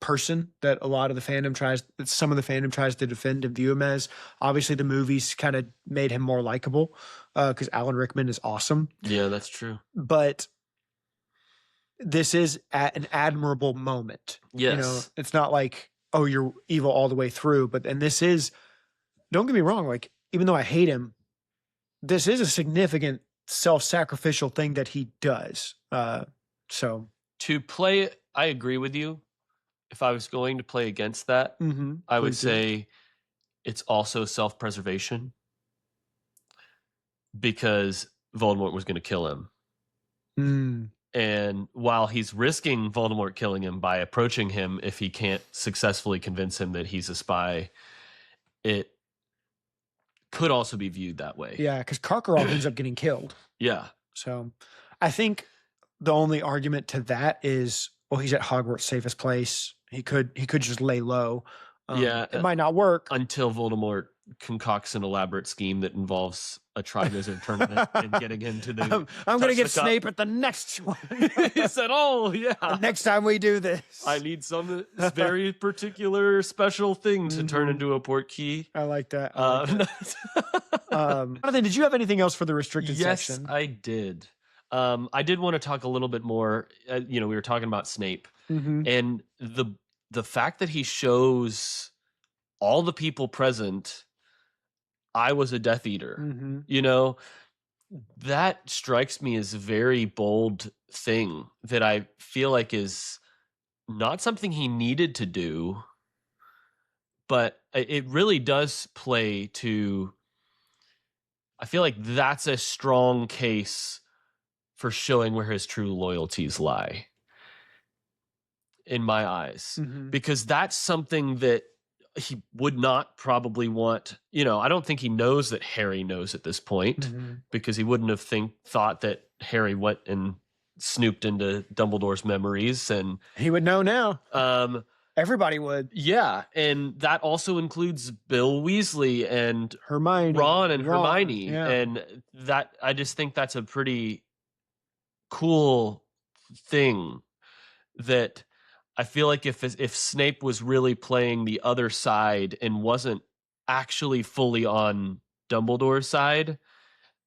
person that some of the fandom tries to defend and view him as. Obviously the movies kind of made him more likable, because Alan Rickman is awesome. Yeah, that's true. But this is an admirable moment. Yes. It's not like, oh, you're evil all the way through. And this is, don't get me wrong, like, even though I hate him, this is a significant self-sacrificial thing that he does. So to play, I agree with you. If I was going to play against that, I would say it's also self-preservation, because Voldemort was going to kill him. And while he's risking Voldemort killing him by approaching him, if he can't successfully convince him that he's a spy, it could also be viewed that way. Yeah, because Karkaroff ends up getting killed. Yeah. So I think the only argument to that is, well, he's at Hogwarts' safest place. He could just lay low. It might not work until Voldemort concocts an elaborate scheme that involves a Tri-Wizard tournament and getting into the. I'm going to get Snape at the next one. He said, "Oh yeah, the next time we do this, I need some very particular special thing to turn into a portkey." I like that. Jonathan, did you have anything else for the restricted section? Yes, I did. I did want to talk a little bit more. We were talking about Snape, and the fact that he shows all the people present, I was a Death Eater. That strikes me as a very bold thing that I feel like is not something he needed to do, but it really does play to, I feel like that's a strong case for showing where his true loyalties lie, in my eyes, because that's something that he would not probably want. I don't think he knows that Harry knows at this point, because he wouldn't have thought that Harry went and snooped into Dumbledore's memories, and he would know now. Everybody would. Yeah, and that also includes Bill Weasley and Hermione, Ron and Hermione, yeah. and that, I just think that's a pretty cool thing, that I feel like if Snape was really playing the other side and wasn't actually fully on Dumbledore's side,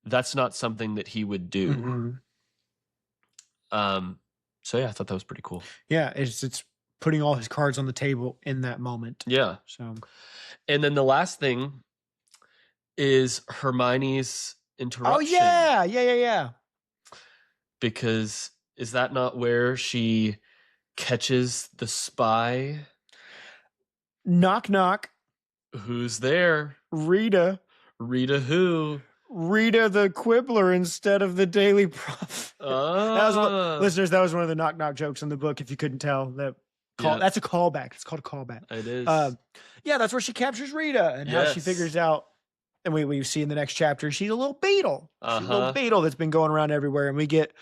that's not something that he would do. So yeah, I thought that was pretty cool. Yeah, it's putting all his cards on the table in that moment. Yeah. So, and then the last thing is Hermione's interruption. Oh yeah. Because is that not where she catches the spy? Knock knock. Who's there? Rita. Rita who? Rita the Quibbler instead of the Daily Prophet. Listeners, that was one of the knock knock jokes in the book. If you couldn't tell, that's a callback. It's called a callback. It is. Yeah, that's where she captures Rita and how she figures out. And we see in the next chapter, she's a little beetle. She's a little beetle that's been going around everywhere, and we get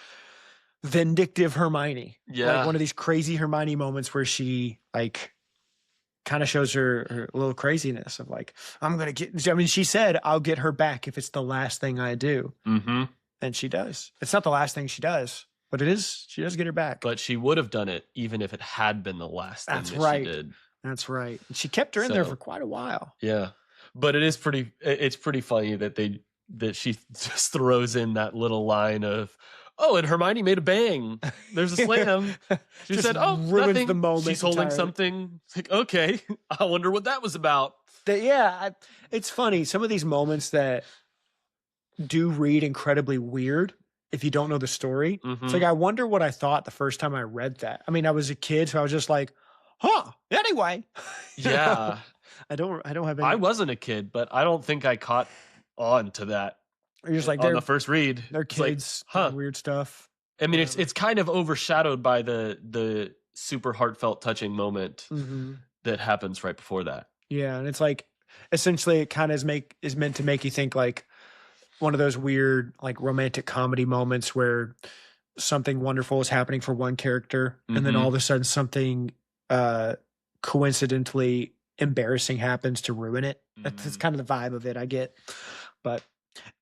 vindictive Hermione. Yeah, like one of these crazy Hermione moments where she kind of shows her little craziness of I'm gonna get. I mean, she said, "I'll get her back if it's the last thing I do," and she does. It's not the last thing she does, but it is. She does get her back. But she would have done it even if it had been the last thing she did. That's right. And she kept her in there for quite a while. Yeah, but it's pretty funny that she just throws in that little line of, "Oh, and Hermione made a bang. There's a slam." She said, "Oh, ruins nothing." the moment. She's holding something. It's like, okay, I wonder what that was about. It's funny. Some of these moments that do read incredibly weird if you don't know the story. It's like, I wonder what I thought the first time I read that. I mean, I was a kid, so I was just like, "Huh." Anyway. Yeah. I don't have any. I wasn't a kid, but I don't think I caught on to that. You're just like, on the first read. They're kids, like, weird stuff. I mean, it's kind of overshadowed by the super heartfelt, touching moment that happens right before that. Yeah, and it's like, essentially, it kind of is meant to make you think like one of those weird romantic comedy moments where something wonderful is happening for one character, and then all of a sudden something coincidentally embarrassing happens to ruin it. That's kind of the vibe of it, I get. But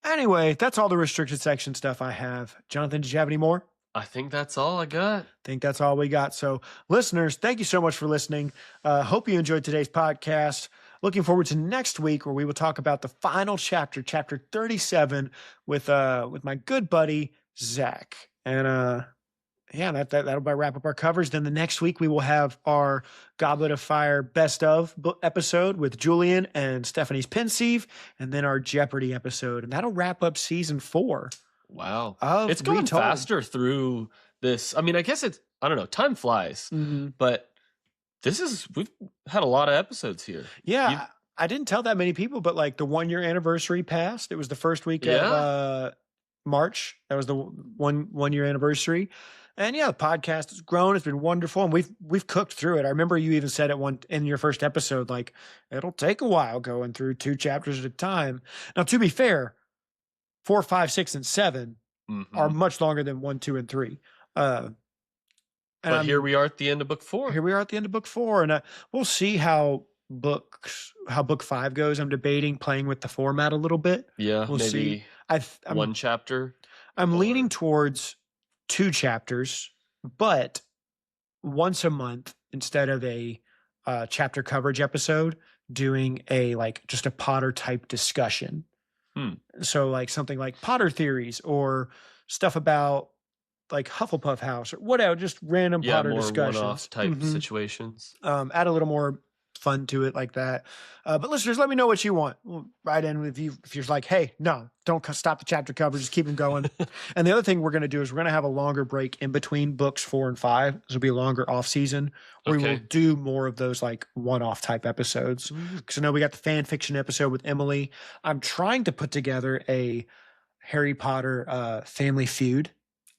anyway, that's all the restricted section stuff I have. Jonathan, did you have any more? I think that's all I got. I think that's all we got. So listeners, thank you so much for listening. Hope you enjoyed today's podcast. Looking forward to next week where we will talk about the final chapter, chapter 37 with my good buddy, Zach. And that'll wrap up our covers. Then the next week we will have our Goblet of Fire best of episode with Julian and Stephanie's Pensieve, and then our Jeopardy episode. And that'll wrap up season 4. Wow. It's going faster through this. I mean, I guess I don't know, time flies, but we've had a lot of episodes here. Yeah. I didn't tell that many people, but the 1 year anniversary passed. It was the first week of March. That was the one year anniversary. And the podcast has grown. It's been wonderful. And we've cooked through it. I remember you even said it in your first episode, it'll take a while going through 2 chapters at a time. Now, to be fair, 4, 5, 6, and 7 are much longer than 1, 2, and 3. But here we are at the end of book 4. Here we are at the end of book 4. And we'll see how book 5 goes. I'm debating playing with the format a little bit. Yeah, we'll maybe see. 1 chapter. I'm leaning towards 2 chapters, but once a month instead of a chapter coverage episode, doing just a Potter type discussion. So something like Potter theories or stuff about Hufflepuff House or whatever, just random Potter more discussions. one-off type situations. Add a little more fun to it like that. But listeners, let me know what you want. Write in if you're like, hey, no, don't stop the chapter cover, just keep them going. And the other thing we're going to do is we're going to have a longer break in between books 4 and 5. This will be a longer off season where we will do more of those like one-off type episodes. Because I know we got the fan fiction episode with Emily. I'm trying to put together a Harry Potter family feud.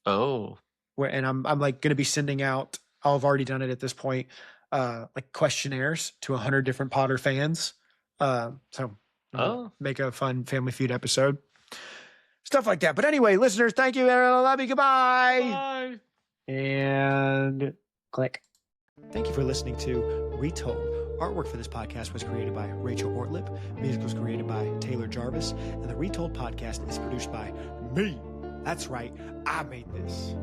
Oh. And I'm like going to be sending out, I've already done it at this point, like questionnaires to 100 different Potter fans. Make a fun family feud episode. Stuff like that. But anyway, listeners, thank you. I love you. Goodbye. Bye. And click. Thank you for listening to Retold. Artwork for this podcast was created by Rachel Ortlip. Music was created by Taylor Jarvis. And the Retold podcast is produced by me. That's right. I made this.